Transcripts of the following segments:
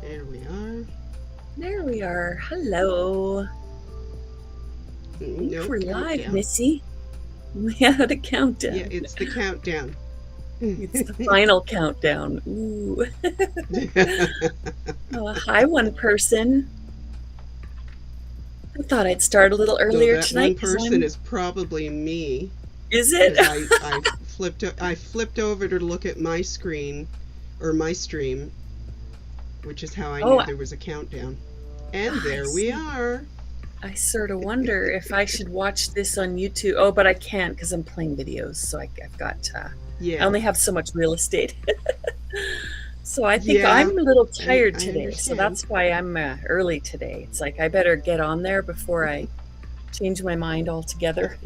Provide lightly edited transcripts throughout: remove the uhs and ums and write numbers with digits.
There we are. There we are. Hello. I think No we're live, countdown. Missy. We had a Yeah, countdown. it's the countdown. It's the final countdown. Ooh. Hi, one person. I thought I'd start a little So earlier that one tonight because person is probably me, Is it? because I flipped over to look at my screen or my stream, which is how I Oh, knew there was a countdown. And I there we see. are. I sort of wonder if I should watch this on YouTube. Oh, but I can't because I'm playing videos. So I've got, I Yeah. only have so much real estate. So I think Yeah, I'm a little I tired I today. So understand. that's why I'm early today. It's like I better get on there before I change my mind altogether.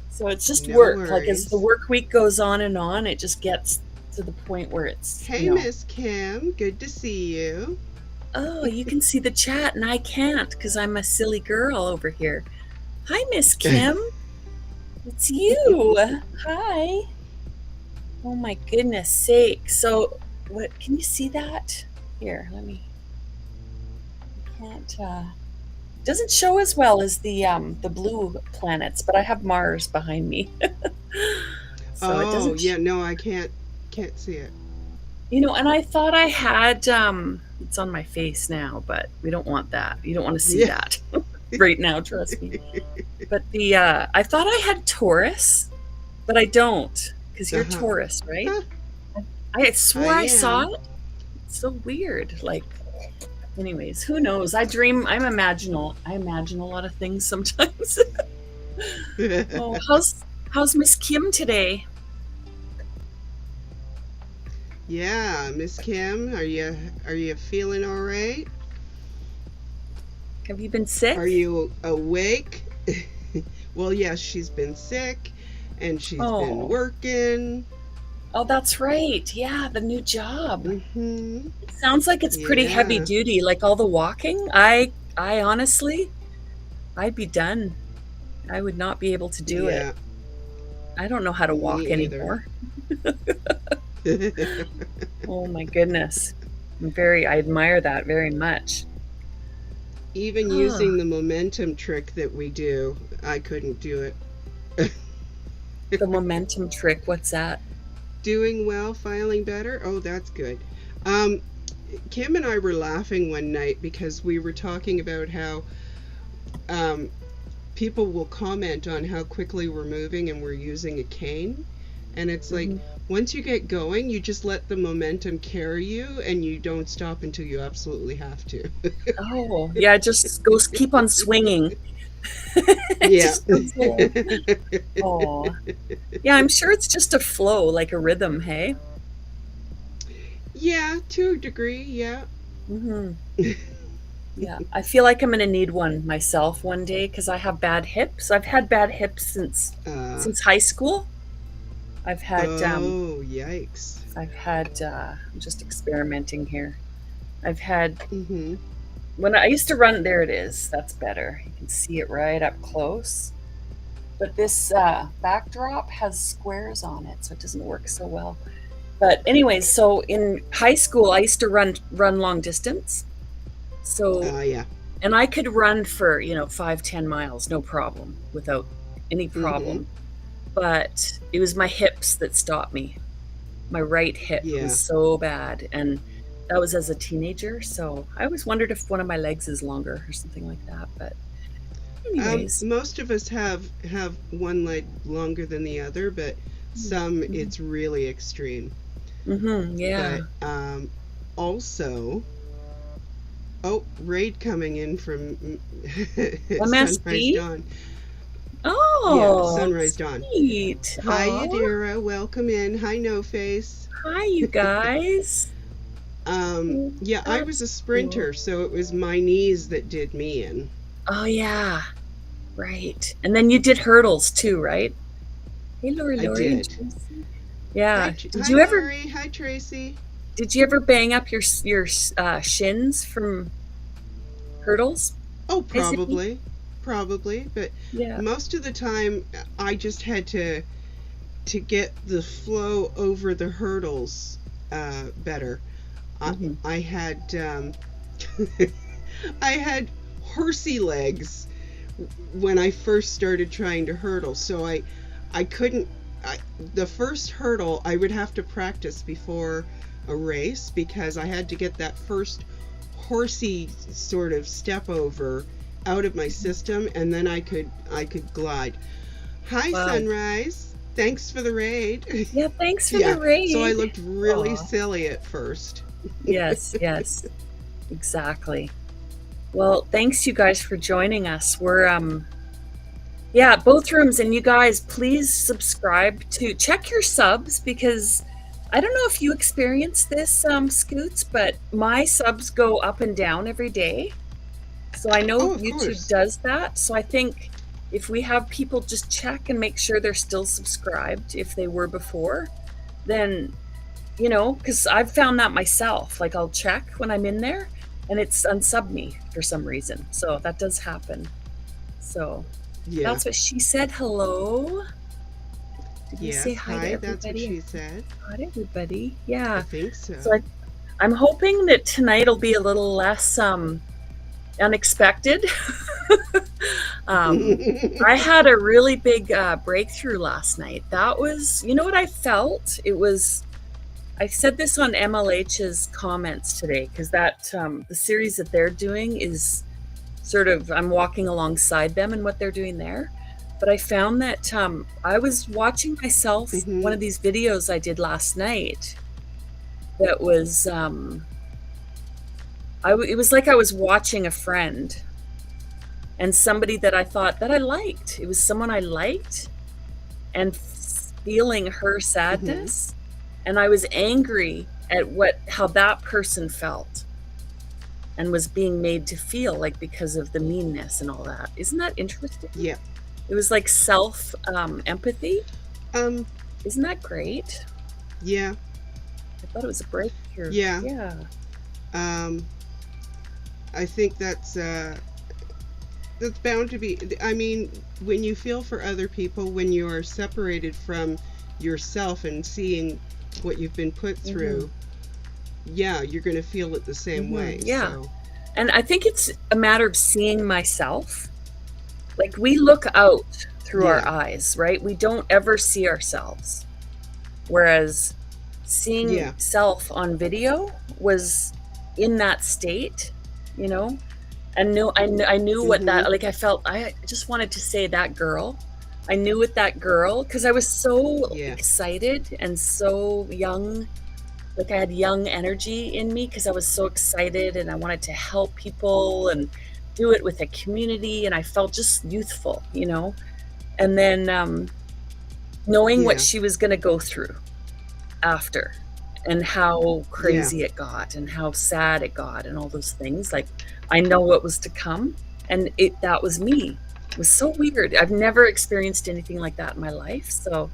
So it's just No work. Like as the worries. work week goes on, it just gets to the point where it's, Hey, Miss Kim, good to see you. oh, you can see the chat and I can't because I'm a silly girl over here. Hi, Miss Kim. It's you. Hi. Oh my goodness sake. So what can you see that? Here, let me can't doesn't show as well as the blue planets, but I have Mars behind me. So it Oh, doesn't yeah, no, I can't see it. and I thought I had it's on my face now, but we don't want that. You don't want to see Yeah. that right now, trust me. But the I thought I had Taurus, but I don't because you're Uh-huh. Taurus, right? Huh, I I swore I saw am. it. It's so weird. Like, anyways, who knows? I imagine a lot of things sometimes. Oh, how's Miss Kim today? Yeah, Miss Kim, are you feeling all right? Have you been Are sick? you awake? Well, yes, she's been sick and she's been Oh, working. oh, that's right. Yeah, the new job. Mhm. It sounds like it's pretty heavy Yeah. duty, like all the walking. I honestly, I'd be done. I would not be able to do it. Yeah, I don't know how to me walk either. anymore. Oh my goodness. I admire that very much. Even Oh, using the momentum trick that we do, I couldn't do it. the momentum trick. What's that? Doing well, filing better. Oh, that's good. Um, Kim and I were laughing one night because we were talking about how um, people will comment on how quickly we're moving and we're using a cane. And it's like, Hmm. once you get going, you just let the momentum carry you and you don't stop until you absolutely have to. Oh, yeah, it just goes keep on swinging. It Yeah. just goes along. Oh, yeah, I'm sure it's just a flow, like a rhythm, hey? Yeah, to a degree, yeah. Hmm. Yeah, I feel like I'm gonna need one myself one day because I have bad hips. I've had bad hips Uh, since high school. I've had oh, yikes. I'm just experimenting here. I've had Mm-hmm. when I used to run, there it is. That's better. You can see it right up close. But this backdrop has squares on it, so it doesn't work so well. But anyways, so in high school, I used to run long distance. So Yeah. and I could run for 5-10 miles, no problem, without any Mm-hmm. problem. But it was my hips that stopped me. My right hip was Yeah. so bad, and that was as a teenager. So I always wondered if one of my legs is longer or something like that. But anyways, Most of us have one leg longer than the other, but some mm-hmm, it's really extreme. yeah, But also, oh, raid coming in from Sunrise MSD. Dawn. Yeah, Oh, Sunrise Dawn. sweet. Hi, Oh, Yadira. Welcome in. Hi, No Face. hi, you guys. Oh, Yeah, I was that's a cool. sprinter, so it was my knees that did me in. Oh, yeah, right. And then you did hurdles too, right? Hey, I Lori, and did. Tracy. Hi, Yeah. Did hi, you ever Lori. Hi, Tracy. did you ever bang up your shins from hurdles? Oh, Hi, Zippy. probably, but Yeah. most of the time I just had to get the flow over the hurdles better. I, Hmm. I had I had horsey legs when I first started trying to hurdle. So I couldn't I, the first hurdle I would have to practice before a race because I had to get that first horsey sort of step over out of my system, and then I could glide. Hi, Wow. Sunrise. Thanks for the raid. Yeah, thanks for the Yeah, so I raid. looked really Oh, silly at first. yes, yes, exactly. Well, thanks you guys for joining us. We're yeah, both rooms, and you guys please subscribe to check your subs because I don't know if you experience this, Scoots, but my subs go up and down every day. So I know Oh, of YouTube course. does that. So I think if we have people just check and make sure they're still subscribed if they were before, then, because I've found that myself. Like I'll check when I'm in there and it's unsub me for some reason. So that does happen. So Yeah. that's what she said. Hello. Did we say Yes. hi to Hi, that's what everybody? she said. Hi to everybody. I Yeah. think So so. I'm hoping that tonight will be a little less unexpected. um, I had a really big breakthrough last night. That was, you know what I felt? I said this on MLH's comments today because the series that they're doing is sort of, I'm walking alongside them and what they're doing there. But I found that I was watching myself, one Hmm. of these videos I did last night that was, it was like I was watching a friend and somebody that I thought that I liked. It was someone I liked and feeling her Hmm. sadness. And I was angry at how that person felt and was being made to feel like because of the meanness and all that. Isn't that interesting? Yeah. It was like self empathy. Um. Isn't that great? Yeah. I thought it was a breakthrough. Yeah. Yeah. Um. I think that's bound to be. I mean, when you feel for other people, when you are separated from yourself and seeing what you've been put Hmm. through, yeah, you're going to feel it the same Hmm. way. Yeah. So, And I think it's a matter of seeing myself. Like we look out through our yeah. eyes, right? We don't ever see ourselves. Whereas seeing Yeah. self on video was in that state, you know, and I knew what Hmm. that, like I felt, I just wanted to say that girl. I knew what that girl, because I was so Yeah. excited and so young. Like I had young energy in me because I was so excited and I wanted to help people and do it with a community. And I felt just youthful, And then knowing what Yeah. she was going to go through after and how Yeah. crazy it got and how sad it got and all those things. Like I know what was to come, and that was me. It was so weird. I've never experienced anything like that in my life. So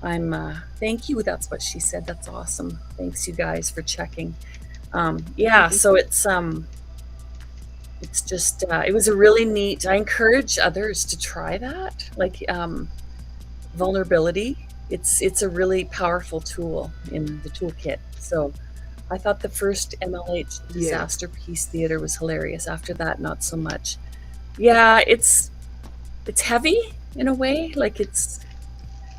I'm thank you. That's what she said. That's awesome. Thanks you guys for checking. Yeah, so it's just it was a really neat. I encourage others to try that. Like vulnerability. It's a really powerful tool in the toolkit. So I thought the first MLH Yeah. disaster piece theater was hilarious. After that, not so much. Yeah, it's heavy in a way. Like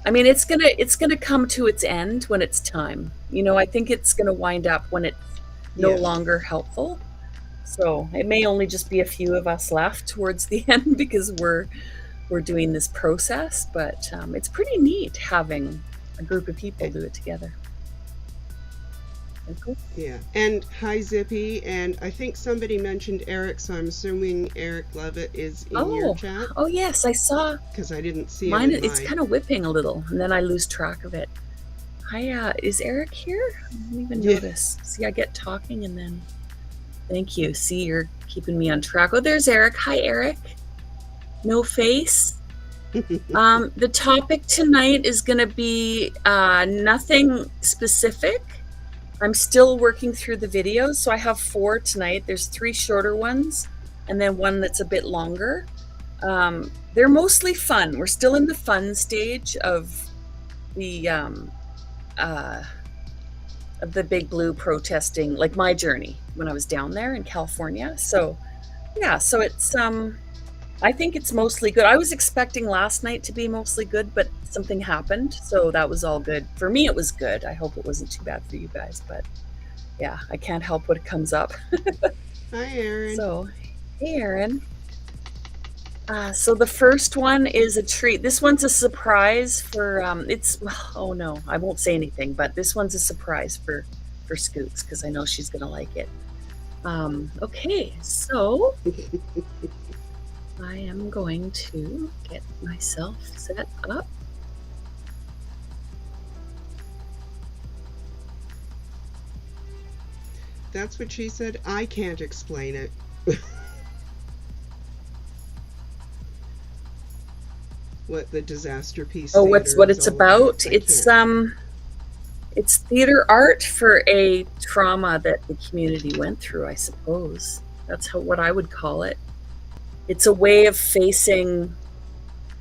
I mean, it's gonna come to its end when it's time. I think it's gonna wind up when it's no Yeah. longer helpful. So it may only just be a few of us left towards the end because we're doing this process, but it's pretty neat having a group of people Eh, do it together. Okay. Yeah. And hi, Zippy. And I think somebody mentioned Eric, so I'm assuming Eric Levitt is in your Oh, chat oh yes, I saw because I didn't see him mine. in It's mine. kind of whipping a little, and then I lose track of it. Hi, is Eric here? I didn't even Yeah. notice. See, I get talking and then thank you. See, you're keeping me on track. Oh, there's Eric. Hi, Eric. No face. The topic tonight is going to be nothing specific. I'm still working through the videos, so I have 4 tonight. There's 3 shorter ones, and then one that's a bit longer. They're mostly fun. We're still in the fun stage of the of the Big Blue protesting, like my journey when I was down there in California. So yeah, so it's I think it's mostly good. I was expecting last night to be mostly good, but something happened, so that was all good. For me, it was good. I hope it wasn't too bad for you guys, but yeah, I can't help what comes up. Hi, Aaron. So, hey, Aaron. So the first one is a treat. This one's a surprise for oh no, I won't say anything, but this one's a surprise for Scoots because I know she's gonna like it. Okay, so I am going to get myself set up. That's what she said. I can't explain it. What the disaster piece? Oh, what it's about? It's theater art for a trauma that the community went through, I suppose. That's what I would call it. It's a way of facing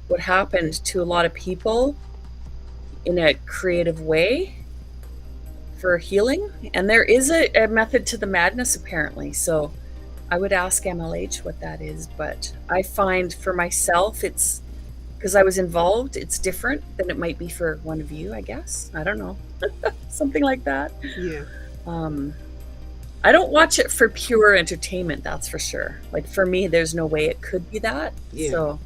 what happened to a lot of people in a creative way for healing. And there is a method to the madness, apparently. So I would ask MLH what that is. But I find for myself, it's because I was involved, it's different than it might be for one of you, I guess. I don't know. Something like that. Yeah. I don't watch it for pure entertainment, that's for sure. Like for me, there's no way it could be that. Yeah. So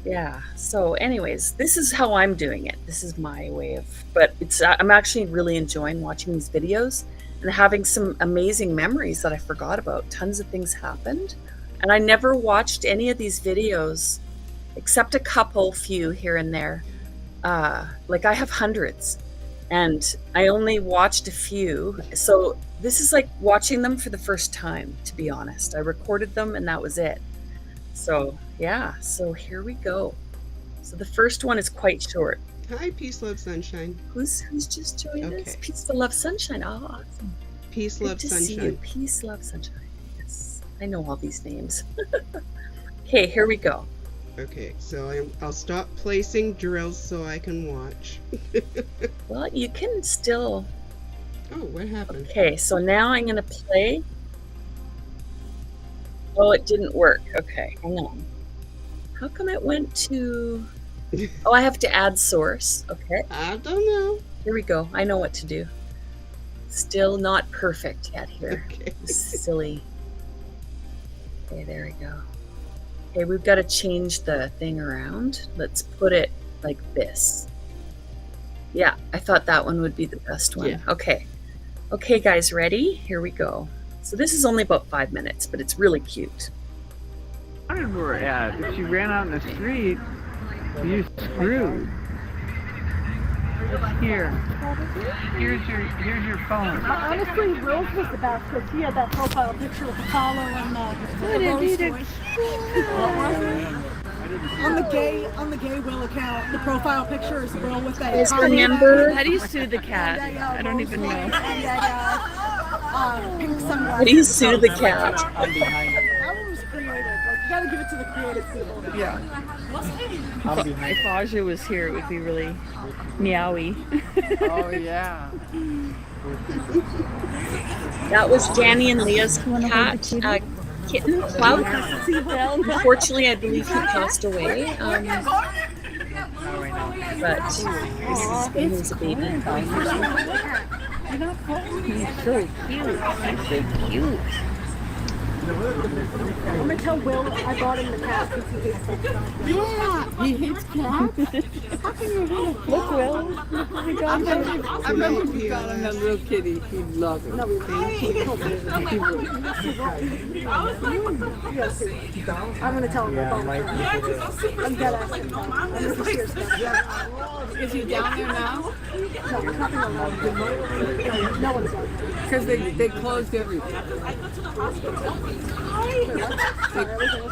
yeah. So anyways, this is how I'm doing it. This is my way of, but I'm actually really enjoying watching these videos and having some amazing memories that I forgot about. Tons of things happened. And I never watched any of these videos except a few here and there. Like I have hundreds and I only watched a few. So this is like watching them for the first time, to be honest. I recorded them and that was it. So yeah, so here we go. So the first one is quite short. Hi, Peace, Love, Sunshine. Who's just joined us? Okay. Peace, Love, Sunshine. Oh, awesome. Peace, Love, Good to see you. Sunshine. Peace, Love, Sunshine. Yes, I know all these names. Okay, here we go. Okay, so I'll stop placing drills so I can watch. Well, you can still. Oh, what happened? Okay, so now I'm going to play. Oh, it didn't work. Okay, hang on. How come it went to... Oh, I have to add source. Okay, I don't know. here we go. I know what to do. Still not perfect yet here. Okay. Silly. Okay, there we go. Okay, we've got to change the thing around. Let's put it like this. Yeah, I thought that one would be the best one. Yeah. Okay. Okay, guys, ready? Here we go. So this is only about 5 minutes, but it's really cute. Wondered where we're at. If she ran out in the street, you screwed. Here. Here's your phone. Honestly, Will's was the best because he had that profile picture with the collar and the Rolls Royce. On the gay Will account, the profile picture is Will with that. Guys, remember? How do you sue the cat? I don't even know. And that pink sunglasses. How do you sue the cat? I'm behind it. That one was creative. Like, you gotta give it to the creative people. Yeah. I'm behind If Aja was here, it would be really meowy. Oh, yeah. That was Danny and Leah's cat, kitten, Cloud. Unfortunately, I believe he passed away. But this is when he was a baby. He's so cute. He's so cute. I'm gonna tell Will I bought him the cat because he hates cats. Yeah, he hates cats. How can you hate it? Look, Will. I remember we got him that little kitty. He loved it. No, we I'm gonna tell him about it. I'm dead ass. I'm gonna be serious about it. Is he down there now? No, there's nothing on no one's done. Because they closed everything.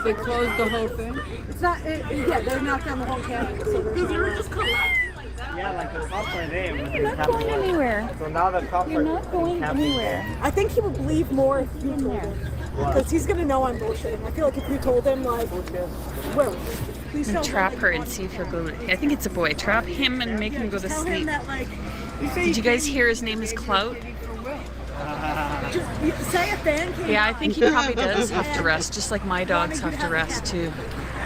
They closed the whole thing? It's not, yeah, they knocked down the whole campus. So there's Yeah, like the cops are there. You're not going anywhere. So now the cops You're are not going anywhere. I think he would believe more if you told him. Because he's going to know I'm bullshitting. I feel like if you told him, like, Will, please tell Trap him. her and see if he'll go. I think it's a boy. Trap him and make him go to Tell him sleep. that, like, Did you guys hear his name is Clout? Say a fan came Yeah, I by. think he probably does have to rest, just like my dogs have to rest too.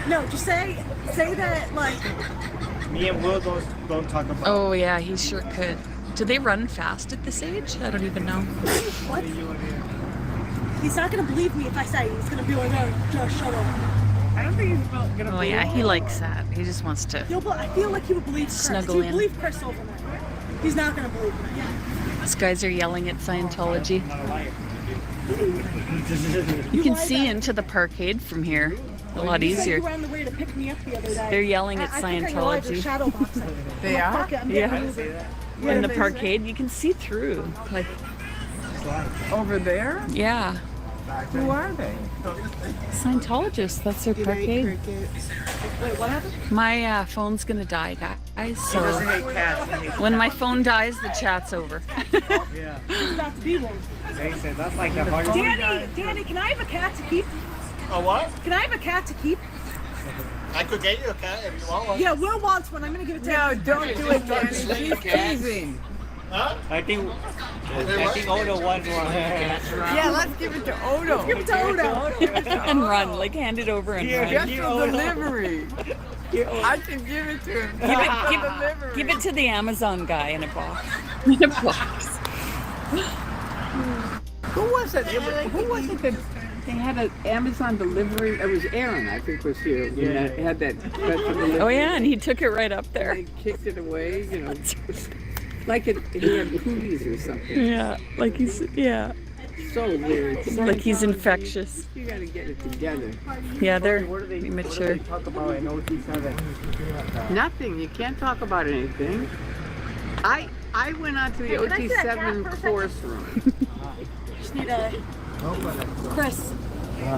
No, just say that like. Me and Will don't talk about. Oh yeah, he sure could. Do they run fast at this age? I don't even know. What? He's not gonna believe me if I say. He's gonna be like, "Oh, just shut up." I don't think he's gonna. Oh yeah, he likes that. He just wants to. I feel like he would believe Chris. Snuggle He would in. believe Chris over me. He's not gonna believe me. These guys are yelling at Scientology. You can see into the parkade from here. A lot easier. You ran the way to pick me up the other day. They're yelling at I think I realized they're Scientology. shadow boxing. They I'm like, are? "Fuck it, I'm Yeah. getting moving." In the parkade, you can see through. Like, Over there? yeah, Who are they? Scientologists. That's their Good night, parkade. Cricket. Wait, what happened? My phone's gonna die, guys. So Hate cats. He hates when my phone dies, the chat's over. Yeah. He's about to be one. They said that's like the hardest. Danny, can I have a cat to keep? A what? Can I have a cat to keep? I could get you a cat if you want one. Yeah, Will wants one. I'm gonna give it to No, him. don't do it, Danny. She's teasing. Huh? I think Odo wants one. Yeah, let's give it to Odo. Give it to Odo. And run, like hand it over and run. Special delivery. I can give it to him. Give it to the Amazon guy in a box. In a box. Who was it? Who was it that they had an Amazon delivery? It was Aaron, I think, was here. Yeah. Had that special delivery. Oh yeah, and he took it right up there. They kicked it away, you know. Like he had cooties or something. Yeah, like he's So weird. like he's infectious. You gotta get it together. Yeah, they're What do they immature. talk about in OT7? Nothing. You can't talk about anything. I went on to the OT7 course room. Just need a Chris.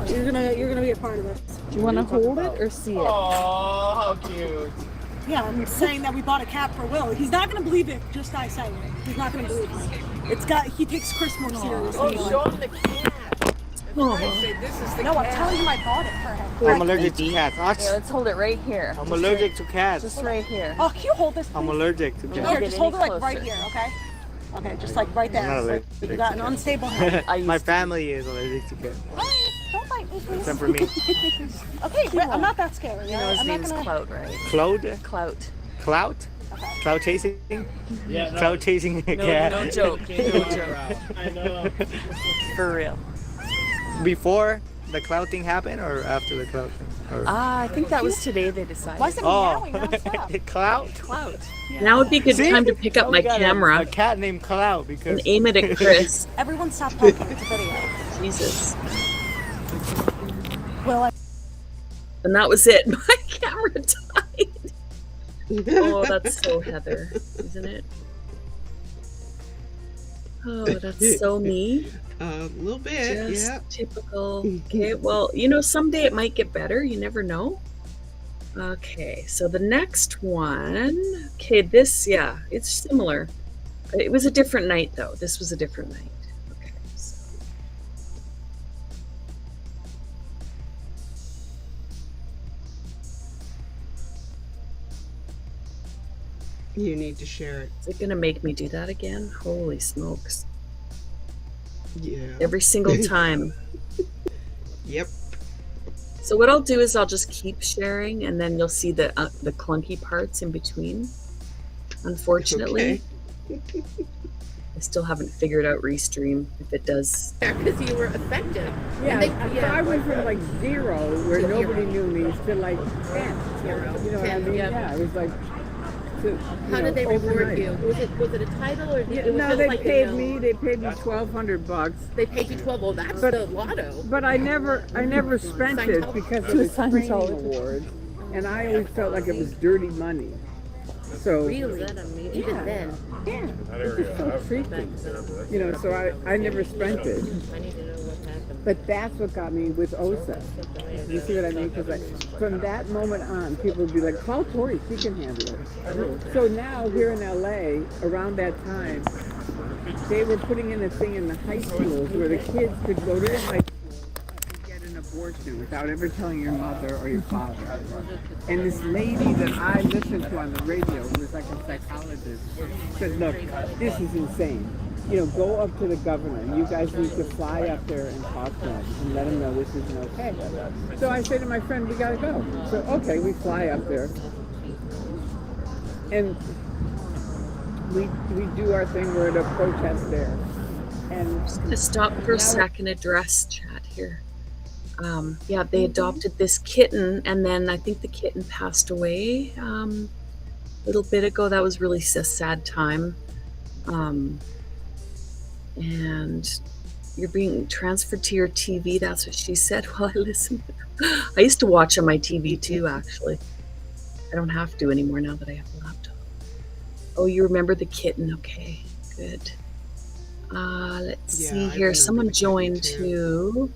You're gonna be a part of this. Do you want to hold it or see it? Oh, how cute. Yeah, I'm saying that we bought a cat for Will. He's not gonna believe it. Just I say it. He's not gonna believe it. He takes Chris more seriously. Show him the cat. No, I'm telling him I bought it for him. I'm allergic to cats. Okay, let's hold it right here. I'm allergic to cats. Just right here. Oh, can you hold this? I'm please? allergic to Here, cats. just hold it like Closer. right here, okay? Okay, just like right there. I'm not So allergic you got an unstable hand. I used My to- family is allergic to cats, Don't bite me, please. except for me. Okay, wait, I'm not that scary. You know his I'm not name's gonna. Clout, right? Cloud? Clout. Clout? Okay. Cloud chasing? Yeah, no. Cloud chasing a cat. No joke. No joke. I know. For real. Before the cloud thing happened or after the cloud thing? Or... I think that was today they decided. Why is it Oh, meowing nonstop? Cloud? Clout. Now would be a good See? time to pick up We my got camera A cat named Cloud because and aim it at Chris. Everyone stop talking. It's a video. Jesus. Well, And that was it. My camera died. Oh, that's so Heather, isn't it? Oh, that's so me. A little bit, Just yeah. typical. Okay, well, you know, someday it might get better. You never know. Okay, so the next one. Okay, this, yeah, it's similar. It was a different night, though. This was a different night. Okay, so. You need to share it. Is it going to make me do that again? Holy smokes. Yeah. Every single time. Yep. So what I'll do is I'll just keep sharing, and then you'll see the clunky parts in between. Unfortunately, I still haven't figured out Restream if it does. Because you were effective. Yeah, And they- so I went from like 0, where nobody knew me, to like 10. You know what I mean? yeah. Yeah, it was like. How did they reward overnight. you? Was it a title or did it was No, just they like paid know, me. They paid me $1,200. They paid you 12. Well, that's But- the lotto. But I never spent it Scientology. because it was training awards, and I always felt like it was dirty money. So Really? Even then. yeah, it was so freaky. You know, so I never spent it. I need to know what happened. But that's what got me with OSA. You see what I mean? Because from that moment on, people would be like, call Tori, she can handle it. So now here in LA, around that time, they were putting in a thing in the high schools where the kids could go to the high school and get an abortion without ever telling your mother or your father. And this lady that I listened to on the radio, who was like a psychologist, said, look, this is insane. go up to the governor. You guys need to fly up there and talk to him and let him know this isn't okay. So I say to my friend, we got to go. So, okay, we fly up there. And we do our thing. We're at a protest there. And I'm just gonna stop for a second, address chat here. Yeah, they adopted this kitten, and then I think the kitten passed away a little bit ago. That was really a sad time. And you're being transferred to your TV. That's what she said while I listened. I used to watch on my TV too, actually. I don't have to anymore now that I have a laptop. Oh, you remember the kitten? Okay, good. Let's Yeah, see I here. remember Someone the kitten joined too. too.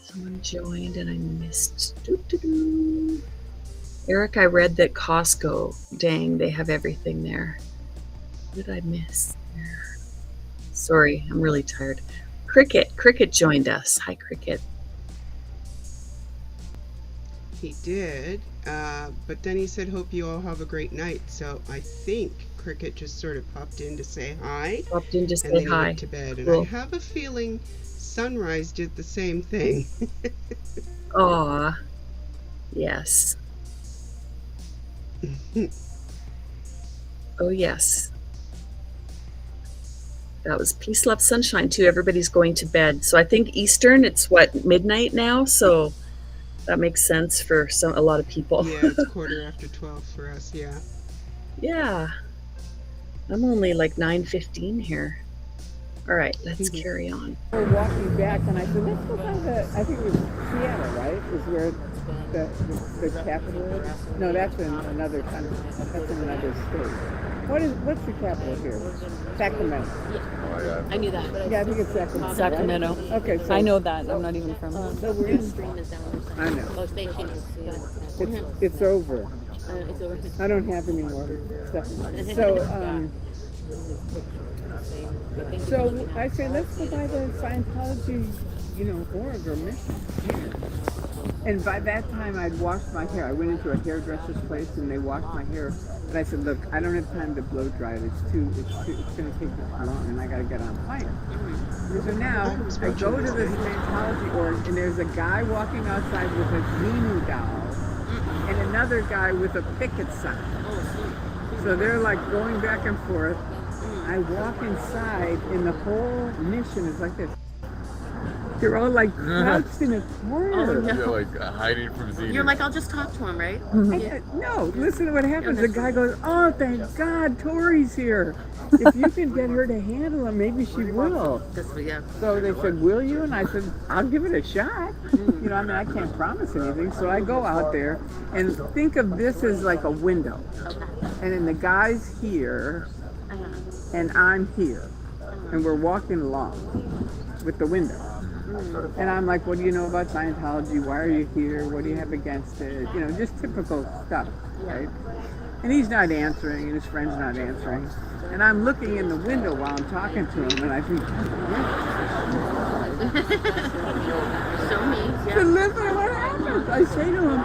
Someone joined and I missed. Doo-doo-doo. Eric, I read that Costco, dang, they have everything there. What did I miss there? Sorry, I'm really tired. Cricket joined us. Hi, Cricket. He did, but then he said, hope you all have a great night. So I think Cricket just sort of popped in to say hi. Popped in to And say then he hi. went to bed. And Cool. I have a feeling Sunrise did the same thing. Aw, yes. Oh, yes. That was Peace, Love, Sunshine, too. Everybody's going to bed. So I think Eastern, it's what, midnight now? So that makes sense for a lot of people. Yeah, it's 12:15 for us, yeah. Yeah. I'm only like 9:15 here. All right, let's carry on. we're walking back, and I said, let's go by I think it was Seattle, right? Is where the capital is? No, that's in another country. That's in another state. What's the capital here? Sacramento. I knew that. Yeah, I think it's Sacramento. Sacramento. Right? Okay, so I know that. I'm not even from So we're in, Stream is down there. I know. Oh, station is, It's over. it's over. I don't have any more stuff. So I say, let's go by the Scientology, org or mission here. And by that time, I'd washed my hair. I went into a hairdresser's place and they washed my hair. But I said, look, I don't have time to blow dry it. It's going to take too long, and I got to get on a plane. So now I go to the Scientology org, and there's a guy walking outside with a Xenu doll, and another guy with a picket sign. So they're like going back and forth. I walk inside, and the whole mission is like this. They're all like crouched in a corner. You're like hiding from Xenu. You're like, I'll just talk to him, right? No, listen to what happens. The guy goes, oh, thank God, Tori's here. If you can get her to handle him, maybe she will. So they said, will you? And I said, I'll give it a shot. I can't promise anything. So I go out there and think of this as like a window. And then the guy's here, and I'm here. And we're walking along with the window. And I'm like, what do you know about Scientology? Why are you here? What do you have against it? Just typical stuff, right? And he's not answering, and his friend's not answering. And I'm looking in the window while I'm talking to him, and I think, Show me. so listen to what happens. I say to him,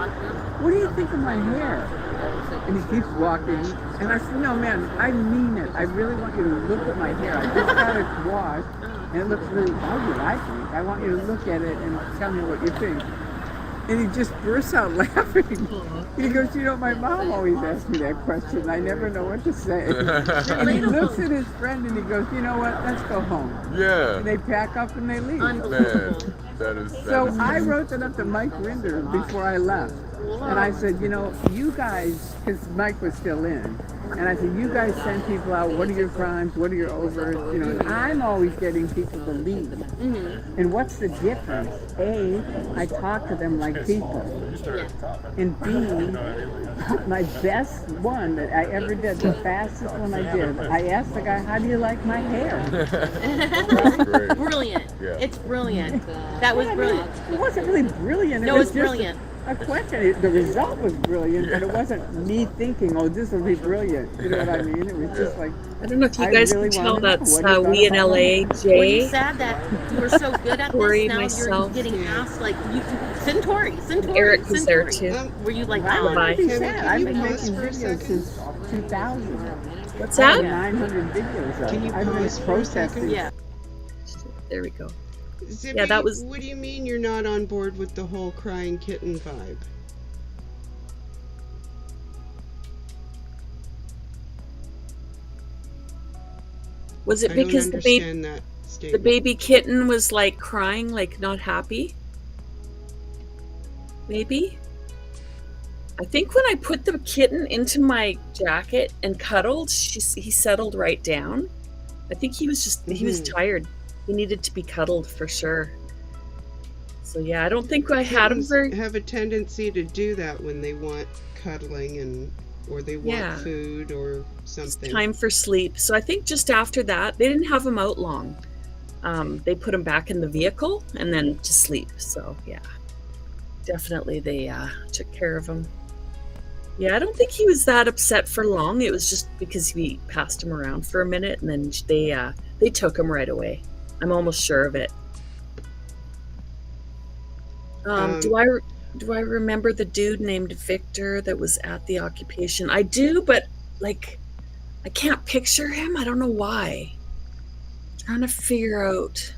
what do you think of my hair? And he keeps walking. And I said, no, man, I mean it. I really want you to look at my hair. I just got it washed, and it looks really ugly, I think. I want you to look at it and tell me what you think. And he just bursts out laughing. He goes, my mom always asks me that question. I never know what to say. And he looks at his friend and he goes, you know what, let's go home. Yeah. And they pack up and they leave. Man, that is. So I wrote that up to Mike Rinder before I left. And I said, you guys, because Mike was still in, and I said, you guys send people out, what are your crimes, what are your overs, and I'm always getting people to leave. And what's the difference? A, I talk to them like people. And B, my best one that I ever did, the fastest one I did, I asked the guy, how do you like my hair? Brilliant. Yeah. It's brilliant. That was brilliant. It wasn't really brilliant. No, was it's just brilliant. a question. The result was brilliant, but it wasn't me thinking, "Oh, this will be brilliant." You know what I mean? It was just like I don't know if you I guys really can tell wanted to know that's what he thought we in about LA, my Were you Jay, sad that you were so good at Tori, this? Now myself, you're getting Yeah. asked like you Centauri, Eric was there Centauri. too. Were you like, Why would Bye. I be Hammy, sad? can I've you been pause making for a videos second? since 2000. What's I have that? 900 videos up. Can you I've been pause for a second? protesting. yeah? There we go. Zippy, Yeah, that was. what do you mean you're not on board with the whole crying kitten vibe? Was it I don't because understand that the statement. baby kitten was like crying, like not happy? Maybe. I think when I put the kitten into my jacket and cuddled, he settled right down. I think he was just he was tired. He needed to be cuddled for sure. So yeah, I don't think I had him Kittens very. have a tendency to do that when they want cuddling or they want Yeah. food or It's something. time for sleep. So I think just after that, they didn't have him out long. They put him back in the vehicle and then to sleep. So yeah, definitely they took care of him. Yeah, I don't think he was that upset for long. It was just because we passed him around for a minute and then they took him right away. I'm almost sure of it. Do I remember the dude named Victor that was at the occupation? I do, but like I can't picture him. I don't know why. Trying to figure out.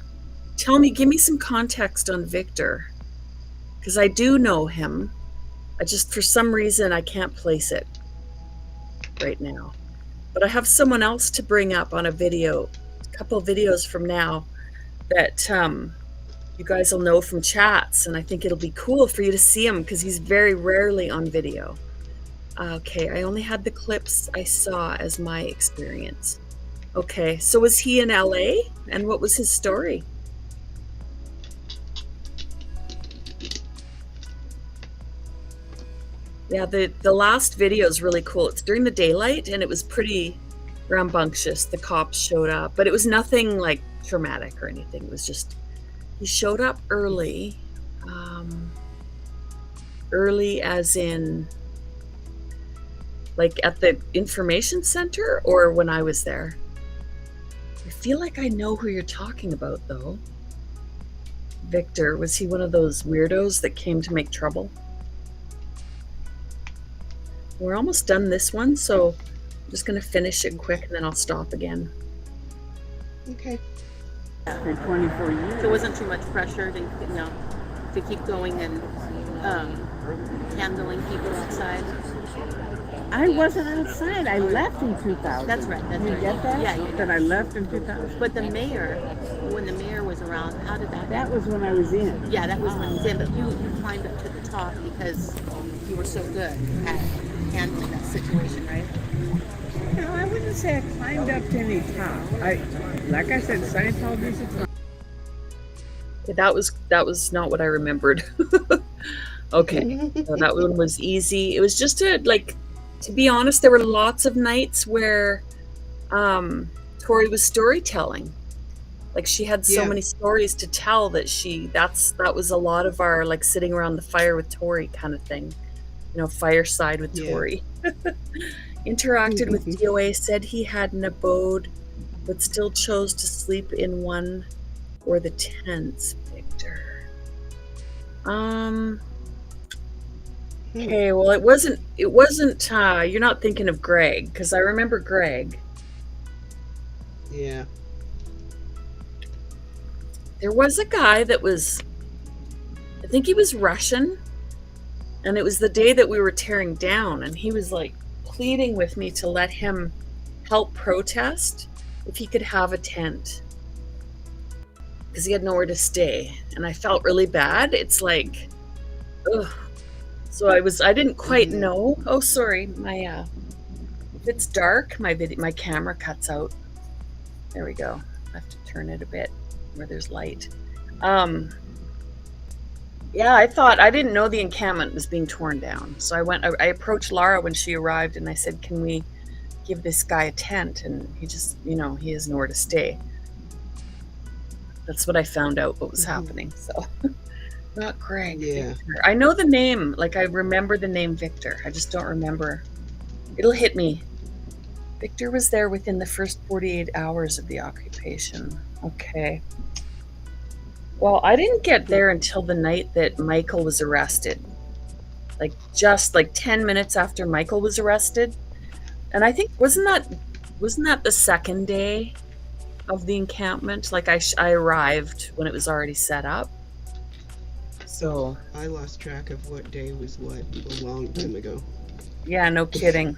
Give me some context on Victor. Because I do know him. I just, for some reason, I can't place it right now. But I have someone else to bring up on a couple of videos from now that you guys will know from chats. And I think it'll be cool for you to see him because he's very rarely on video. Okay, I only had the clips I saw as my experience. Okay, so was he in LA? And what was his story? Yeah, the last video is really cool. It's during the daylight and it was pretty rambunctious. The cops showed up, but it was nothing like traumatic or anything. It was just, he showed up early. Early as in like at the information center or when I was there. I feel like I know who you're talking about though. Victor, was he one of those weirdos that came to make trouble? We're almost done this one, so I'm just going to finish it quick and then I'll stop again. Okay. For 24 years. So it wasn't too much pressure to keep going and handling people outside. I wasn't outside. I left in 2000. That's right. That's You right. get that? Yeah, yeah. That I left in 2000. But the mayor, when the mayor was around, how did that? That was when I was in. Yeah, that was when he was in. But you climbed up to the top because you were so good at handling that situation, right? No, I wouldn't say I climbed up to any top. Like I said, Scientology is a climb. That was not what I remembered. Okay, so that one was easy. It was just to be honest, there were lots of nights where Tori was storytelling. Like she had so many stories to tell that that was a lot of our like sitting around the fire with Tori kind of thing. Fireside with Tori. Interacted with DOA, said he had an abode, but still chose to sleep in one or the tents, Victor. Okay, well, it wasn't, you're not thinking of Greg, because I remember Greg. Yeah. There was a guy that was, I think he was Russian, and it was the day that we were tearing down, and he was like pleading with me to let him help protest if he could have a tent, because he had nowhere to stay, and I felt really bad. It's like, ugh. So I didn't quite know. Oh, sorry, if it's dark, my camera cuts out. There we go. I have to turn it a bit where there's light. Yeah, I didn't know the encampment was being torn down. So I approached Lara when she arrived and I said, can we give this guy a tent? And he just, he has nowhere to stay. That's what I found out what was happening. So Not Greg. Yeah. Victor. I know the name. Like, I remember the name Victor. I just don't remember. It'll hit me. Victor was there within the first 48 hours of the occupation. Okay. Well, I didn't get there until the night that Michael was arrested. Like, just like 10 minutes after Michael was arrested. And I think, wasn't that the second day of the encampment? Like, I arrived when it was already set up. So I lost track of what day was what a long time ago. yeah, no kidding.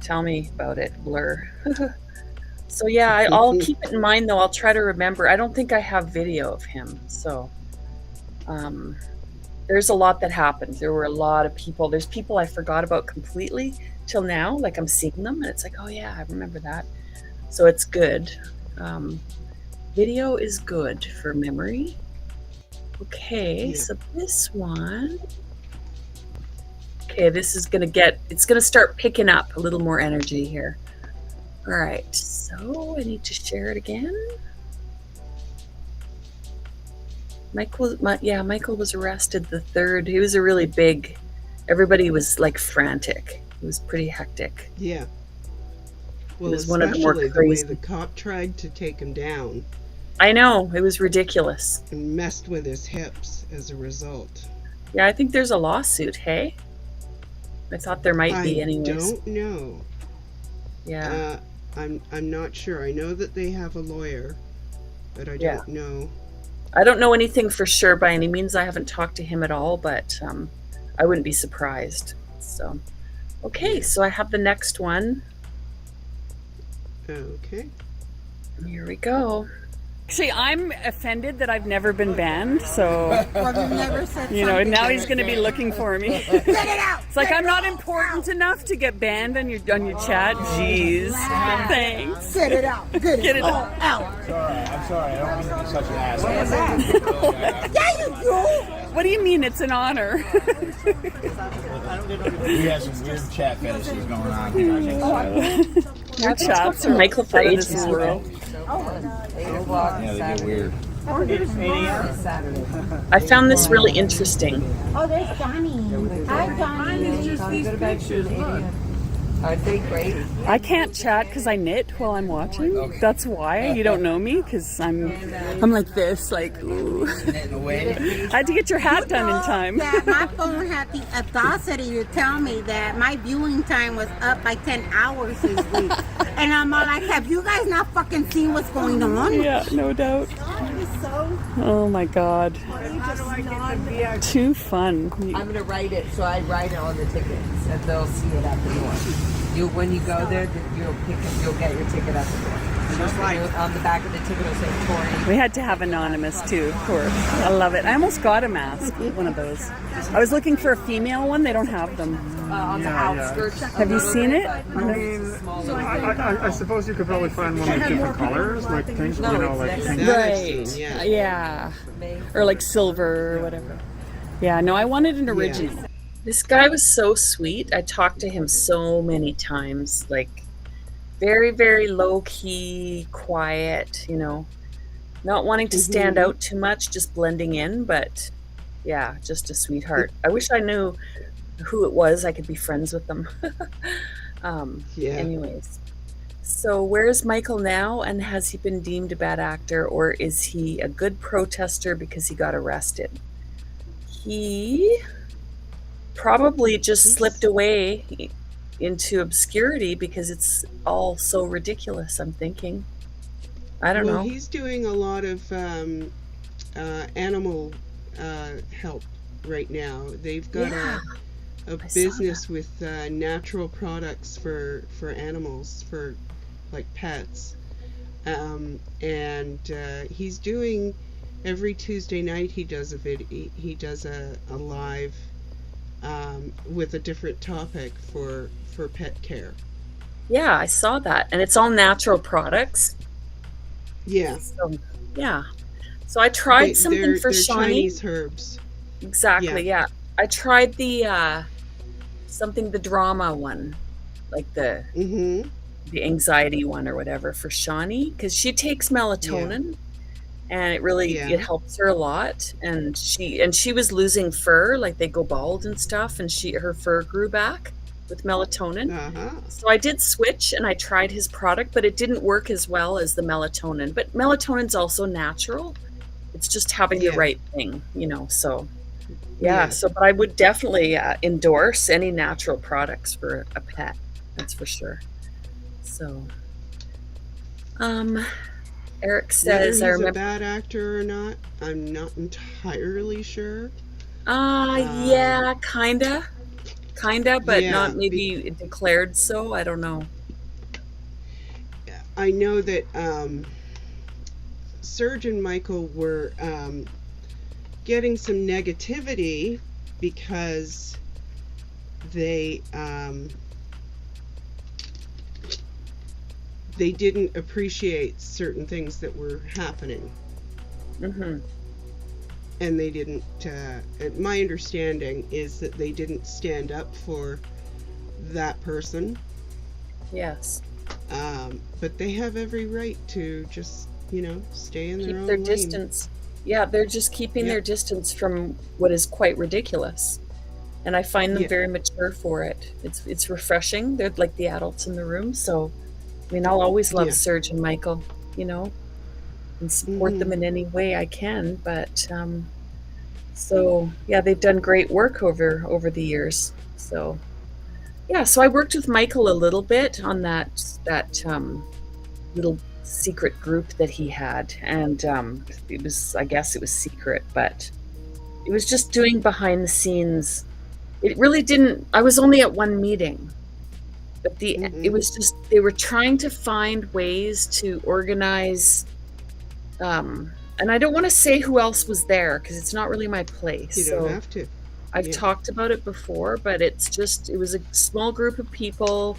Tell me about it, Blur. So yeah, I'll keep it in mind though. I'll try to remember. I don't think I have video of him. So there's a lot that happened. There were a lot of people. There's people I forgot about completely till now. Like, I'm seeing them and it's like, oh yeah, I remember that. So it's good. Video is good for memory. Okay, Yeah. so this one. Okay, this is it's gonna start picking up a little more energy here. All right, so I need to share it again. Michael was arrested the 3rd. He was a really big, everybody was like frantic. It was pretty hectic. Yeah. Well, was one of the more especially the crazy. way the cop tried to take him down I know, it was ridiculous. and messed with his hips as a result. Yeah, I think there's a lawsuit, hey? I thought there might be anyways. don't know. Yeah. I'm not sure. I know that they have a lawyer, but I Yeah. don't know. I don't know anything for sure by any means. I haven't talked to him at all, but I wouldn't be surprised. So, okay, so I have the next one. Okay. Here we go. Actually, I'm offended that I've never been banned, so, Well, you never said you know, something. now he's going to be looking for me. Get it out! It's like I'm not important enough to get banned on your chat. Jeez. Thanks. Get it out! Get it all out! I'm sorry. I don't mean to be such an asshole. Yeah, you do! What do you mean it's an honor? We have some weird chat fetishes going on here. Your chats are Michael for out of ages. this world. Yeah, they get weird. I found this really interesting. Oh, there's Johnny. Hi, Johnny. Are they great? I can't chat because I knit while I'm watching. That's why you don't know me, because I'm like this, like ooh. I had to get your hat done in time. That my phone had the audacity to tell me that my viewing time was up by 10 hours this week. And I'm all like, have you guys not fucking seen what's going on? Yeah, no doubt. Oh my god. Too fun. I'm gonna write it, so I write it on the tickets, and they'll see it at the door. When you go there, you'll get your ticket at the door. Just like on the back of the ticket, it'll say Tori. We had to have anonymous too, of course. I love it. I almost got a mask, one of those. I was looking for a female one. They don't have them. On the outskirts. Have you seen it? I suppose you could probably find one with different colors, like things, No, you know, like it's pink. Right. Yeah. Yeah. Or like silver or whatever. Yeah, no, I wanted an original. This guy was so sweet. I talked to him so many times, like very, very low key, quiet, you know, not wanting to stand out too much, just blending in, but yeah, just a sweetheart. I wish I knew who it was. I could be friends with them. Anyways, so where's Michael now, and has he been deemed a bad actor, or is he a good protester because he got arrested? He probably just slipped away into obscurity because it's all so ridiculous, I'm thinking. I don't know. He's doing a lot of animal help right now. They've got a business with natural products for animals, for like pets. And he's doing, every Tuesday night he does a live with a different topic for pet care. Yeah, I saw that. And it's all natural products. Yeah. So, yeah. So I tried something for they're Shawnee. Chinese herbs. Exactly, yeah. I tried the the drama one, like the anxiety one or whatever for Shawnee, because she takes melatonin, and it really Yeah. it helps her a lot. And she was losing fur, like they go bald and stuff, and her fur grew back with melatonin. Uh-huh. So I did switch and I tried his product, but it didn't work as well as the melatonin. But melatonin's also natural. It's just having the Yeah. right thing, so yeah. Yeah. So, but I would definitely endorse any natural products for a pet. That's for sure. So, Eric Whether says, he's I a remember. bad actor or not, I'm not entirely sure. Yeah, kinda, but Yeah, not maybe declared so. I don't know. I know that Serge and Michael were getting some negativity because they didn't appreciate certain things that were happening. Mm-hmm. And they didn't, my understanding is that they didn't stand up for that person. Yes. But they have every right to just, stay in their Keep own their lane. distance. Yeah, they're just keeping their distance from what is quite ridiculous. And I find them Yeah. very mature for it. It's refreshing. They're like the adults in the room. So, I mean, I'll always love Yeah. Serge and Michael, and support them in any way I can. But so yeah, they've done great work over the years. So yeah, so I worked with Michael a little bit on that little secret group that he had, and I guess it was secret, but it was just doing behind the scenes. It really didn't. I was only at one meeting, but it was just they were trying to find ways to organize. And I don't want to say who else was there because it's not really my place. You don't have to. I've talked about it before, but it was a small group of people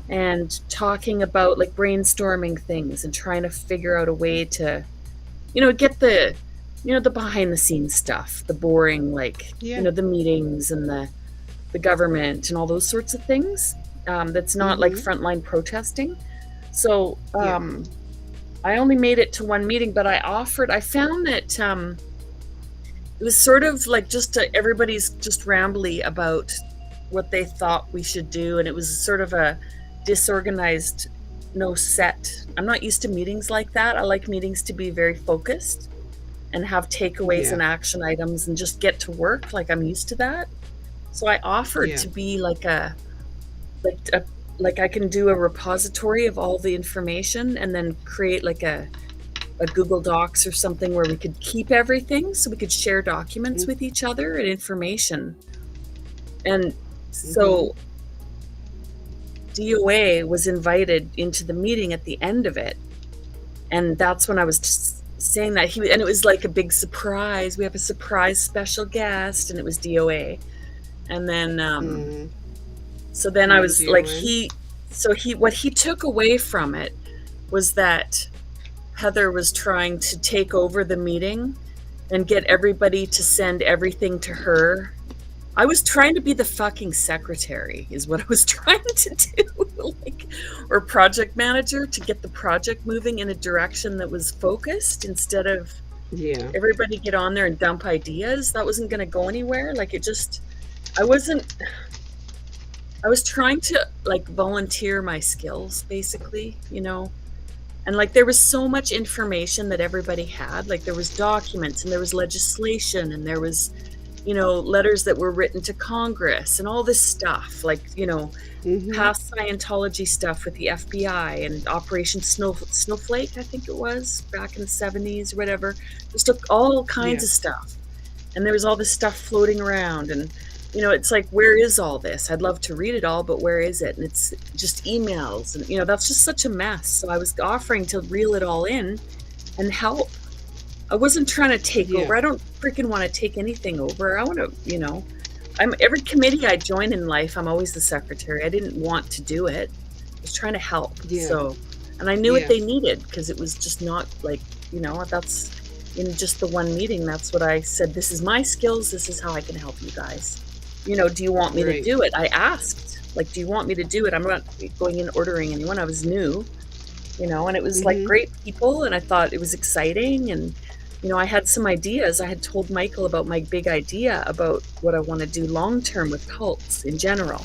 and talking about like brainstorming things and trying to figure out a way to, get the behind the scenes stuff, the boring, the meetings and the government and all those sorts of things. That's not like frontline protesting. So, I only made it to one meeting, but I found that, it was sort of like everybody's just rambly about what they thought we should do. And it was sort of a disorganized, no set. I'm not used to meetings like that. I like meetings to be very focused and have takeaways and action items and just get to work. Like I'm used to that. So I offered to be like I can do a repository of all the information and then create like a Google Docs or something where we could keep everything so we could share documents with each other and information. And so DOA was invited into the meeting at the end of it. And that's when I was saying that and it was like a big surprise. We have a surprise special guest and it was DOA. And then, so then I was like, what he took away from it was that Heather was trying to take over the meeting and get everybody to send everything to her. I was trying to be the fucking secretary is what I was trying to do, or project manager to get the project moving in a direction that was focused instead of everybody get on there and dump ideas. That wasn't going to go anywhere. I was trying to volunteer my skills basically, and there was so much information that everybody had. There was documents and there was legislation and there was, letters that were written to Congress and all this stuff, past Scientology stuff with the FBI and Operation Snowflake, I think it was back in the 70s or whatever. Just all kinds of stuff. And there was all this stuff floating around and, it's like, where is all this? I'd love to read it all, but where is it? And it's just emails and, that's just such a mess. So I was offering to reel it all in and help. I wasn't trying to take over. I don't freaking want to take anything over. I want to, every committee I join in life, I'm always the secretary. I didn't want to do it. I was trying to help. So, and I knew what they needed because it was just not that's in just the one meeting. That's what I said. This is my skills. This is how I can help you guys. Do you want me to do it? I asked, do you want me to do it? I'm not going in ordering anyone. I was new, and it was great people. And I thought it was exciting. And I had some ideas. I had told Michael about my big idea about what I want to do long term with cults in general.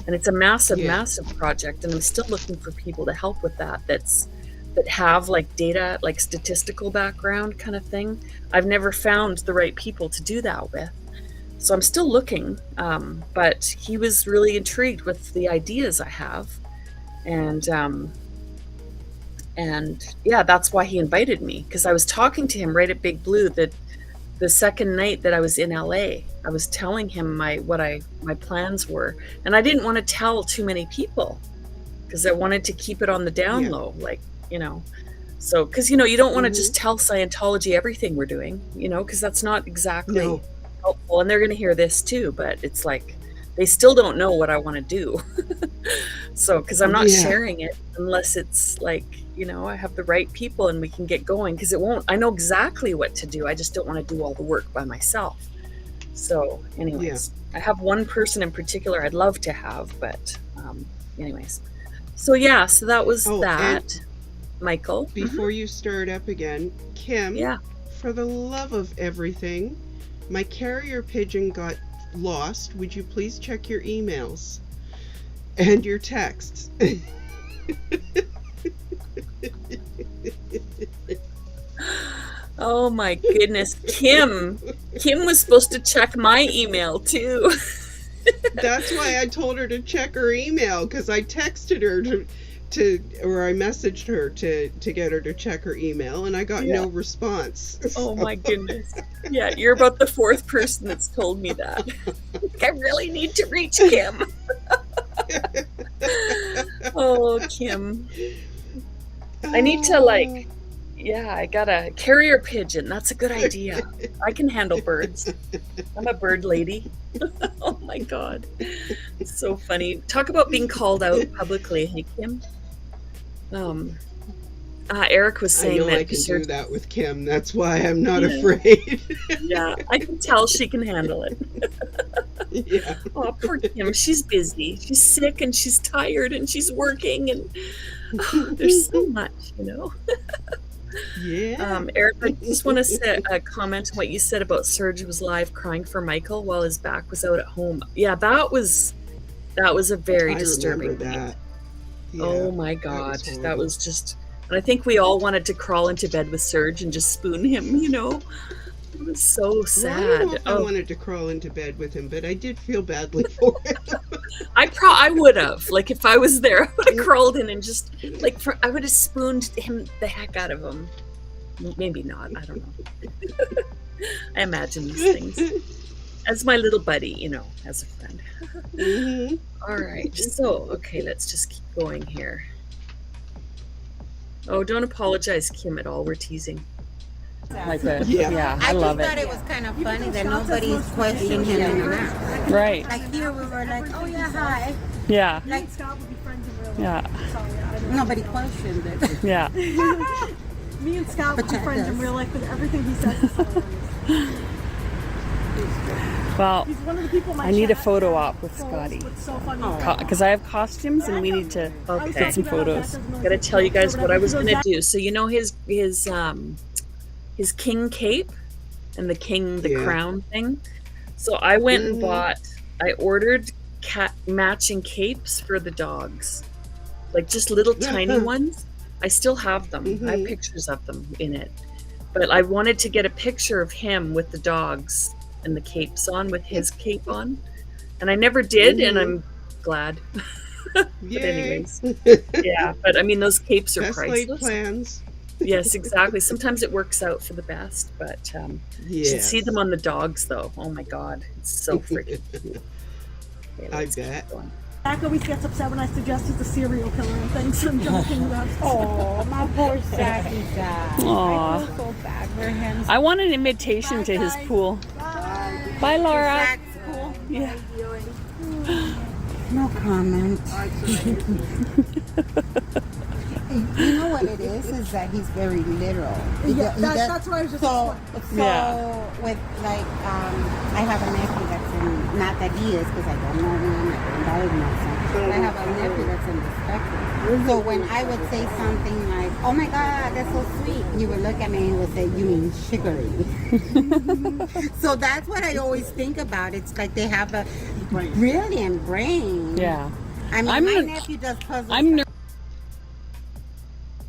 And it's a massive, massive project. And I'm still looking for people to help with that. That have like data, like statistical background kind of thing. I've never found the right people to do that with. So I'm still looking. But he was really intrigued with the ideas I have. And yeah, that's why he invited me, because I was talking to him right at Big Blue that the second night that I was in LA. I was telling him my plans were, and I didn't want to tell too many people because I wanted to keep it on the down low, like, so because you don't want to just tell Scientology everything we're doing, because that's not exactly helpful, and they're going to hear this too, but it's like they still don't know what I want to do. So because I'm not sharing it unless it's like, I have the right people and we can get going, because I know exactly what to do. I just don't want to do all the work by myself. So anyways, I have one person in particular I'd love to have, but anyways. So so that was that. Michael. Before you start up again, Kim, for the love of everything, my carrier pigeon got lost. Would you please check your emails and your texts? Oh my goodness. Kim was supposed to check my email too. That's why I told her to check her email, because I texted her or I messaged her to get her to check her email, and I got no response. Oh my goodness. Yeah, you're about the fourth person that's told me that. I really need to reach Kim. Oh, Kim. I need to I got a carrier pigeon. That's a good idea. I can handle birds. I'm a bird lady. Oh my God. It's so funny. Talk about being called out publicly, hey, Kim? Eric was saying that I can do that with Kim. That's why I'm not afraid. Yeah, I can tell she can handle it. Yeah. Oh, poor Kim. She's busy. She's sick and she's tired and she's working, and there's so much, Yeah. Eric, I just want to comment on what you said about Serge was live crying for Michael while his back was out at home. Yeah, that was a very disturbing that. Yeah, oh my God, that was just. And I think we all wanted to crawl into bed with Serge and just spoon him. It was so sad. Well, I don't know if I wanted to crawl into bed with him, but I did feel badly for him. I would have, like, if I was there, I would have crawled in and just, like, I would have spooned him the heck out of him. Maybe not, I don't know. I imagine these things. As my little buddy, as a friend. Mm-hmm. All right, so, okay, let's just keep going here. Oh, don't apologize, Kim, at all. We're teasing. Like that. Yeah, I love it. I just thought it was kind of funny that nobody's questioning him in and out. Right. Like here we were like, oh yeah, hi. Yeah. Like Scott would be friends in real life. Yeah. Nobody questioned it. Yeah. Me and Scott would be friends in real life, but everything he says is hilarious. Well, He's one of the people in my I need a chat photo that op with trolls Scotty. what's so funny. Because I have costumes and we need to get some photos. Gotta tell you guys what I was gonna do. So his king cape and the crown thing. So I went and I ordered matching capes for the dogs, like just little tiny ones. I still have them. I have pictures of them in it, but I wanted to get a picture of him with the dogs and the capes on, with his cape on, and I never did, and I'm glad. But anyways, but I mean, those capes are Best laid priceless. plans. Yes, exactly. Sometimes it works out for the best, but you should see them on the dogs, though. Oh my God, it's so freaking cute. Okay, I bet. Zach always gets upset when I suggest he's a serial killer and things. I'm joking about it. Oh, my poor Zachy guy. Aw. I feel so bad for him. I want an invitation to his pool. Bye, Laura. Zach's cool. Yeah. No comment. You know what it is that he's very literal. That's what I was just So with like, I have a nephew that's in, not that he is, because I don't know him, I don't know him, I have a nephew that's in the spectrum. So when I would say something like, "Oh my God, that's so sweet," he would look at me and he would say, "You mean sugary?" So that's what I always think about. It's like they have a brilliant brain. Yeah. I mean, my nephew does puzzles. I'm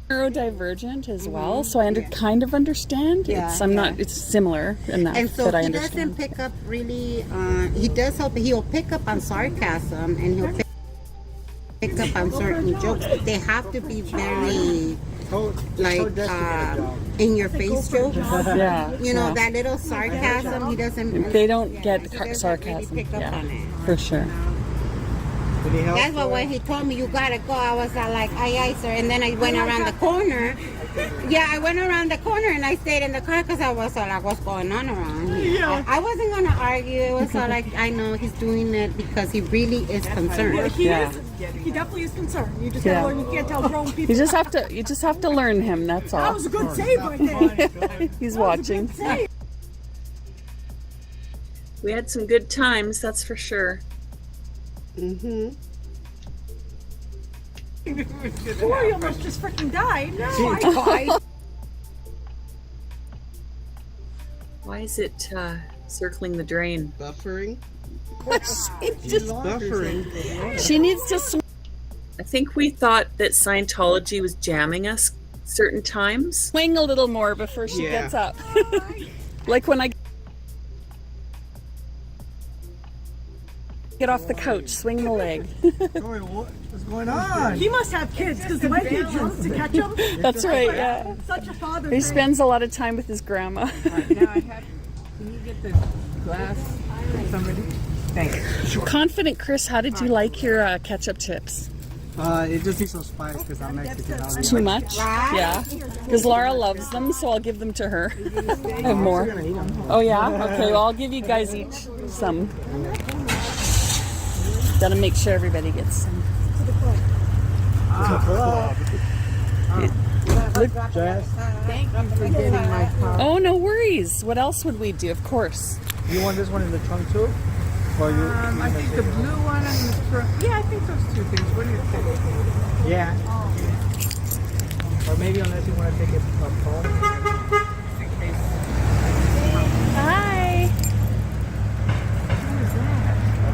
neurodivergent as well, so I kind of understand. It's similar enough and so that I he understand. doesn't pick up really. He does hope he'll pick up on sarcasm and he'll pick up on certain jokes. But they have to be very like in your face jokes. Yeah, you know that little sarcasm. He doesn't. They don't get he doesn't sarcasm. really pick up on it. For sure. That's why when he told me you gotta go, I was like, aye, sir. And then I went around the corner. Yeah, I went around the corner and I stayed in the car because I was like, what's going on around here? Yeah. I wasn't gonna argue. It was like, I know he's doing it because he really is concerned. Yeah, he definitely is concerned. You just gotta learn. You can't tell grown people. You just have to learn him. That's all. That was a good save right there. He's watching. We had some good times, that's for sure. Mm-hmm. Tori almost just freaking died. No, I died. Why is it circling the drain? Buffering. Just buffering. She needs to swim. I think we thought that Scientology was jamming us certain times. Swing a little more before she gets up. Like when I get off the couch, swing the leg. What's going on? He must have kids because the way he jumps to catch them. That's right, yeah. Such a father. He spends a lot of time with his grandma. Can you get the glass for somebody? Thanks. Confident Chris, how did you like your ketchup chips? It just needs some spice because I'm Mexican. Too much? Yeah. Because Laura loves them, so I'll give them to her. I have more. Oh yeah? Okay, well I'll give you guys each some. Gotta make sure everybody gets some. Thank you for getting my car. Oh, no worries. What else would we do? Of course. You want this one in the trunk too? Or you? I think the blue one and the trunk. Yeah, I think those two things. What do you think? Yeah. Or maybe unless you want to take it up home. Hi.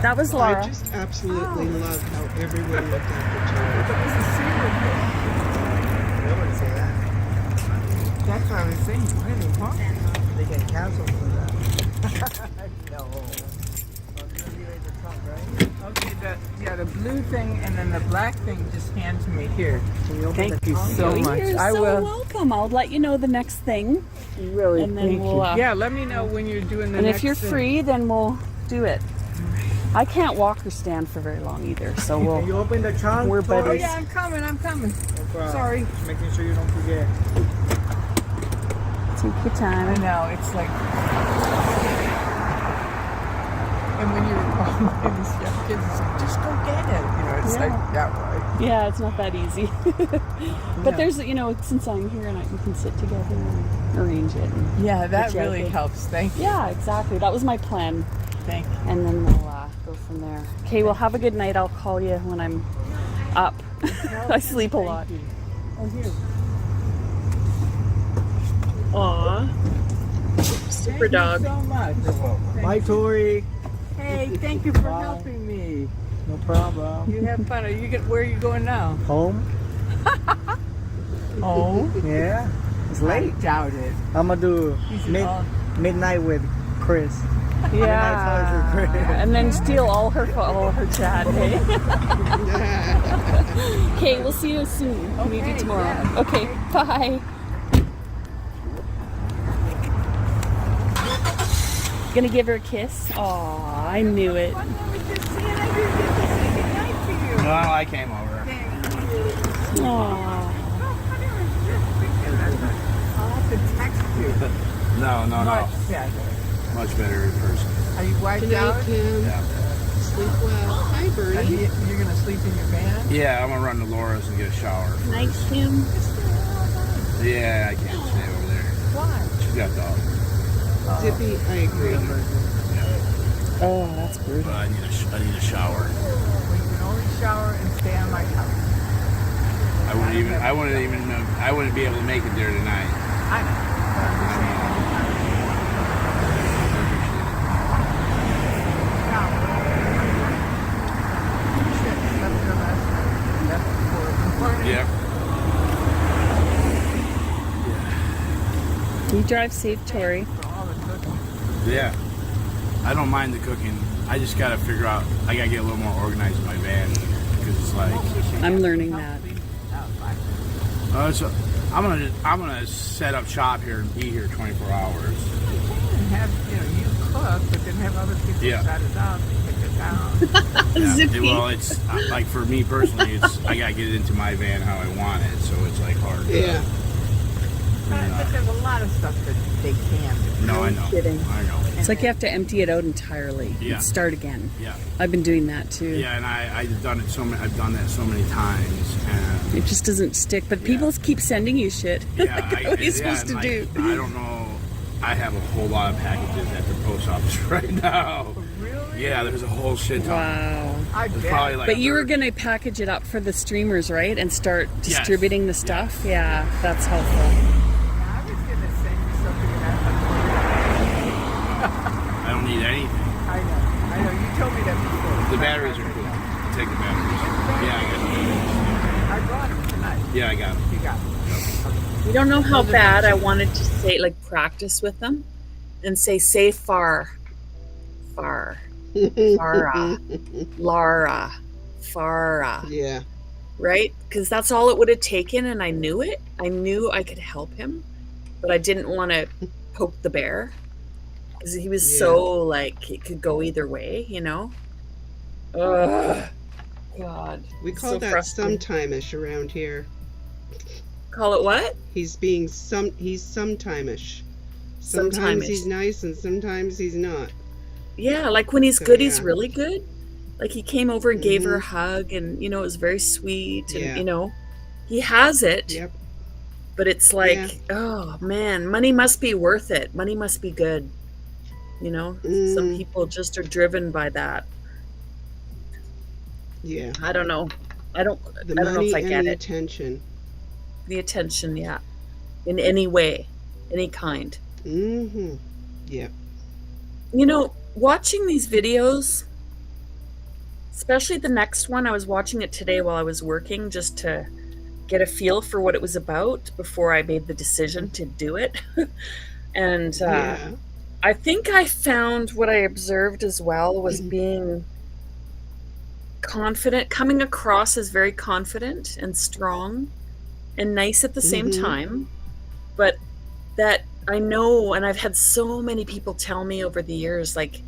That was Laura. I just absolutely love how everyone looked after They wouldn't say that. That's what I was saying. Why are they talking? They get canceled for that. No. Okay, the blue thing and then the black thing just hand to me here. Thank you so much. You're I so will. welcome. I'll let you know the next thing. Really, and then thank we'll, you. Yeah, let me know when you're doing the and next if you're thing. free, then we'll do it. I can't walk or stand for very long either, so we'll. Can you open the trunk? We're Oh buddies. yeah, I'm coming. No problem. Sorry. Just making sure you don't forget. Take your I time. know, it's like... And when you're in these young kids, it's like, just go get it. You know, it's like that way. Yeah, it's not that easy. But there's, since I'm here and we can sit together and arrange it. And Yeah, that get you out really there. helps. Thank you. Yeah, exactly. That was my plan. Thank you. And then we'll go from there. Okay, well, have a good night. I'll call you when I'm up. I sleep a lot. Oh, here. Aw. Super dog. Thank you so much. Bye, Tori. Hey, thank you for helping me. No problem. You have fun. Where are you going now? Home? Oh, Yeah. It's I late. doubt it. I'm gonna do midnight with Chris. Yeah. And then steal all her chat, hey? Okay, we'll see you soon. Meet you tomorrow. yeah. Okay, bye. Gonna give her a kiss? Aw, I knew it. No, I came over. Aw. I'll have to text you. No. Much better. Much better in person. Are you wiped Good night, out? Kim. Yeah. Sleep well. Hi, Are Bernie. you're going to sleep in your van? Yeah, I'm gonna run to Laura's and get a shower. Night, Kim. Yeah, I can't stay over there. Why? She's got dogs. Zippy, I agree. Oh, that's brutal. But I need a shower. Well, you can shower and stay on my couch. I wouldn't be able to make it there tonight. I know. Yeah. You drive safe, Tori. Yeah. I don't mind the cooking. I just gotta figure out. I gotta get a little more organized in my van because it's like. I'm learning that. I'm gonna set up shop here and be here 24 hours. And have you cook, but then have other people set it up and take it down. Well, it's like for me personally, I gotta get it into my van how I want it, so it's like hard. Yeah. But there's a lot of stuff that they can do. No, I know. Kidding. I know. It's like you have to empty it out entirely and start again. Yeah. I've been doing that too. Yeah, and I've done it I've done that so many times, and it just doesn't stick. But people keep sending you shit. Yeah, what are you supposed to do? I don't know. I have a whole lot of packages at the post office right now. Really? Yeah, there's a whole shit ton. Wow. There's probably like but you were going to package it up for the streamers, right? And start distributing the stuff? Yeah, that's helpful. I was going to send you something I don't need anything. I know. You told me that before. The batteries are cool. I'll take the batteries. Yeah, I got them. I brought them tonight. Yeah, I got them. You got them. You don't know how bad I wanted to say, like, practice with them and say far. Fara, Lara, Farah. Yeah. Right? Because that's all it would have taken, and I knew it. I knew I could help him, but I didn't want to poke the bear because he was so, like, it could go either way, Ugh. God. We call that sometime-ish around here. Call it what? He's sometime-ish. Sometimes he's nice and sometimes he's not. Yeah, like when he's good, he's really good. Like he came over and gave her a hug and, it was very sweet. And, he has it. Yep. But it's like, oh man, money must be worth it. Money must be good. Some people just are driven by that. Yeah. I don't know. I don't know if I get it. Attention. The attention, yeah. In any way, any kind. Mm-hmm. Yeah. Watching these videos, especially the next one, I was watching it today while I was working just to get a feel for what it was about before I made the decision to do it. And I think I found what I observed as well was being confident, coming across as very confident and strong and nice at the same time, but that I know, and I've had so many people tell me over the years, like,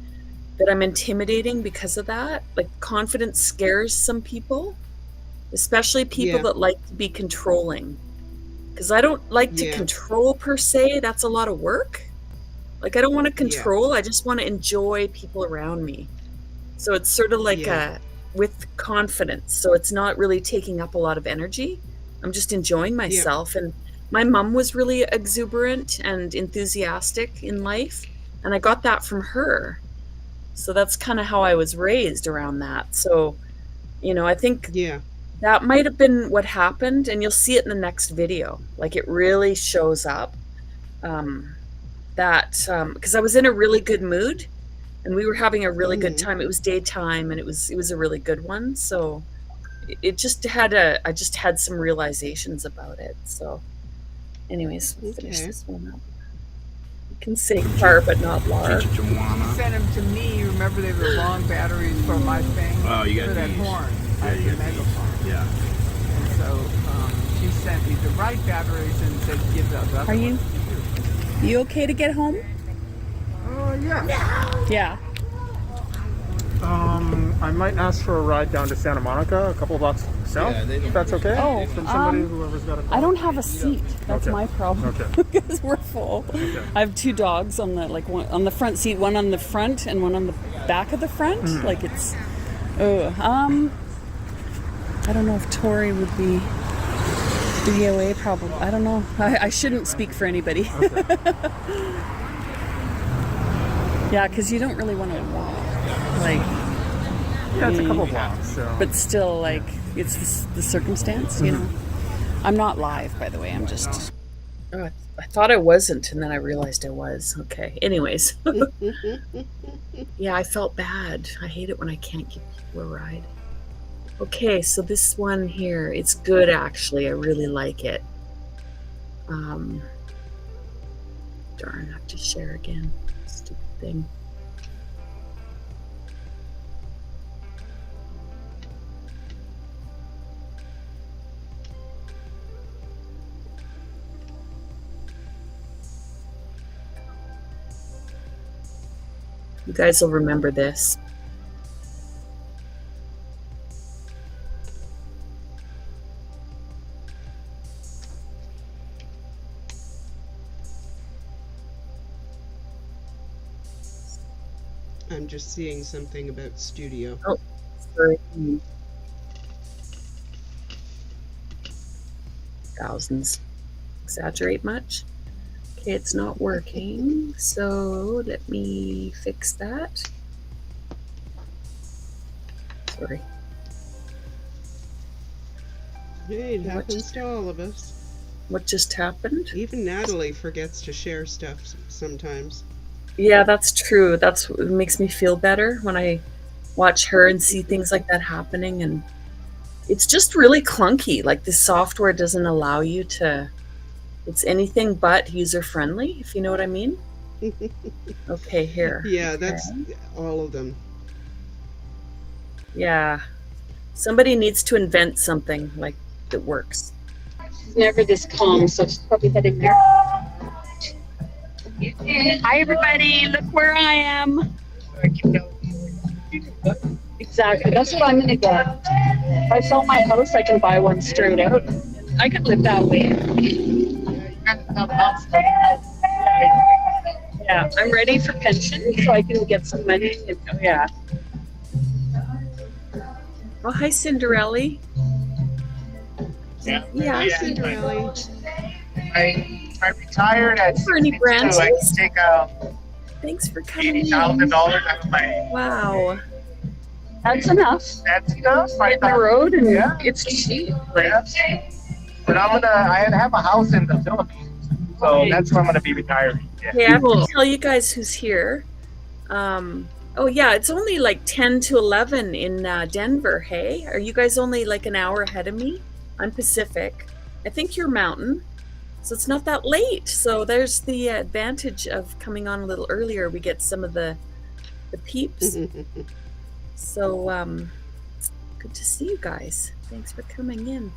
that I'm intimidating because of that. Like, confidence scares some people, especially people that like to be controlling. Because I don't like to control per se. That's a lot of work. Like, I don't want to control. I just want to enjoy people around me. So it's sort of like with confidence. So it's not really taking up a lot of energy. I'm just enjoying myself. And my mom was really exuberant and enthusiastic in life, and I got that from her. So that's kind of how I was raised around that. So, I think that might have been what happened, and you'll see it in the next video. Like, it really shows up because I was in a really good mood, and we were having a really good time. It was daytime, and it was a really good one. So I just had some realizations about it. So anyways, we'll finish this one up. You can say far, but not lar. You sent them to me. Remember, they were long batteries for my thing. Oh, you got for that these. horn. Yeah, you got megaphone. these. Yeah. And so she sent me the right batteries and said, give those other Are you okay to get home? Yeah. Yeah. I might ask for a ride down to Santa Monica, a couple of blocks south. If that's okay. Oh, from somebody whoever's got a car. I don't have a seat. That's my problem. Okay. Because we're full. Okay. I have two dogs on the one on the front seat, one on the front and one on the back of the front. Like it's I don't know if Tori would be DOA probably. I don't know. I shouldn't speak for anybody. Okay. Yeah, because you don't really want to walk. Like, Yeah, it's a couple blocks. So. But still, like, it's the circumstance, you know. I'm not live, by the way. I'm just. Oh, I thought I wasn't, and then I realized I was. Okay. Anyways. Yeah, I felt bad. I hate it when I can't give people a ride. Okay, so this one here, it's good actually. I really like it. Darn, I have to share again. Stupid thing. You guys will remember this. I'm just seeing something about studio. Oh, sorry. Thousands. Exaggerate much? Okay, it's not working, so let me fix that. Sorry. Hey, it happens to all of us. What just happened? Even Natalie forgets to share stuff sometimes. Yeah, that's true. That's what makes me feel better when I watch her and see things like that happening. And it's just really clunky. Like, this software doesn't allow you to, it's anything but user friendly, if you know what I mean. Okay, here. Yeah, okay. That's all of them. Yeah. Somebody needs to invent something like that works. She's never this calm, so she's probably heading there. Hi, everybody. Look where I am. Exactly. That's what I'm going to get. If I sell my house, I can buy one straight out. I could live that way. Yeah, I'm ready for pension, so I can get some money. And, oh, yeah. Oh, hi, Cinderella. Yeah. Hi, Cinderella. I retired at Bernie Branches. so I can take Thanks for coming $80,000 out of my. Wow. That's enough. That's enough. Right in the road, and it's cheap. Yeah. But I have a house in the Philippines, so that's where I'm gonna be retiring. Yeah. Okay, I have to tell you guys who's here. Oh yeah, it's only like 10 to 11 in Denver. Hey, are you guys only like an hour ahead of me? I'm Pacific. I think you're Mountain. So it's not that late. So there's the advantage of coming on a little earlier. We get some of the peeps. So good to see you guys. Thanks for coming in.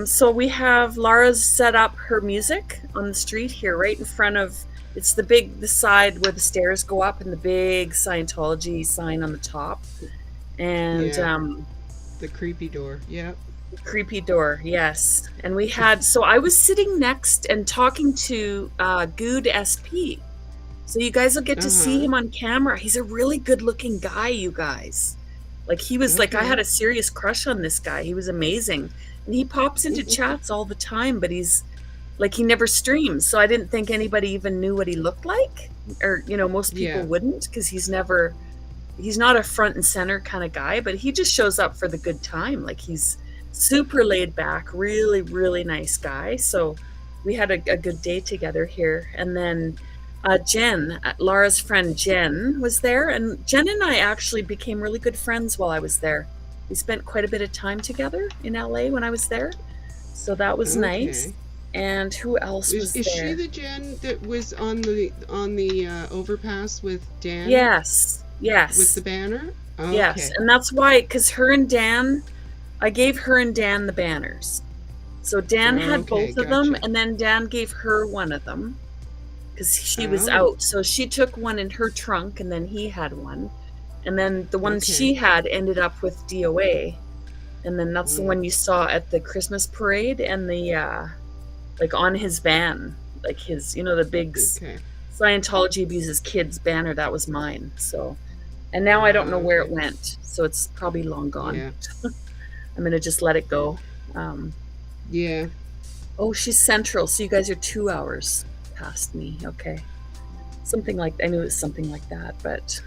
So we have Laura's set up her music on the street here, right in front of, it's the side where the stairs go up and the big Scientology sign on the top. And the creepy door. Yeah. Creepy door, yes. And we had, so I was sitting next and talking to Good SP. So you guys will get to see him on camera. He's a really good looking guy, you guys. Like, he was like, I had a serious crush on this guy. He was amazing. And he pops into chats all the time, but he's like, he never streams. So I didn't think anybody even knew what he looked like. Or, you know, most people wouldn't, because he's not a front and center kind of guy, but he just shows up for the good time. Like, he's super laid back, really, really nice guy. So we had a good day together here. And then Jen, Laura's friend Jen, was there. And Jen and I actually became really good friends while I was there. We spent quite a bit of time together in LA when I was there. So that was nice. And who else was there? Is she the Jen that was on the overpass with Dan? Yes. With the banner? Oh, yes. And that's why, because her and Dan, I gave her and Dan the banners. So Dan had both of them, and then Dan gave her one of them because she was out. So she took one in her trunk, and then he had one. And then the one she had ended up with DOA. And then that's the one you saw at the Christmas parade and the, like, on his van. Like his, you know, the big Scientology abuses kids banner. That was mine. So, and now I don't know where it went. So it's probably long gone. Yeah. I'm going to just let it go. Yeah. Oh, she's central. So you guys are 2 hours past me. Okay. Something like, I knew it was something like that, but.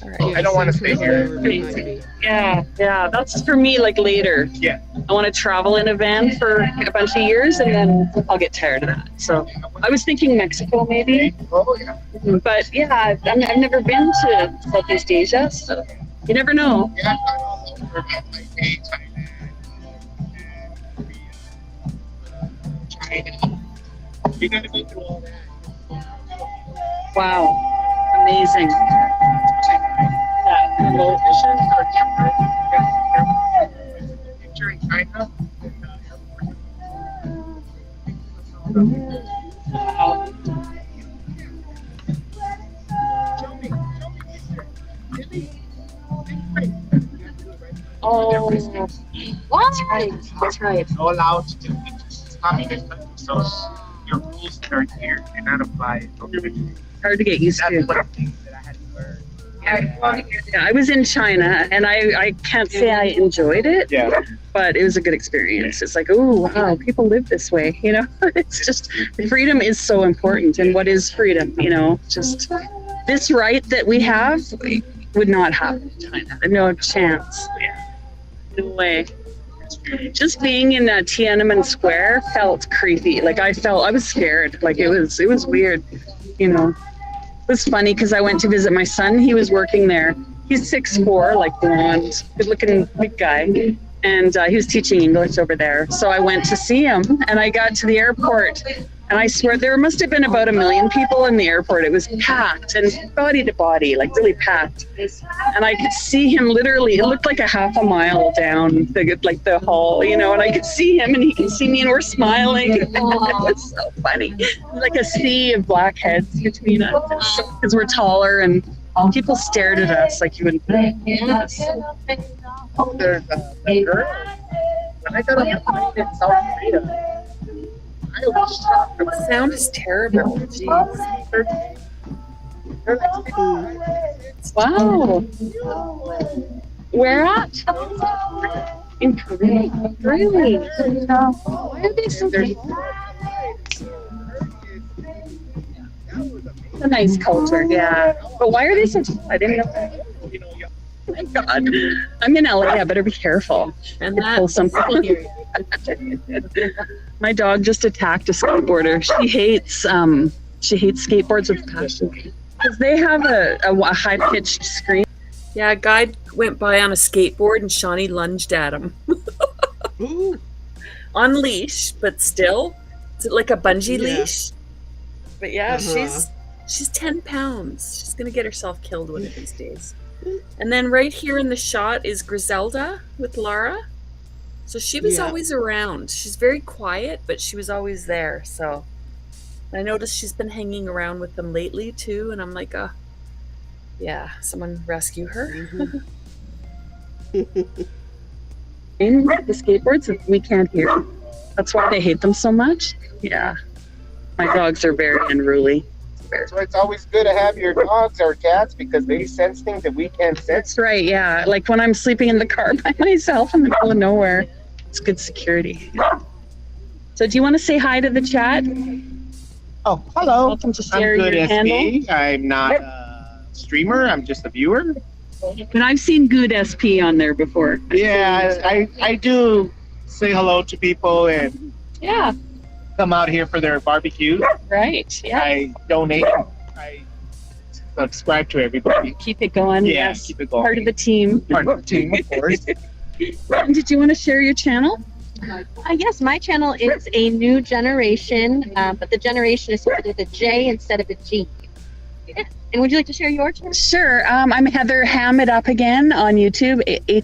All right. I don't want to stay here. Yeah, that's for me like later. Yeah. I want to travel in a van for a bunch of years and then I'll get tired of that. So I was thinking Mexico maybe. Oh, yeah. But yeah, I've never been to Southeast Asia, so you never know. Yeah, I've gone all over, like Thailand, China. You gotta go through all that. Wow, amazing. Picture in China. Oh, what? That's right. Not allowed to do it's communist country, so your rules are here and not apply. Hard to get used to. That's one of the things that I had to learn. Yeah, I was in China and I can't say I enjoyed it. Yeah. But it was a good experience. It's like, oh wow, people live this way, you know. It's just freedom is so important. And what is freedom? You know, just this right that we have would not happen in China. No chance. Yeah. No way. Just being in Tiananmen Square felt creepy. Like I was scared. Like it was weird, you know. It was funny because I went to visit my son. He was working there. He's 6'4", like blonde, good-looking big guy. And he was teaching English over there. So I went to see him and I got to the airport and I swear there must have been about 1 million people in the airport. It was packed and body to body, like really packed. And I could see him literally, it looked like a half a mile down the hall, you know, and I could see him and he could see me and we're smiling. It was so funny. Like a sea of black heads between us because we're taller and people stared at us like you wouldn't think. Oh, there's a girl. When I got on the plane in South Korea, I was shocked. The sound is terrible. Jeez. Wow. Where at? In Korea. Really? Why are they so It's a nice culture, yeah. But why are they so I didn't know that. Oh my God. I'm in LA, I better be careful. And pull something. My dog just attacked a skateboarder. She hates skateboards with passion. Because they have a high-pitched scream. Yeah, a guy went by on a skateboard and Shawnee lunged at him. Ooh. On leash, but still. It's like a bungee leash. But yeah, she's 10 pounds. She's going to get herself killed one of these days. And then right here in the shot is Griselda with Lara. So she was always around. She's very quiet, but she was always there. So I noticed she's been hanging around with them lately too. And I'm like, yeah, someone rescue her. In the skateboards, we can't hear. That's why they hate them so much. Yeah. My dogs are very unruly. So it's always good to have your dogs or cats because they sense things that we can't sense. That's right, yeah. Like when I'm sleeping in the car by myself in the middle of nowhere, it's good security. So do you want to say hi to the chat? Oh, hello. Welcome to share I'm good, your handle. I'm not a streamer. I'm just a viewer. But I've seen Good SP on there before. Yeah, I do say hello to people and come out here for their barbecue. Right. Yeah. I donate. I subscribe to everybody. Keep it going. Yes, keep it going. Part of the team. Part of the team, of course. And did you want to share your channel? Yes, my channel is a new generation, but the generation is spelled with a J instead of a G. Yeah. And would you like to share your channel? Sure. I'm Heather Ham It Up Again on YouTube.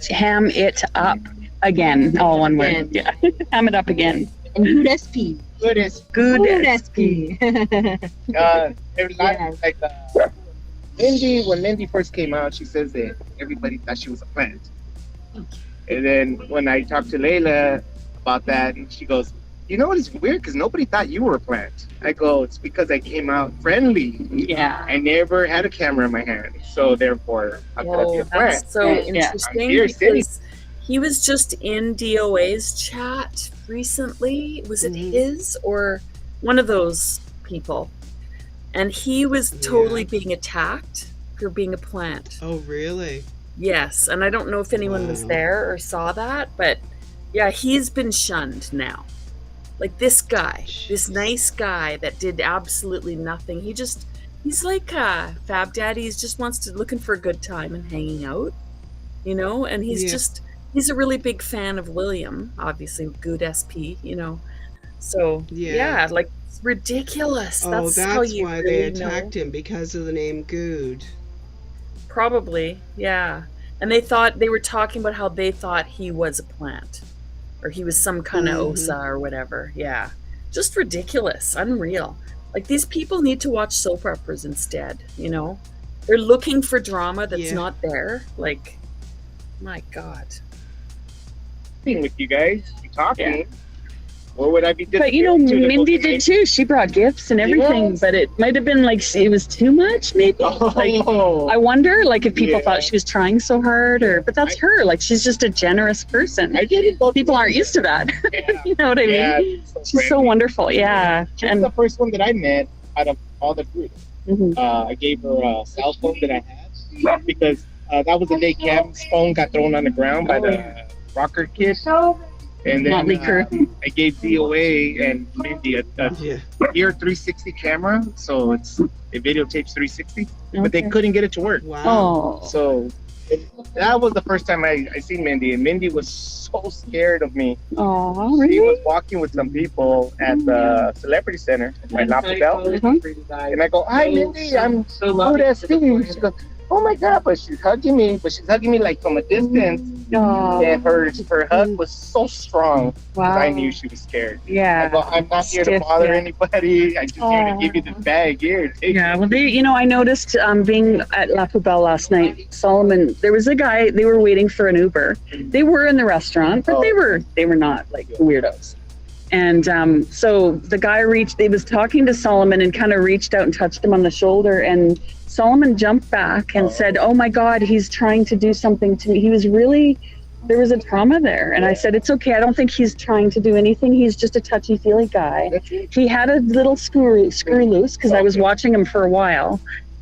Ham It Up Again. All one word. Yeah. Ham It Up Again. And Good SP. Good SP. Good SP. Like Lindy, when Lindy first came out, she says that everybody thought she was a plant. And then when I talked to Layla about that, and she goes, you know what is weird? Because nobody thought you were a plant. I go, it's because I came out friendly. Yeah. I never had a camera in my hand. So therefore, how could I be a plant? That's so interesting because he was just in DOA's chat recently. Was it his or one of those people? And he was totally being attacked for being a plant. Oh, really? Yes, and I don't know if anyone was there or saw that, but yeah, he's been shunned now. Like this guy, this nice guy that did absolutely nothing. He's like Fab Daddy. He just wants to looking for a good time and hanging out, you know. And he's a really big fan of William, obviously good SP, you know. So yeah, like it's ridiculous. Oh, that's how you why really they attacked him, because of the name Good. Probably, yeah. And they were talking about how they thought he was a plant, or he was some kind of OSA or whatever. Yeah, just ridiculous, unreal. Like these people need to watch soap operas instead. You know, they're looking for drama that's not there. Like, my God. With you guys, you talking. Yeah. What would I be doing? But you know, Mindy did too. She brought gifts and everything, but it might have been like it was too much, maybe. Like, I wonder, like, if people thought she was trying so hard, but that's her. Like, she's just a generous person. People aren't used to that. You know what I mean? She's so wonderful. Yeah. She's the first one that I met out of all the group. I gave her a cell phone that I had because that was the day Cam's phone got thrown on the ground by the rocker kid. And then I gave DOA and Mindy a Ear 360 camera, so it videotapes 360, but they couldn't get it to work. Wow. So that was the first time I seen Mindy, and Mindy was so scared of me. Oh, really? She was walking with some people at the Celebrity Center by La Belle, and I go, "Hi, Mindy, I'm good at Steve." She goes, "Oh my God!" But she's hugging me, like from a distance. And her hug was so strong. Wow. I knew she was scared. Yeah. I go, I'm not here to bother anybody. I just here to give you this bag. Here, take it. Well, they, you know, I noticed being at La Poubelle last night, Solomon, there was a guy, they were waiting for an Uber. They were in the restaurant, but they were not like weirdos. And so the guy he was talking to Solomon and kind of reached out and touched him on the shoulder, and Solomon jumped back and said, "Oh my God, he's trying to do something to me." There was a trauma there. And I said, "It's okay. I don't think he's trying to do anything. He's just a touchy-feely guy." He had a little screw loose because I was watching him for a while.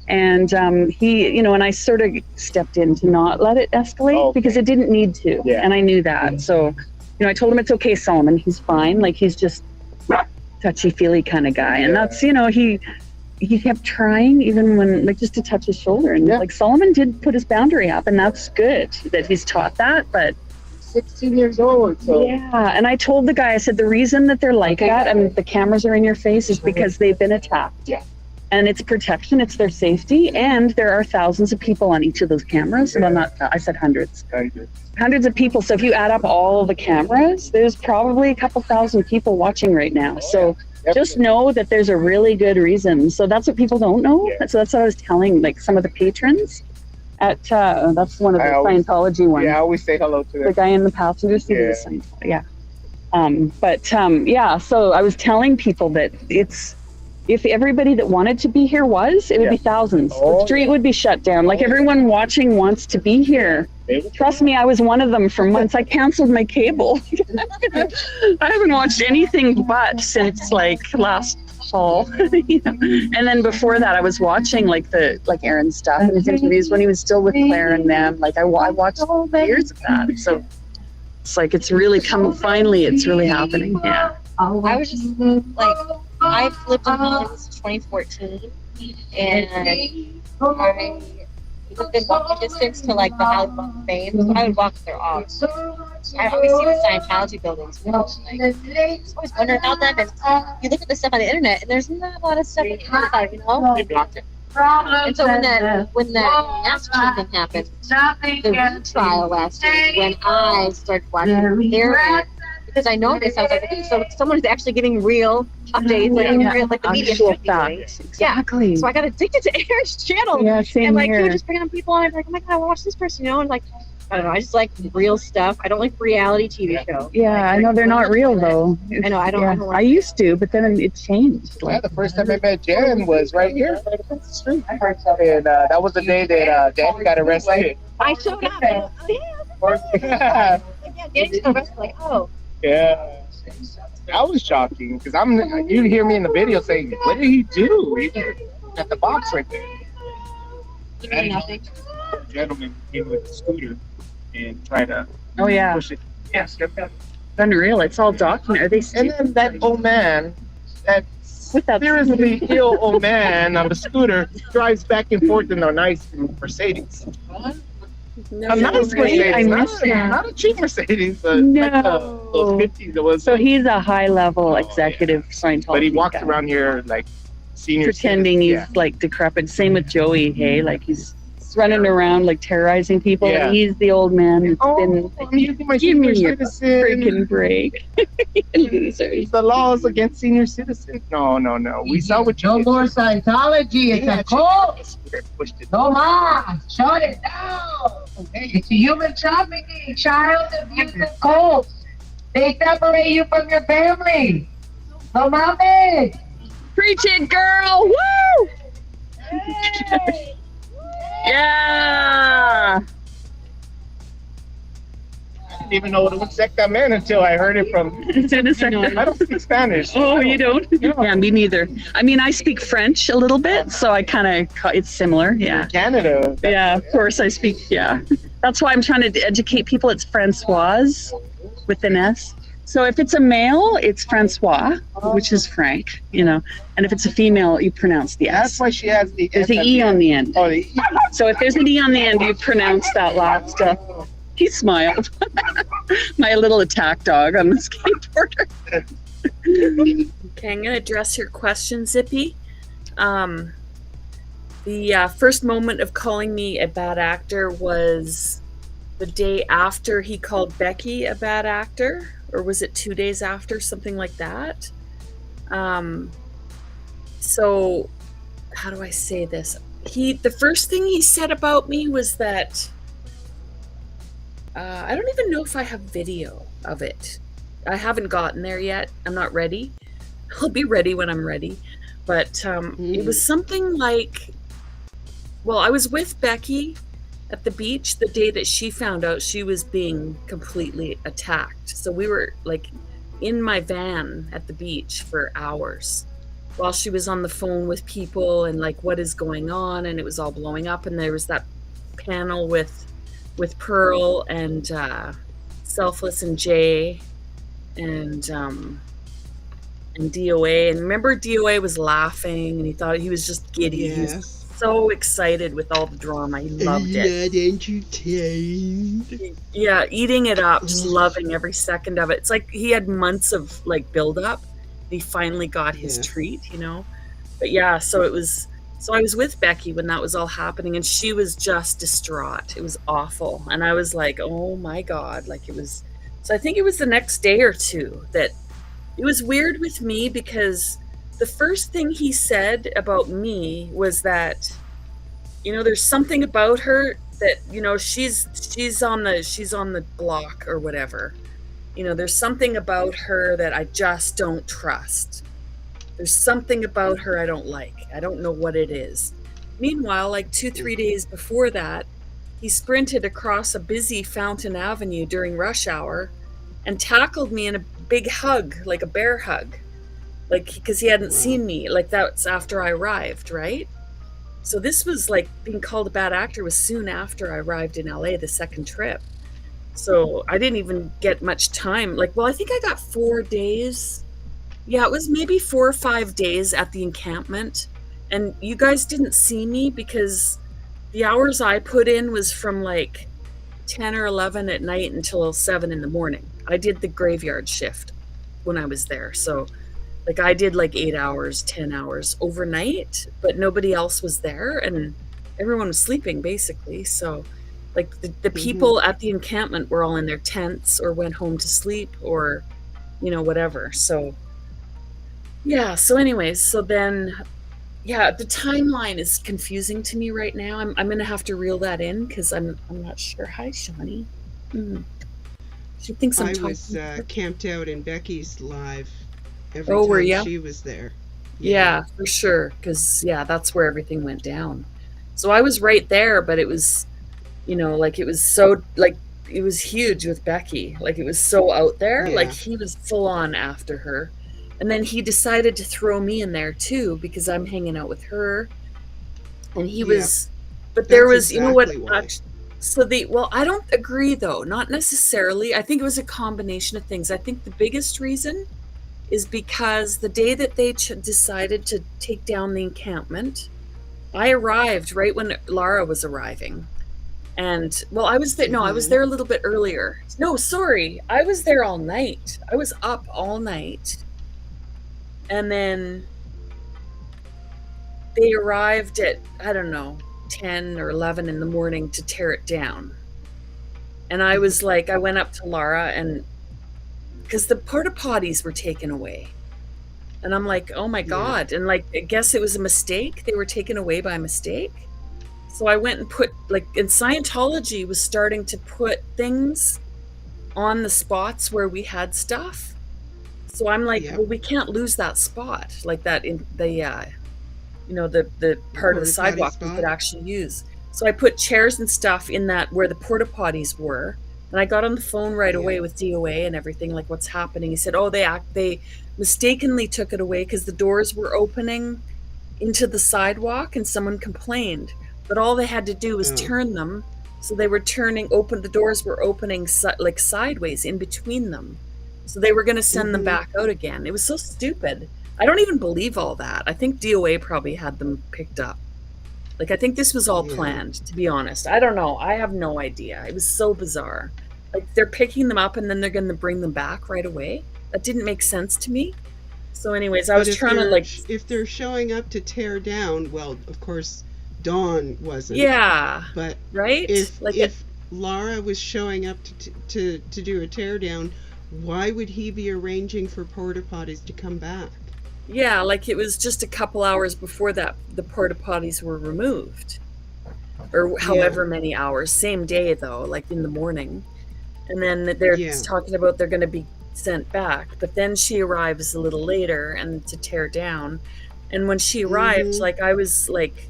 And he, you know, and I sort of stepped in to not let it escalate because it didn't need to. And I knew that. So, you know, I told him, "It's okay, Solomon. He's fine. Like, he's just touchy-feely kind of guy." And that's, you know, he kept trying even when, like, just to touch his shoulder. And like, Solomon did put his boundary up, and that's good that he's taught that. But 16 years old. So. Yeah. And I told the guy, I said, the reason that they're like that, and the cameras are in your face, is because they've been attacked. Yeah. And it's protection, it's their safety, and there are thousands of people on each of those cameras. Well, I said hundreds. Hundreds of people. So if you add up all the cameras, there's probably a couple thousand people watching right now. So just know that there's a really good reason. So that's what people don't know. So that's what I was telling, like, some of the patrons at, that's one of the Scientology ones. Yeah, I always say hello to them. The guy in the passenger seat is Scientology. Yeah. So I was telling people that if everybody that wanted to be here it would be thousands. The street would be shut down. Like, everyone watching wants to be here. Trust me, I was one of them for months. I canceled my cable. I haven't watched anything but since like last fall. You know? And then before that, I was watching like Aaron's stuff and his interviews when he was still with Claire and them. Like, I watched years of that. So it's like, it's really finally, it's really happening. Yeah. I was just like, I've lived in Holland since 2014, and I within walking distance to like the Hollywood Walk of Fame, so I would walk there all. I always see the Scientology buildings. And I always wonder about them. And you look at the stuff on the internet, and there's not a lot of stuff on the internet, you know. They blocked it. And so when that Master thing happened, the trial last year, when I started watching their. Because I noticed, I was like, okay, so someone is actually giving real updates, like the media should be doing. Exactly. Yeah. So I got addicted to Aaron's channel. Yeah, same and like, here. he was just bringing on people, and I'm like, oh my God, I watch this person, you know, and like, I don't know, I just like real stuff. I don't like reality TV shows. Yeah, I know they're not real though. I know, I don't like I used to, but then it changed. Yeah, the first time I met Jen was right here, right across the street. And that was the day that Danny got arrested. I showed up. And, yeah, Danny got arrested, like, oh. Yeah, that was shocking because you hear me in the video saying, "What did he do?" He at the box right there. Literally nothing. Gentleman came with a scooter and tried to Oh yeah, push it. Yes. unreal. It's all documented. Are they And stupid? then that old man, that With that seriously ill old man on the scooter, drives back and forth in a nice Mercedes. A nice Mercedes, I missed that. not a cheap Mercedes, but like No. those 50s. It was. So he's a high-level executive Scientology But he walks guy, around here like senior pretending citizen. he's like decrepit. Same with Joey. Hey, like he's running around like terrorizing people. Yeah. And he's the old man that's Oh, been. I'm using my Give me senior your citizen. freaking break, you losers. The laws against senior citizens. No. We saw what you No did. more Scientology. It's Yeah, a cult. pushed it. No more. Shut it down. It's a human trafficking, child abuse and cult. They separate you from your family. No mames. Preach it, girl! Woo! Yeah. I didn't even know what a secta meant until I heard it from. I don't speak Spanish. Oh, you don't? Yeah, me neither. I mean, I speak French a little bit, so I kind of, it's similar. Yeah. Canada. Yeah, of course I speak. Yeah. That's why I'm trying to educate people. It's Francoise with an S. So if it's a male, it's Francois, which is Frank, you know. And if it's a female, you pronounce the S. That's why she has the. There's an E on the end. Oh, the E. So if there's an E on the end, you pronounce that last stuff. He smiled. My little attack dog on the skateboarder. Okay, I'm going to address your question, Zippy. The first moment of calling me a bad actor was the day after he called Becky a bad actor, or was it 2 days after, something like that? So, how do I say this? The first thing he said about me was that I don't even know if I have video of it. I haven't gotten there yet. I'm not ready. I'll be ready when I'm ready. But it was something like, well, I was with Becky at the beach the day that she found out she was being completely attacked. So we were like in my van at the beach for hours while she was on the phone with people and like, what is going on? And it was all blowing up. And there was that panel with Pearl and Selfless and Jay and DOA. And remember, DOA was laughing and he thought he was just giddy. He was so excited with all the drama. He loved it. Entertained. Yeah, eating it up, just loving every second of it. It's like he had months of like build up. He finally got his treat, you know. But yeah, so I was with Becky when that was all happening, and she was just distraught. It was awful. And I was like, oh my God, like it was. So I think it was the next day or two that it was weird with me, because the first thing he said about me was that, you know, there's something about her that, you know, she's on the block or whatever. You know, there's something about her that I just don't trust. There's something about her I don't like. I don't know what it is. Meanwhile, like 2-3 days before that, he sprinted across a busy Fountain Avenue during rush hour and tackled me in a big hug, like a bear hug. Like, because he hadn't seen me. Like, that's after I arrived, right? So this was like, being called a bad actor was soon after I arrived in LA, the second trip. So I didn't even get much time. Like, well, I think I got 4 days. Yeah, it was maybe 4 or 5 days at the encampment. And you guys didn't see me because the hours I put in was from like 10 or 11 at night until 7 in the morning. I did the graveyard shift when I was there. So like I did like 8 hours, 10 hours overnight, but nobody else was there and everyone was sleeping basically. So like the people at the encampment were all in their tents or went home to sleep or, you know, whatever. So yeah. So anyways, so then, yeah, the timeline is confusing to me right now. I'm going to have to reel that in because I'm not sure. Hi, Shawnee. She thinks I'm talking. I was camped out in Becky's live every Oh, were time ya? she was there. Yeah, for sure. Because, yeah, that's where everything went down. So I was right there, but it was, you know, like it was so, like, it was huge with Becky. Like it was so out there. Yeah. Like he was full on after her. And then he decided to throw me in there too because I'm hanging out with her. And he was But there That's was, you know what? exactly why. So well, I don't agree though. Not necessarily. I think it was a combination of things. I think the biggest reason is because the day that they decided to take down the encampment, I arrived right when Lara was arriving. And well, I was there. No, I was there a little bit earlier. No, sorry. I was there all night. I was up all night. And then they arrived at, I don't know, 10 or 11 in the morning to tear it down. And I was like, I went up to Lara, and because the porta potties were taken away. And I'm like, oh my God. And like, I guess it was a mistake. They were taken away by mistake. So I went and put, like, and Scientology was starting to put things on the spots where we had stuff. So I'm like, well, we can't lose that spot, like that in the, you know, the part of the sidewalk we could actually use. So I put chairs and stuff in that where the porta potties were. And I got on the phone right away with DOA and everything, like, what's happening. He said, oh, they mistakenly took it away because the doors were opening into the sidewalk and someone complained. But all they had to do was turn them. So they were the doors were opening like sideways in between them. So they were going to send them back out again. It was so stupid. I don't even believe all that. I think DOA probably had them picked up. Like, I think this was all planned, to be honest. I don't know. I have no idea. It was so bizarre. Like, they're picking them up and then they're going to bring them back right away. That didn't make sense to me. So anyways, I was trying to, like... If they're showing up to tear down, well, of course, Dawn wasn't. Yeah. But right? If Lara was showing up to do a tear down, why would he be arranging for porta potties to come back? Yeah, like it was just a couple hours before that the porta potties were removed. Or however many hours. Same day, though, like in the morning. And then they're talking about they're going to be sent back. But then she arrives a little later and to tear down. And when she arrived, like, I was like,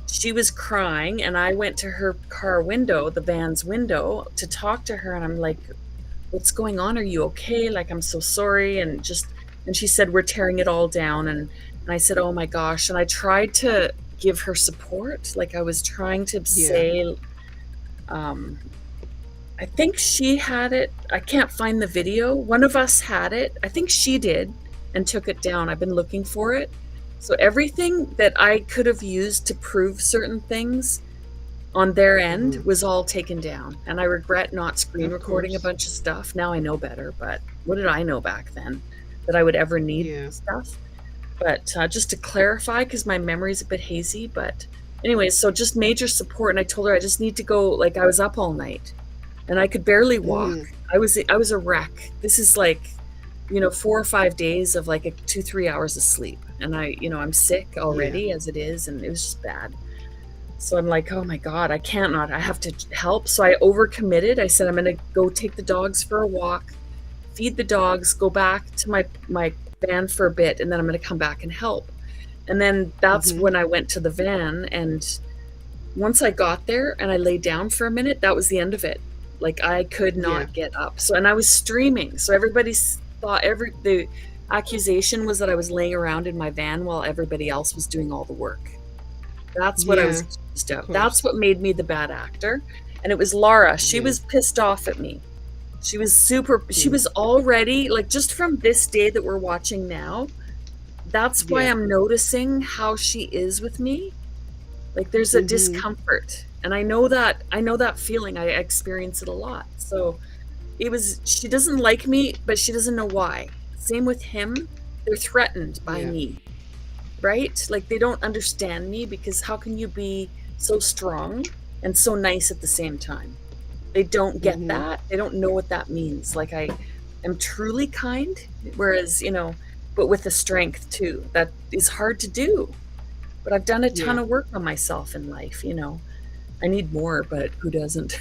she was crying, and I went to her car window, the van's window, to talk to her. And I'm like, what's going on? Are you okay? Like, I'm so sorry. And she said, we're tearing it all down. And I said, oh my gosh. And I tried to give her support. Like, I was trying to say, I think she had it. I can't find the video. One of us had it. I think she did and took it down. I've been looking for it. So everything that I could have used to prove certain things on their end was all taken down. And I regret not screen recording a bunch of stuff. Now I know better, but what did I know back then? That I would ever need stuff? But just to clarify, because my memory's a bit hazy, but anyways, so just major support. And I told her I just need to go, like, I was up all night and I could barely walk. I was a wreck. This is like, 4 or 5 days of like 2-3 hours of sleep. And I'm sick already as it is. And it was just bad. So I'm like, oh my God, I can't not. I have to help. So I overcommitted. I said, I'm going to go take the dogs for a walk, feed the dogs, go back to my van for a bit, and then I'm going to come back and help. And then that's when I went to the van. And once I got there and I laid down for a minute, that was the end of it. Like, I could not get up. So, and I was streaming. So everybody thought the accusation was that I was laying around in my van while everybody else was doing all the work. That's what I was accused of. That's what made me the bad actor. And it was Lara. She was pissed off at me. She was she was already, like, just from this day that we're watching now, that's why I'm noticing how she is with me. Like, there's a discomfort. And I know that feeling. I experience it a lot. So she doesn't like me, but she doesn't know why. Same with him. They're threatened by me, right? Like, they don't understand me, because how can you be so strong and so nice at the same time? They don't get that. They don't know what that means. Like, I am truly kind, whereas, but with the strength too. That is hard to do. But I've done a ton of work on myself in life, I need more, but who doesn't?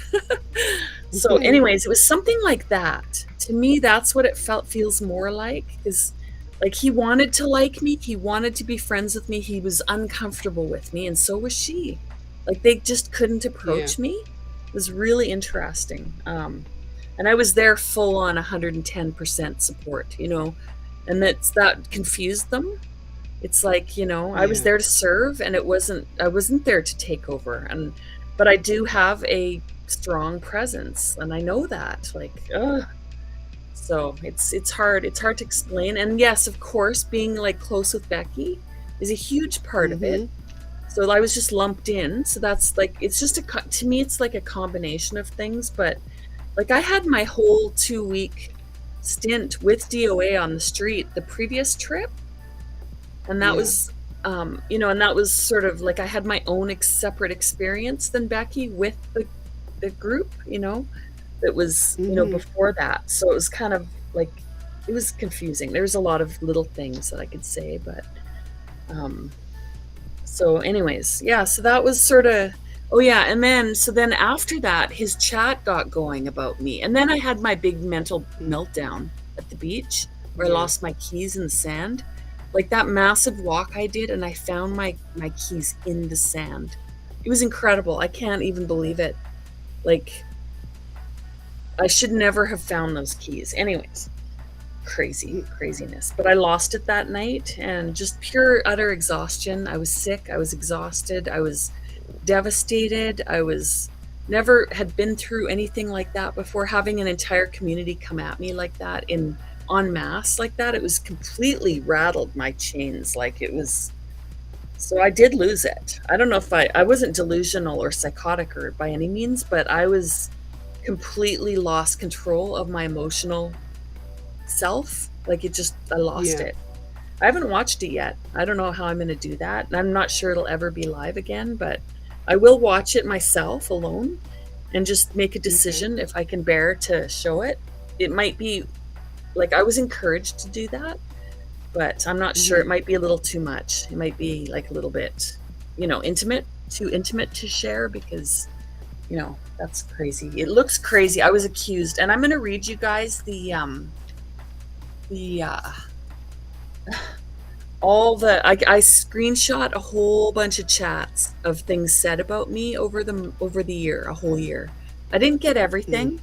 So anyways, it was something like that. To me, that's what it feels more like, is like, he wanted to like me. He wanted to be friends with me. He was uncomfortable with me. And so was she. Like, they just couldn't approach me. It was really interesting. And I was there full on 110% support, and that confused them. It's like, you know, I was Yeah. there to serve, and I wasn't there to take over. But I do have a strong presence, and I know that. Like, ugh. So it's hard to explain. And yes, of course, being like close with Becky is a huge part of it. Mm-hmm. So I was just lumped in. So that's like, it's just to me, it's like a combination of things. But like, I had my whole 2 week stint with DOA on the street the previous trip, and that Yeah. was, you know, and that was sort of like I had my own separate experience than Becky with the group, you know, that was, you know, Mm-hmm. before that. So it was kind of like, it was confusing. There's a lot of little things that I could say, but um, so anyways, yeah, so that was sort of, oh yeah, and then so then after that his chat got going about me, and then I had my big mental meltdown at the beach where I Yeah. lost my keys in the sand. Like that massive walk I did, and I found my keys in the sand. It was incredible. I can't even believe it. Like, I should never have found those keys. Anyways, craziness. But I lost it that night, and just pure utter exhaustion. I was sick, I was exhausted, I was devastated. I was never had been through anything like that before. Having an entire community come at me like that in en masse like that, it was completely rattled my chains. Like, it was, so I did lose it. I don't know if I wasn't delusional or psychotic or by any means, but I was completely lost control of my emotional self. Like, it just, I lost Yeah. it. I haven't watched it yet. I don't know how I'm going to do that. And I'm not sure it'll ever be live again, but I will watch it myself alone and just make a decision if I can bear to show it. It might be like, I was encouraged to do that, but I'm not sure. It might be a little too much. It might be like a little bit, you know, too intimate to share, because, you know, that's crazy. It looks crazy. I was accused, and I'm going to read you guys I screenshot a whole bunch of chats of things said about me over the year, a whole year. I didn't get everything,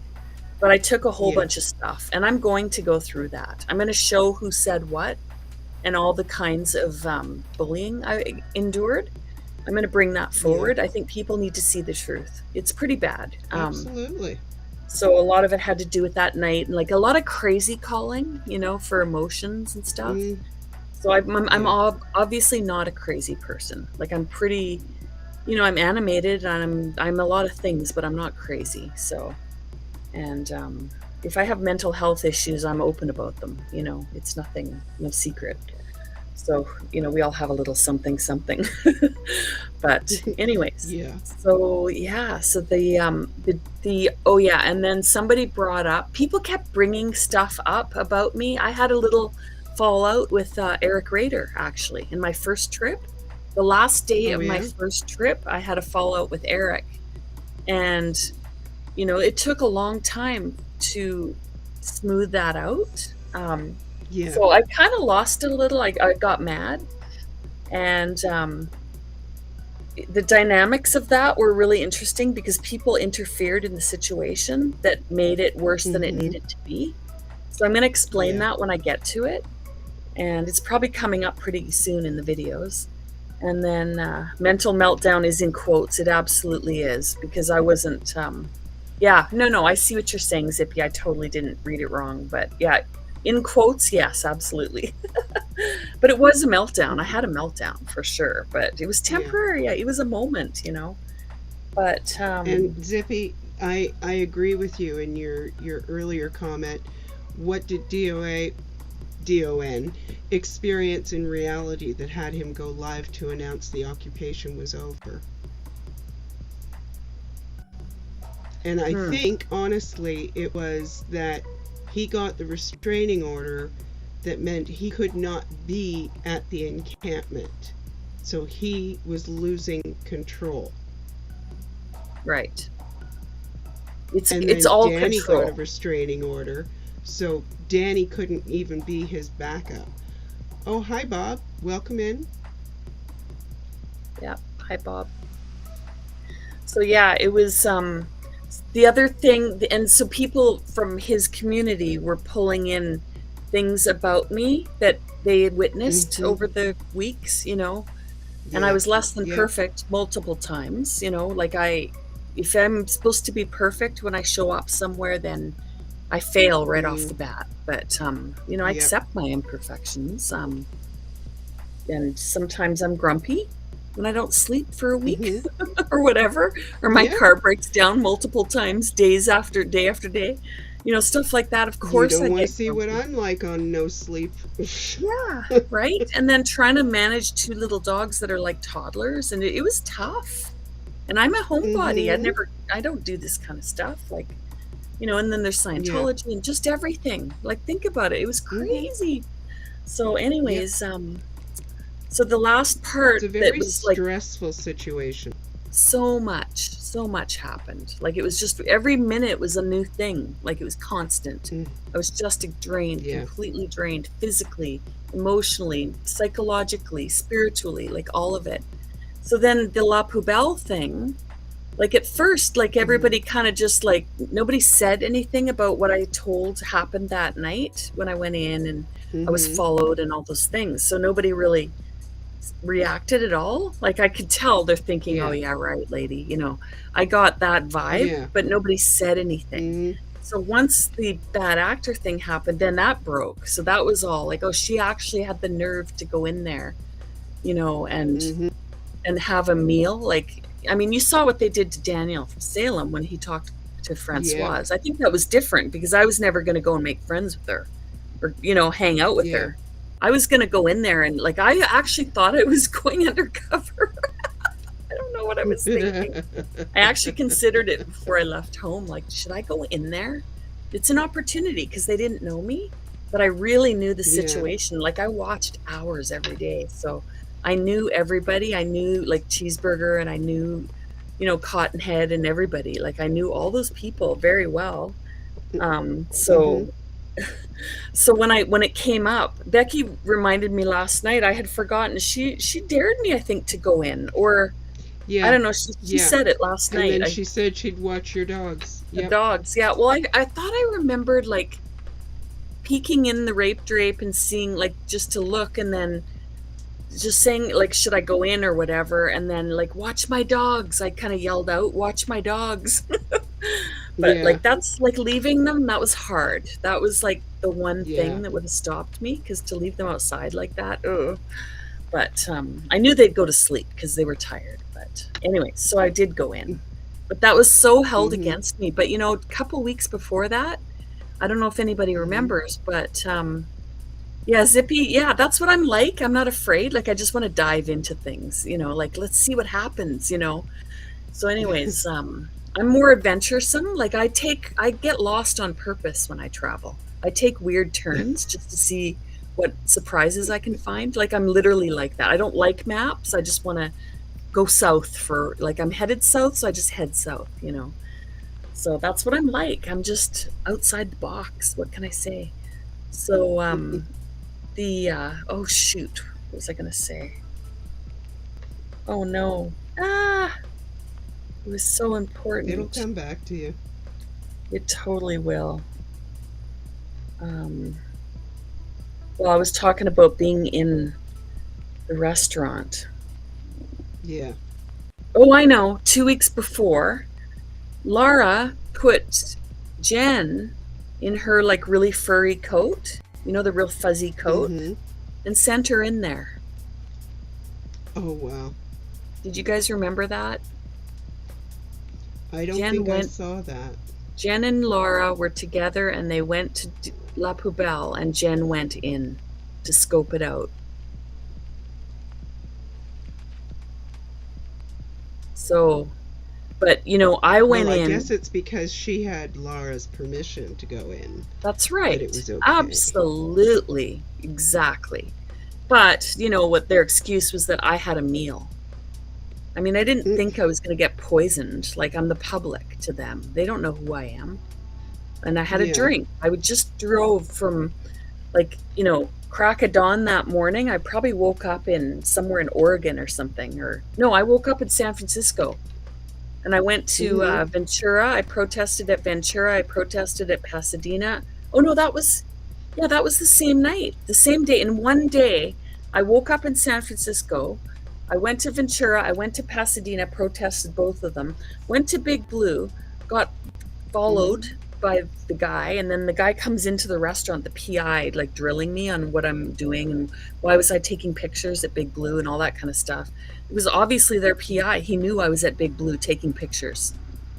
but I took a whole bunch of stuff, and I'm going to go through that. I'm going to show who said what and all the kinds of bullying I endured. I'm going to bring that forward. I think people need to see the truth. It's pretty bad. Absolutely. So a lot of it had to do with that night, and like a lot of crazy calling, you know, for emotions and stuff. So I'm obviously not a crazy person. Like, I'm pretty, you know, I'm animated, and I'm a lot of things, but I'm not crazy. So, and if I have mental health issues, I'm open about them. You know, it's no secret. So, you know, we all have a little something. But anyways, so yeah, so oh yeah, and then somebody brought up, people kept bringing stuff up about me. I had a little fallout with Eric Rader, actually, in my first trip. The last day of my first trip, I had a fallout with Eric, and you know, it took a long time to smooth that out. So I kind of lost it a little. I got mad, and the dynamics of that were really interesting, because people interfered in the situation that made it worse than it needed to be. So I'm going to explain that when I get to it, and it's probably coming up pretty soon in the videos. And then mental meltdown is in quotes. It absolutely is, because I wasn't no, I see what you're saying, Zippy. I totally didn't read it wrong, but yeah, in quotes, yes, absolutely. But it was a meltdown. I had a meltdown for sure, but it was temporary. It was a moment, you know. But and Zippy, I agree with you in your earlier comment. What did DON experience in reality that had him go live to announce the occupation was over? And I think, honestly, it was that he got the restraining order that meant he could not be at the encampment. So he was losing control. Right. And it's then all Danny control. got a restraining order, so Danny couldn't even be his backup. Oh, hi, Bob. Welcome in. Yeah. Hi, Bob. So yeah, it was the other thing, and so people from his community were pulling in things about me that they had witnessed Mhm. over the weeks, you know. And I Yeah. was less than Yeah. perfect multiple times, you know, like if I'm supposed to be perfect when I show up somewhere, then I fail right off the bat. But you know, I Yep. accept my imperfections. And sometimes I'm grumpy when I don't sleep for a week Mhm. or whatever, or my Yeah. car breaks down multiple times, day after day, you know, stuff like that. Of You course, don't I want to get see what grumpy. I'm like on no sleep. Yeah, right. And then trying to manage two little dogs that are like toddlers, and it was tough. And I'm a homebody. Mhm. I don't do this kind of stuff. Like, you know, and then there's Yeah. Scientology and just everything. Like, think about it. It was Mhm. crazy. So, Yep. anyways, so the last It's part a that very was like stressful situation. so much happened. Like it was just every minute was a new thing. Like it was constant. Mm. I was just drained, Yeah. completely drained, physically, emotionally, psychologically, spiritually, like all of it. So then the La Poubelle thing, like at first, like everybody kind of just like nobody said anything about what I told happened that night when I went in and I was Mhm. followed and all those things. So nobody really reacted at all. Like I could tell they're thinking, "Oh Yeah. yeah, right, lady." You know, I got that vibe, Yeah. but nobody said anything. Mhm. So once the bad actor thing happened, then that broke. So that was all like, "Oh, she actually had the nerve to go in there, you know, Mhm. and have a meal." Like, I mean, you saw what they did to Daniel from Salem when he talked to Yeah. Francoise. I think that was different because I was never going to go and make friends with her or, you know, hang out with Yeah. her. I was going to go in there and like, I actually thought I was going undercover. I don't know what I was thinking. I actually considered it before I left home. Like, should I go in there? It's an opportunity because they didn't know me, but I really knew the Yeah. situation. Like, I watched hours every day. So I knew everybody. I knew like Cheeseburger and I knew, you know, Cottonhead and everybody. Like, I knew all those people very well. Mhm. So when it came up, Becky reminded me last night. I had forgotten. She dared me, I think, to go in, or I Yeah. don't know. She Yeah. said it last And night. then she said she'd watch your dogs. The Yep. dogs, yeah. Well, I thought I remembered like peeking in the rape drape and seeing like just to look, and then just saying like, should I go in or whatever, and then like, watch my dogs. I kind of yelled out, watch my dogs. But Yeah. like that's like leaving them, that was hard. That was like the one Yeah. thing that would have stopped me, because to leave them outside like that, ugh. But I knew they'd go to sleep because they were tired. But anyway, so I did go in. But that was so held Mhm. against me. But you know, a couple weeks before that, I don't know if anybody Mhm. remembers, but yeah, Zippy, yeah, that's what I'm like. I'm not afraid. Like I just want to dive into things, you know, like let's see what happens, you know. So anyways, I'm more adventuresome. Like I get lost on purpose when I travel. I take weird turns just to see what surprises I can find. Like I'm literally like that. I don't like maps. I just want to go south for like I'm headed south, so I just head south, you know. So that's what I'm like. I'm just outside the box. What can I say? So the oh shoot, what was I gonna say? Oh no. Ah, it was so It'll important. come back to you. It totally will. Um, well, I was talking about being in the restaurant. Yeah. Oh, I know. 2 weeks before, Laura put Jen in her like really furry coat, you know, the real fuzzy coat, Mhm. and sent her in there. Oh wow. Did you guys remember that? I don't Jen think I went. saw that. Jen and Laura were together, and they went to La Poubelle, and Jen went in to scope it out. So, but you know, I Well, went I guess in. it's because she had Laura's permission to go in That's that it right. was okay. Absolutely. Exactly. But, you know, what their excuse was that I had a meal. I mean, I didn't think I was going to get poisoned. Like, I'm the public to them. They don't know who I am. And I had a Yeah. drink. I would just drove from, like, you know, crack of dawn that morning. I probably woke up in somewhere in Oregon or something. Or, no, I woke up in San Francisco. And I went to Mhm. Ventura. I protested at Ventura. I protested at Pasadena. Oh, no, that was Yeah, that was the same night, the same day. In one day, I woke up in San Francisco. I went to Ventura. I went to Pasadena, protested both of them. Went to Big Blue, got followed by the guy, and then the guy comes into the restaurant, the PI, like drilling me on what I'm doing and why was I taking pictures at Big Blue and all that kind of stuff. It was obviously their PI. He knew I was at Big Blue taking pictures.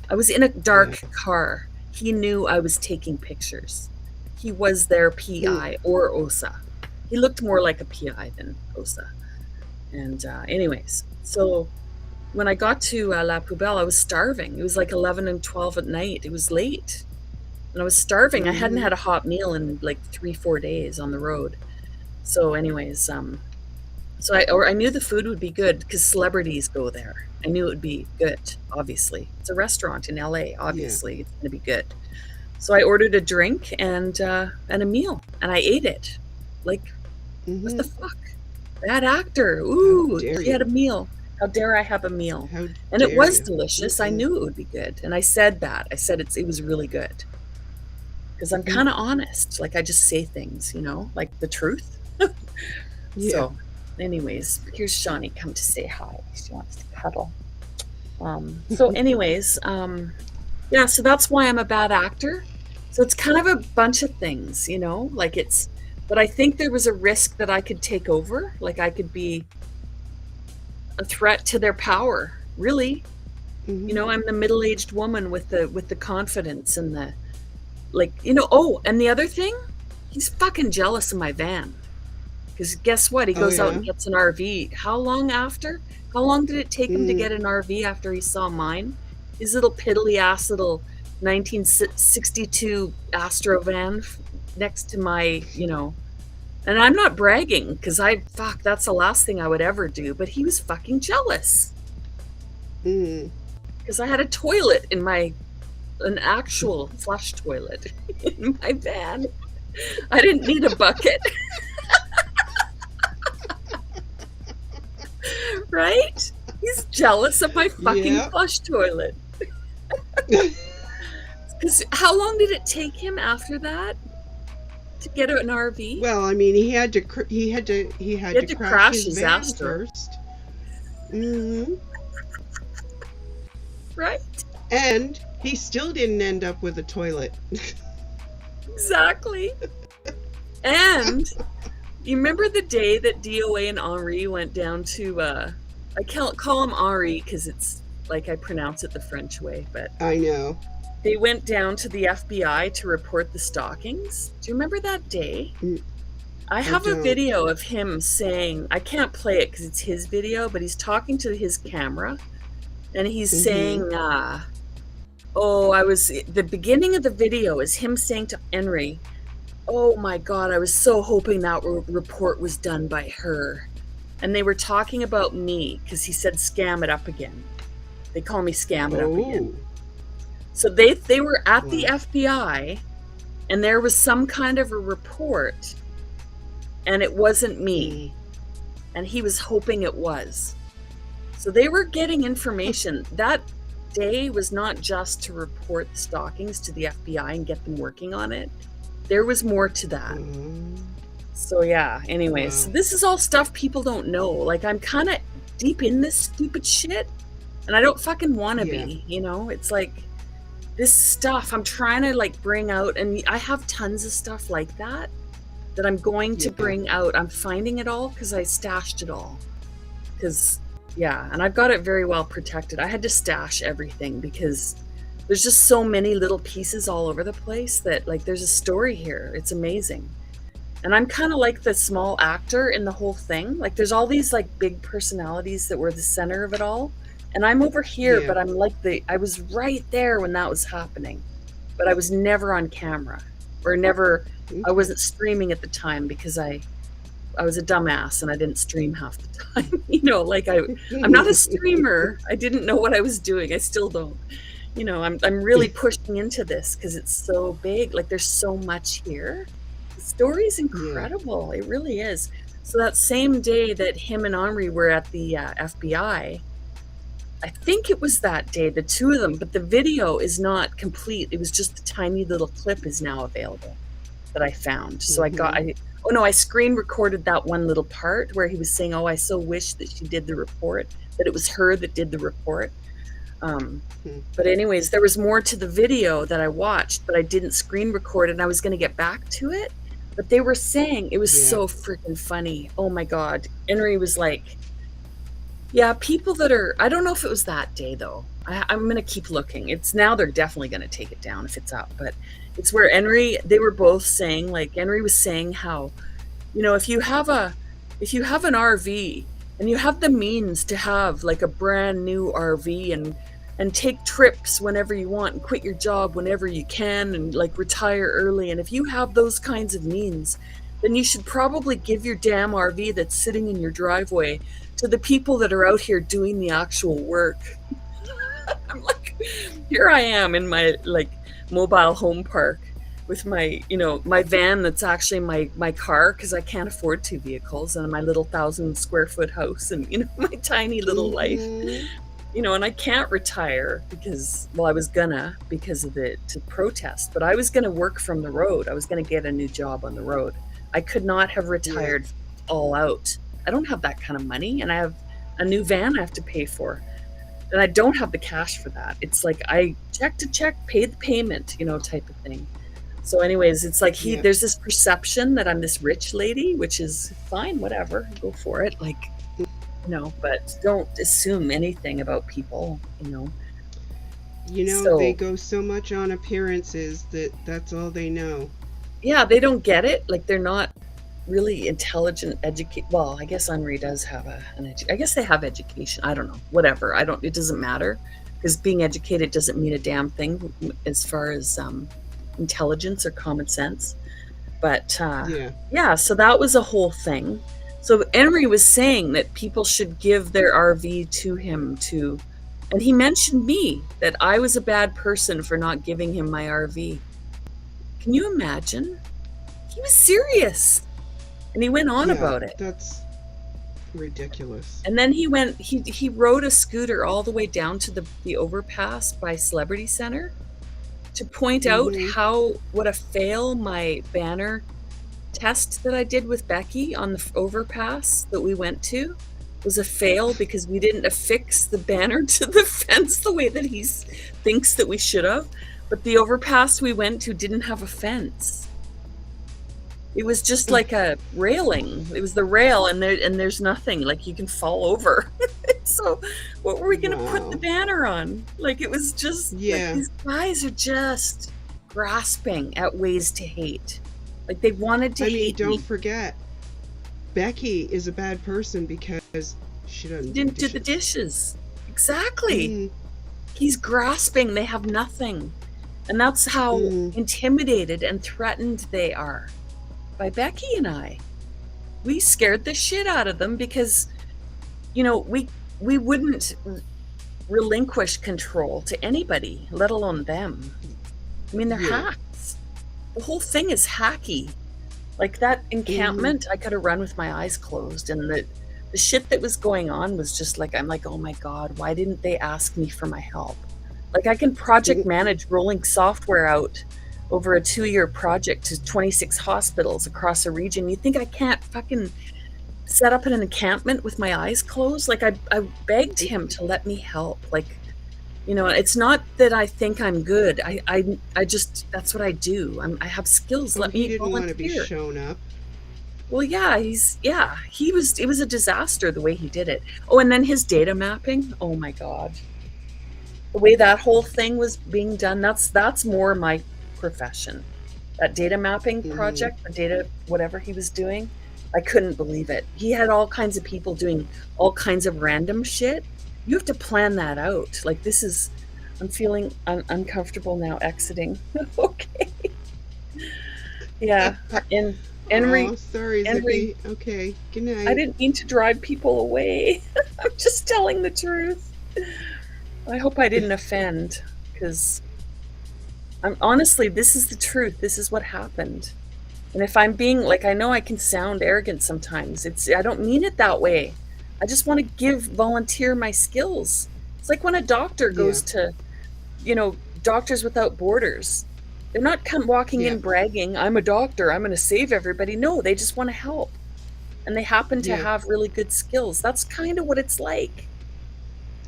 I was in a dark car. He knew I was taking pictures. He was their PI or OSA. He looked more like a PI than OSA. And anyways, so when I got to La Poubelle, I was starving. It was like 11 and 12 at night. It was late. And I was starving. I hadn't had a hot meal in like 3-4 days on the road. So anyways, so I knew the food would be good because celebrities go there. I knew it would be good, obviously. It's a restaurant in LA, obviously. It's going to be good. So I ordered a drink and a meal, and I ate it. Like, what the fuck? Bad actor. Ooh, he had a meal. How dare I have a meal? And it was delicious. I knew it would be good. And I said that. I said it was really good. Because I'm kind of honest. Like, I just say things, you know, like the truth. So, anyways, here's Shawnee come to say hi. She wants to cuddle. So anyways, yeah, so that's why I'm a bad actor. So it's kind of a bunch of things, you know, like but I think there was a risk that I could take over. Like I could be a threat to their power, really. You know, I'm the middle-aged woman with the confidence and the, like, you know, oh, and the other thing, he's fucking jealous of my van. Because guess what? He goes out and gets an RV. How long did it take him to get an RV after he saw mine? His little piddly-ass little 1962 Astro van next to my, you know. And I'm not bragging, because that's the last thing I would ever do. But he was fucking jealous. Because I had a toilet in an actual flush toilet in my van. I didn't need a bucket. Right? He's jealous of my fucking flush toilet. Because how long did it take him after that to get an RV? Well, I mean, he had to crash his van first. Right? And he still didn't end up with a toilet. Exactly. And you remember the day that DOA and Henri went down to, I can't call him Henri because it's like I pronounce it the French way, but I know. They went down to the FBI to report the stalkings. Do you remember that day? I have a video of him saying, I can't play it because it's his video, but he's talking to his camera and he's saying, the beginning of the video is him saying to Henry, oh my God, I was so hoping that report was done by her. And they were talking about me because he said, scam it up again. They call me scam it up again. So they were at the FBI and there was some kind of a report and it wasn't me. And he was hoping it was. So they were getting information. That day was not just to report the stalkings to the FBI and get them working on it. There was more to that. So yeah, anyways, so this is all stuff people don't know. Like, I'm kind of deep in this stupid shit and I don't fucking want to be, you know? It's like this stuff I'm trying to like bring out, and I have tons of stuff like that I'm going to bring out. I'm finding it all because I stashed it all. And I've got it very well protected. I had to stash everything because there's just so many little pieces all over the place that, like, there's a story here. It's amazing. And I'm kind of like the small actor in the whole thing. Like, there's all these like big personalities that were the center of it all. And I'm over here, but I'm like I was right there when that was happening, but I was never on camera or I wasn't streaming at the time because I was a dumbass and I didn't stream half the time. You know, like I'm not a streamer. I didn't know what I was doing. I still don't. You know, I'm really pushing into this because it's so big. Like, there's so much here. The story's incredible. It really is. So that same day that him and Henri were at the FBI, I think it was that day, the two of them, but the video is not complete. It was just a tiny little clip is now available. that I found. So I screen recorded that one little part where he was saying, "Oh, I so wish that she did the report, that it was her that did the report." But anyways, there was more to the video that I watched, but I didn't screen record it, and I was going to get back to it. But they were saying it was so freaking funny. Oh my God. Henry was like, yeah, people that are, I don't know if it was that day though. I'm going to keep looking. It's now they're definitely going to take it down if it's up, but it's where they were both saying, like Henry was saying how, if you have an RV and you have the means to have like a brand new RV and take trips whenever you want and quit your job whenever you can and like retire early. And if you have those kinds of means, then you should probably give your damn RV that's sitting in your driveway to the people that are out here doing the actual work. I'm like, here I am in my like mobile home park with my, my van that's actually my car because I can't afford two vehicles, and my little 1,000 square foot house, and my tiny little life. And I can't retire because of it to protest, but I was going to work from the road. I was going to get a new job on the road. I could not have retired all out. I don't have that kind of money, and I have a new van I have to pay for, and I don't have the cash for that. It's like I check to check, pay the payment, type of thing. So anyways, it's like there's this perception that I'm this rich lady, which is fine, whatever, go for it. Like, but don't assume anything about people, They go so much on appearances that's all they know. Yeah, they don't get it. Like, they're not really intelligent, well, I guess Henri does have I guess they have education. I don't know, whatever. It doesn't matter, because being educated doesn't mean a damn thing as far as intelligence or common sense. But so that was a whole thing. So Henry was saying that people should give their RV to him and he mentioned me, that I was a bad person for not giving him my RV. Can you imagine? He was serious. And he went on about it. That's ridiculous. And then he rode a scooter all the way down to the overpass by Celebrity Center to point out what a fail my banner test that I did with Becky on the overpass that we went to was a fail, because we didn't affix the banner to the fence the way that he thinks that we should have. But the overpass we went to didn't have a fence. It was just like a railing. It was the rail, and there's nothing. Like, you can fall over. So what were we going to put the banner on? Like, it was just like, these guys are just grasping at ways to hate. Like, they wanted to hate me. Don't forget, Becky is a bad person because she didn't do the dishes. Exactly. He's grasping. They have nothing. And that's how intimidated and threatened they are by Becky and I. We scared the shit out of them because, we wouldn't relinquish control to anybody, let alone them. I mean, they're hacks. The whole thing is hacky. Like, that encampment, I could have run with my eyes closed, and the shit that was going on was just like, I'm like, oh my God, why didn't they ask me for my help? Like, I can project manage rolling software out over a 2-year project to 26 hospitals across a region. You think I can't fucking set up an encampment with my eyes closed? Like, I begged him to let me help. Like, it's not that I think I'm good. I just, that's what I do. I have skills. Let me volunteer. He didn't want to be shown up. Well, it was a disaster the way he did it. Oh, and then his data mapping. Oh my God. The way that whole thing was being done, that's more my profession. That data mapping project, the data, whatever he was doing, I couldn't believe it. He had all kinds of people doing all kinds of random shit. You have to plan that out. Like, I'm feeling uncomfortable now exiting. Okay. Yeah. And Henry. Sorry, Zippy. Okay. Good night. I didn't mean to drive people away. I'm just telling the truth. I hope I didn't offend, because honestly, this is the truth. This is what happened. And if I'm being, like, I know I can sound arrogant sometimes. I don't mean it that way. I just want to volunteer my skills. It's like when a doctor goes to, Doctors Without Borders. They're not walking Yeah. in bragging, I'm a doctor, I'm going to save everybody. No, they just want to help. And they happen to Yeah. have really good skills. That's kind of what it's like.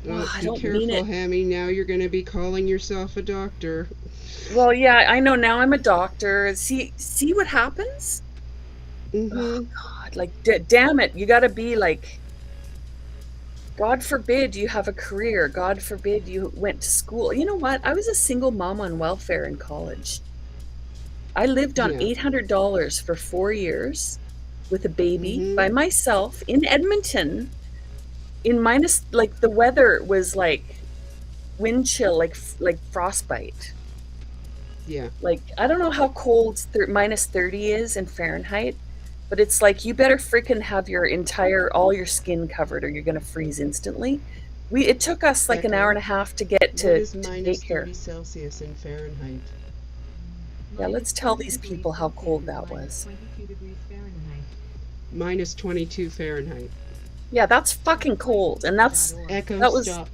Oh, I be don't mean careful, it. Hammy. Now you're going to be calling yourself a doctor. Well, yeah, I know now I'm a doctor. See what happens? Oh, Mm-hmm. God, like, damn it. You got to be like, God forbid you have a career. God forbid you went to school. You know what? I was a single mom on welfare in college. I lived on Yeah. $800 for 4 years with a baby by Mm-hmm. myself in Edmonton in minus, like, the weather was like wind chill, like frostbite. Yeah. Like, I don't know how cold minus 30 is in Fahrenheit, but it's like you better freaking have all your skin covered or you're going to freeze instantly. It took us like an hour Echo. and a half to get What is to minus daycare. 30 Celsius in Fahrenheit? Yeah, let's tell these people how cold that was. Minus 22 Fahrenheit. Yeah, that's fucking cold. And Echo, that was stop.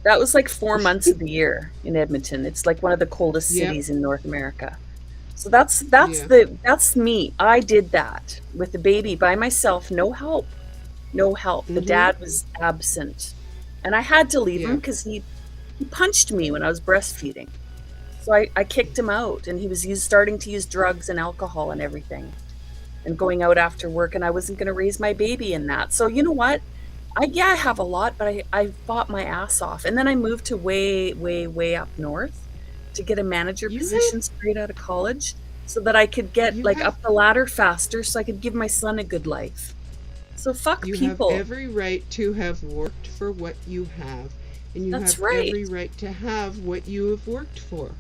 that was like 4 months of the year in Edmonton. It's like one of the coldest Yep. cities in North America. So that's Yeah. that's me. I did that with the baby by myself, no help. No help. The Mm-hmm. dad was absent. And I had to leave him Yeah. because he punched me when I was breastfeeding. So I kicked him out and he was starting to use drugs and alcohol and everything and going out after work, and I wasn't going to raise my baby in that. So you know what? I have a lot, but I fought my ass off. And then I moved to way, way, way up north to get a manager position straight out of college so that I could get up the ladder faster so I could give my son a good life. So fuck You people. have every right to have worked for what you have. And you That's have right. every right to have what you have worked for.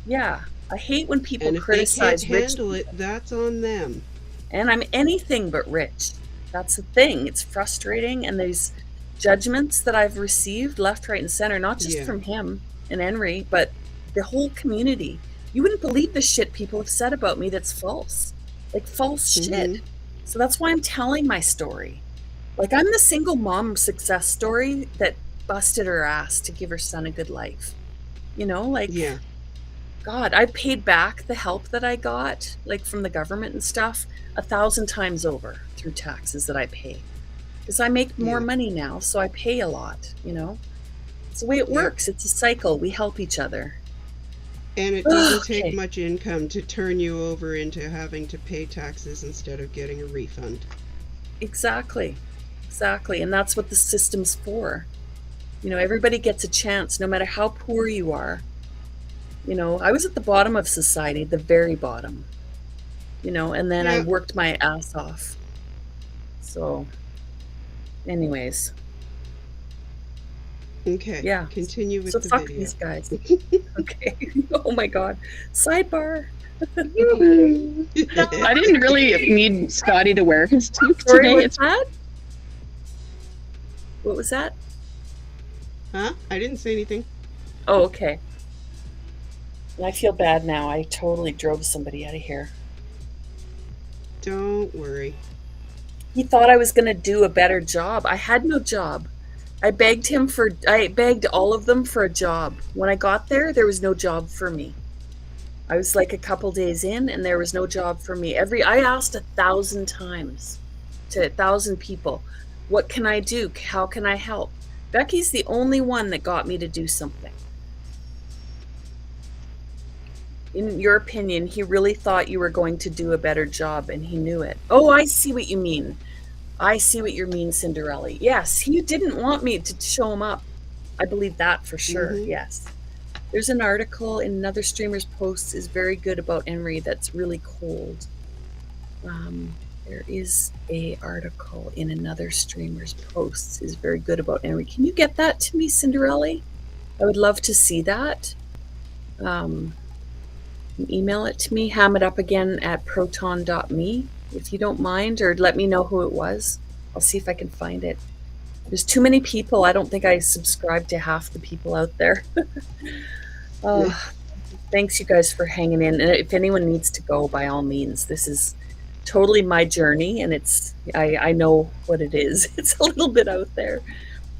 Yeah. I hate when people And if they criticize can't rich handle it, that's on them. And I'm anything but rich. That's the thing. It's frustrating. And there's judgments that I've received left, right, and center, not just Yeah. from him and Henry, but the whole community. You wouldn't believe the shit people have said about me that's false. Like false shit. So that's why I'm telling my story. Like I'm the single mom success story that busted her ass to give her son a good life. You know, like Yeah. God, I paid back the help that I got, like from the government and stuff, 1,000 times over through taxes that I pay. Because I make more Yeah. money now, so I pay a lot, you know? It's the way it Yeah. works. It's a cycle. We help each other. And it doesn't Okay. take much income to turn you over into having to pay taxes instead of getting a refund. Exactly. Exactly. And that's what the system's for. You know, everybody gets a chance, no matter how poor you are. You know, I was at the bottom of society, the very bottom. You know, and then I Yeah. worked my ass off. So, anyways, Okay. yeah. Continue with So the fuck video. these guys. Okay. Oh my God. Sidebar. I didn't really need Scotty to wear his toque Sorry, today. what's It's that? What was that? Huh? I didn't say anything. Oh, okay. I feel bad now. I totally drove somebody out of here. Don't worry. He thought I was going to do a better job. I had no job. I begged all of them for a job. When I got there was no job for me. I was like a couple days in and there was no job for me. I asked 1,000 times to 1,000 people, what can I do? How can I help? Becky's the only one that got me to do something. In your opinion, he really thought you were going to do a better job and he knew it. Oh, I see what you mean. I see what you mean, Cinderella. Yes, he didn't want me to show him up. I believe that for sure, yes. There's an article in another streamer's post is very good about Henry that's really cold. There is a article in another streamer's posts is very good about Henry. Can you get that to me, Cinderella? I would love to see that. Email it to me, ham it up again at proton.me if you don't mind, or let me know who it was. I'll see if I can find it. There's too many people. I don't think I subscribe to half the people out there. Thanks you guys for hanging in. And if anyone needs to go, by all means, this is totally my journey and I know what it is. It's a little bit out there.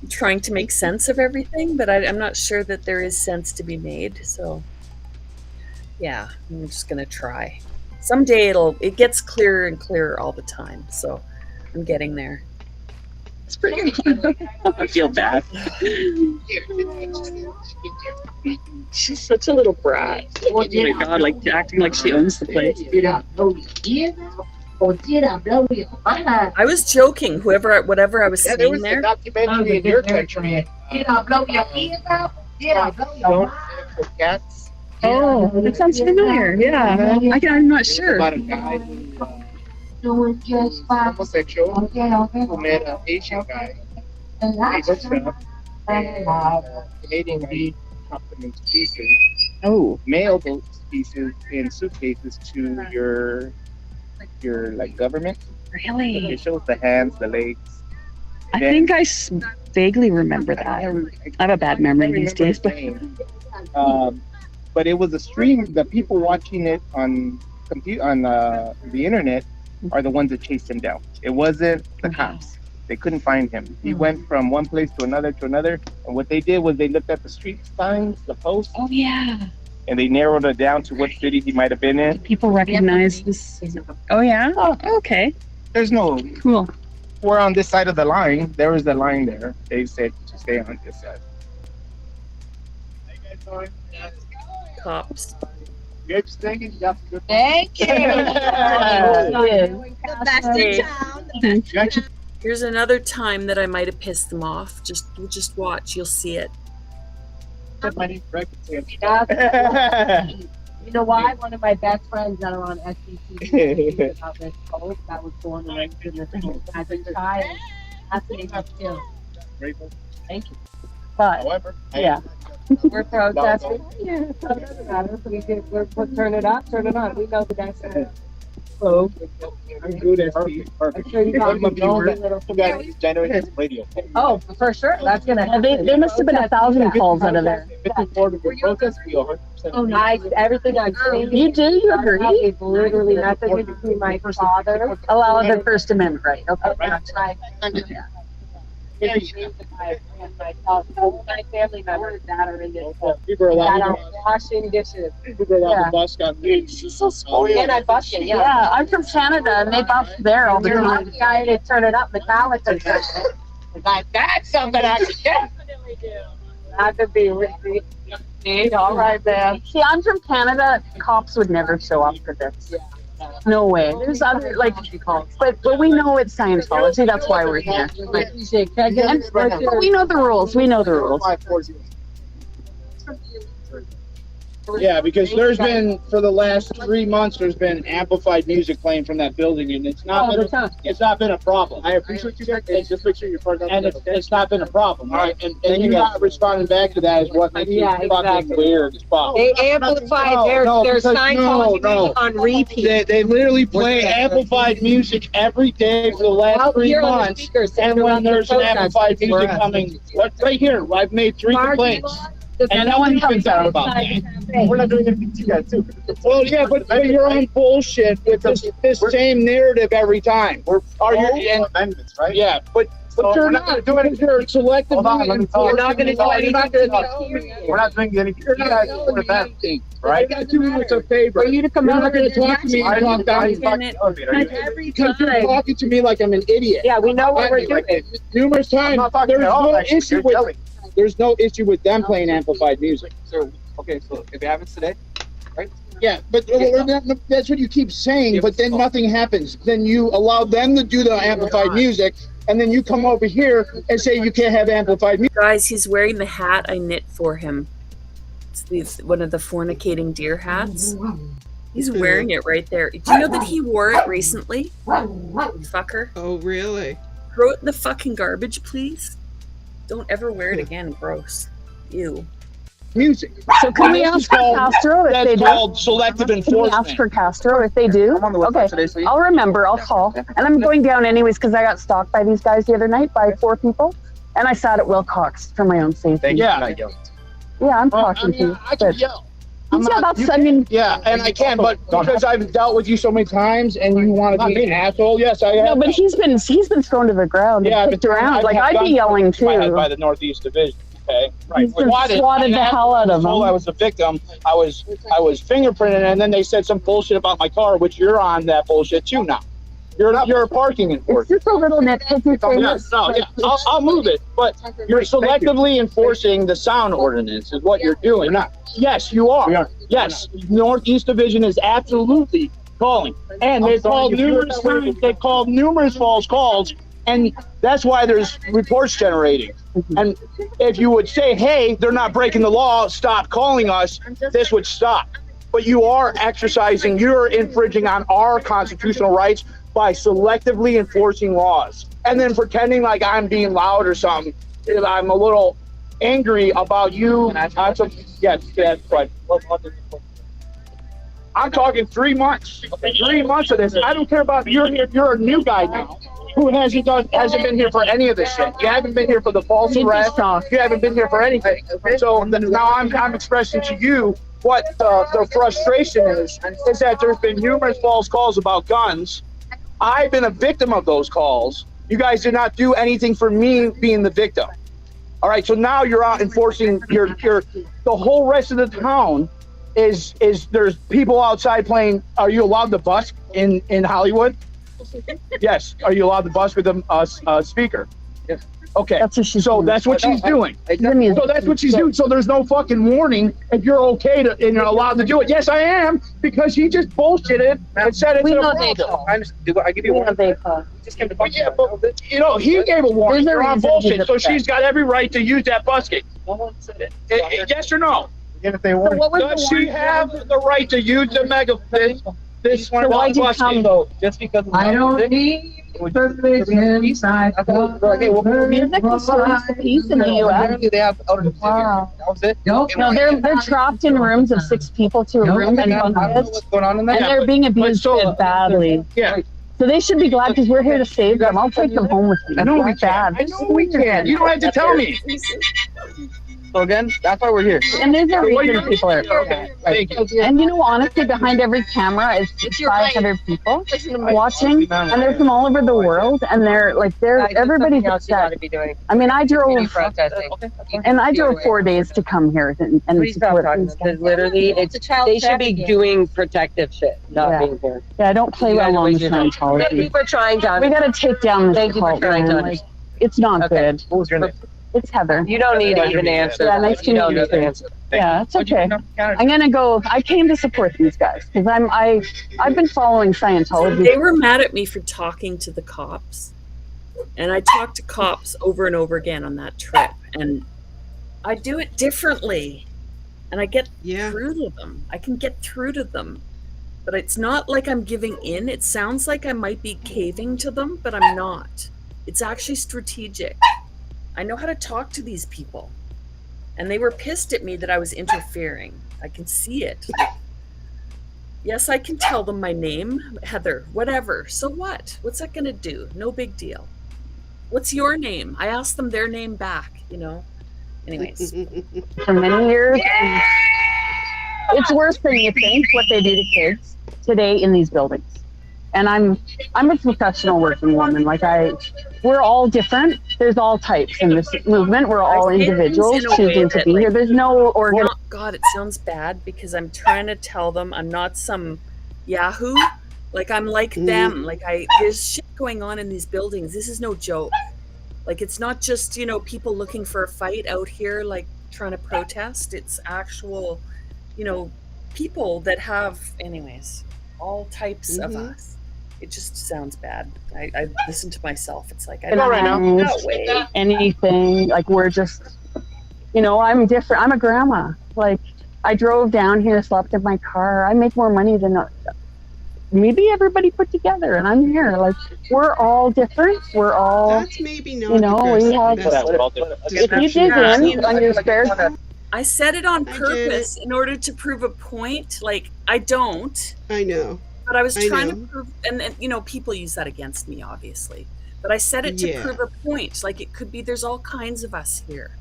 I'm trying to make sense of everything, but I'm not sure that there is sense to be made. So Yeah, I'm just gonna try. Someday it gets clearer and clearer all the time, so I'm getting there. It's pretty. I feel bad. She's such a little brat. Oh my god, like acting like she owns the place. I was joking. Whatever I was Yeah, there saying was there. a documentary in your country. Don't for cats. Oh, that sounds familiar. Yeah, I'm not sure. About a guy who's homosexual who met an Asian guy. He hooks up, and Canadian bee chopped them into pieces. Oh, Mail those pieces in suitcases to your like government. really? It shows the hands, the legs. I think I vaguely remember that. I have a bad memory these days, but but it was a stream. The people watching it on the internet are the ones that chased him down. It wasn't the cops. They couldn't find him. He went from one place to another, and what they did was they looked at the street signs, the posts. Oh yeah. And they narrowed it down to what city he might have been in. People recognize this. Oh yeah. Oh, okay. There's no cool. We're on this side of the line. There was the line there. They said to stay on this side. Cops. Thank you. The best in town. Here's another time that I might have pissed them off. Just watch. You'll see it. You know why? One of my best friends that are on SBC about this post that was born and raised in this home as a child. That's the name of too. Thank you. But however, yeah, we're protesting. Yeah, it doesn't matter. We'll turn it up, turn it on. We know the best. Hello. I'm good at perfect. I'm sure you got generated radio. Oh, for sure. That's gonna happen. They must have been 1,000 calls out of there. Oh, nice. Everything I've seen. You do? You agree? It's literally nothing between my father. Allow the First Amendment, right? Okay. That's right. My family members that are in this People are that allowed are washing dishes. People are allowed to bust on me. She's so spoiled. And I bust it, yeah. Yeah, I'm from Canada, and they bust there all the You're time. not the guy to turn it up. Metallica. Like that's something I could definitely do. I could be really. All right, man. See, I'm from Canada. Cops would never show up for this. No way. There's other but we know it's Scientology. That's why we're here. But we know the rules. We know the rules. Yeah, because there's been for the last 3 months there's been amplified music playing from that building, and it's not been a problem. I appreciate you guys. Hey, just make sure you're part of that. And it's not been a problem, right? And you not responding back to that is what makes you fucking weird as fuck. They amplified their Scientology on repeat. They literally play amplified music every day for the last 3 months. And when there's an amplified music coming, right here, I've made 3 complaints. And no one comes out about that. We're not doing anything to you guys too. Well, yeah, but you're on bullshit with this same narrative every time. We're amendments, right? Yeah, but you're not doing it. You're selectively. You're not going to do anything. We're not doing anything. You guys are doing that thing, right? I got 2 minutes of favor. For you to come You're out not going to talk to me and talk down. Because you're talking to me like I'm an idiot. Yeah, we know what we're doing. Numerous times. There's no issue with them playing amplified music. So, okay, so if it happens today, right? Yeah, but that's what you keep saying, but then nothing happens. Then you allow them to do the amplified music, and then you come over here and say you can't have amplified music. Guys, he's wearing the hat I knit for him. It's one of the fornicating deer hats. He's wearing it right there. Do you know that he wore it recently? Fucker. Oh, really? Throw it in the fucking garbage, please. Don't ever wear it again. Gross. Ew. Music. So can we ask for Castro if they do? That's called selective enforcement. Can we ask for Castro if they do? I'm on the website today, so I'll remember. I'll call. And I'm going down anyways because I got stalked by these guys the other night by 4 people. And I sat at Wilcox for my own safety. Thank you. Yeah, I'm talking to you. I can yell. Yeah, and I can, but because I've dealt with you so many times and you want to be an asshole, yes, I have. No, but he's been thrown to the ground and kicked around. Like, I'd be yelling too. By the Northeast Division. Okay, right. He's just swatted the hell out of Told him. I was a victim. I was fingerprinted, and then they said some bullshit about my car, which you're on that bullshit too now. You're a parking It's enforcer. just a little nitpicky thing. Yes, no, yeah. I'll move it, but you're selectively enforcing the sound ordinance is what you're doing. Yes, you are. Yes, Northeast Division is absolutely calling, and they've called numerous times. They've called numerous false calls, and that's why there's reports generating. And if you would say, "Hey, they're not breaking the law. Stop calling us," this would stop. But you are exercising. You're infringing on our constitutional rights by selectively enforcing laws and then pretending like I'm being loud or something. I'm a little angry about you. Yes, but I'm talking 3 months. 3 months of this. I don't care about you're a new guy now who hasn't been here for any of this shit. You haven't been here for the false arrest. You haven't been here for anything. So now I'm expressing to you what the frustration is that there's been numerous false calls about guns. I've been a victim of those calls. You guys did not do anything for me being the victim. All right, so now you're out enforcing the whole rest of the town is there's people outside playing. Are you allowed to busk in Hollywood? Yes. Are you allowed to busk with a speaker? Yes. Okay. That's what she's doing. So that's what she's doing. So there's no fucking warning if you're okay to and you're allowed to do it. Yes, I am, because he just bullshitted and said it's a problem. I give you one. Yeah, but he gave a warning. You're on bullshit. So she's got every right to use that busking. No one said it. Yes or no? If they want, does she have the right to use the megaphone? This one, why did you come though? Just because I don't need perfection inside. Music destroys the peace in the U.S. Wow. No, they're trapped in rooms of 6 people to a room and and they're being abused badly. Yeah. So they should be glad because we're here to save them. I'll take them home with me. I know we can. I know we can. You don't have to tell me. So again, that's why we're here. And there's a reason people are here. Thank you. And honestly, behind every camera is 500 people watching, and they're from all over the world, and everybody's upset. I mean, I drove 4 days to come here and Please stop talking, because literally, they should be doing protective shit, not being here. Yeah, I don't play well on the Scientology. Thank you for trying, John. We got to take down this Thank you for trying, John. It's not good. What was your name? It's Heather. You don't need to even answer. Yeah, nice to meet you too. Yeah, it's okay. I'm gonna go. I came to support these guys because I've been following Scientology. They were mad at me for talking to the cops, and I talked to cops over and over again on that trip, and I do it differently, and I get through to them. I can get through to them, but it's not like I'm giving in. It sounds like I might be caving to them, but I'm not. It's actually strategic. I know how to talk to these people, and they were pissed at me that I was interfering. I can see it. Yes, I can tell them my name, Heather, whatever. So what? What's that going to do? No big deal. What's your name? I asked them their name back, Anyways. For many years. And it's worse than you think what they do to kids today in these buildings. And I'm a professional working woman. We're all different. There's all types in this movement. We're all individuals choosing to be here. There's no organ. God, it sounds bad because I'm trying to tell them I'm not some Yahoo. I'm like them. There's shit going on in these buildings. This is no joke. It's not just, people looking for a fight out here, trying to protest. It's actual, people that have, anyways, all types of us. It just sounds bad. I listen to myself. It's like, I don't know. Anything. We're just, I'm different. I'm a grandma. I drove down here, slept in my car. I make more money than maybe everybody put together, and I'm here. We're all different. We're all. That's maybe not. We have. If you dig in on your spare time. I said it on purpose in order to prove a point. I don't. I know. But I was trying to prove, and people use that against me, obviously. But I said it to prove a point. It could be there's all kinds of us here.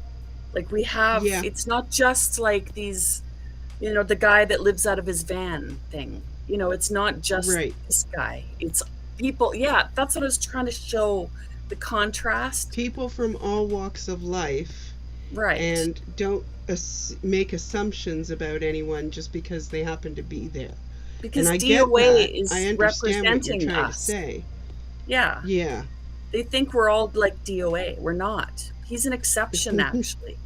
We have, it's not just these, the guy that lives out of his van thing. It's not just this guy. It's people. Yeah, that's what I was trying to show, the contrast. People from all walks of life. Right. And don't make assumptions about anyone just because they happen to be there. Because and I DOA get that. is I understand what you're representing trying us. to say. Yeah. Yeah. They think we're all like DOA. We're not. He's an exception, actually.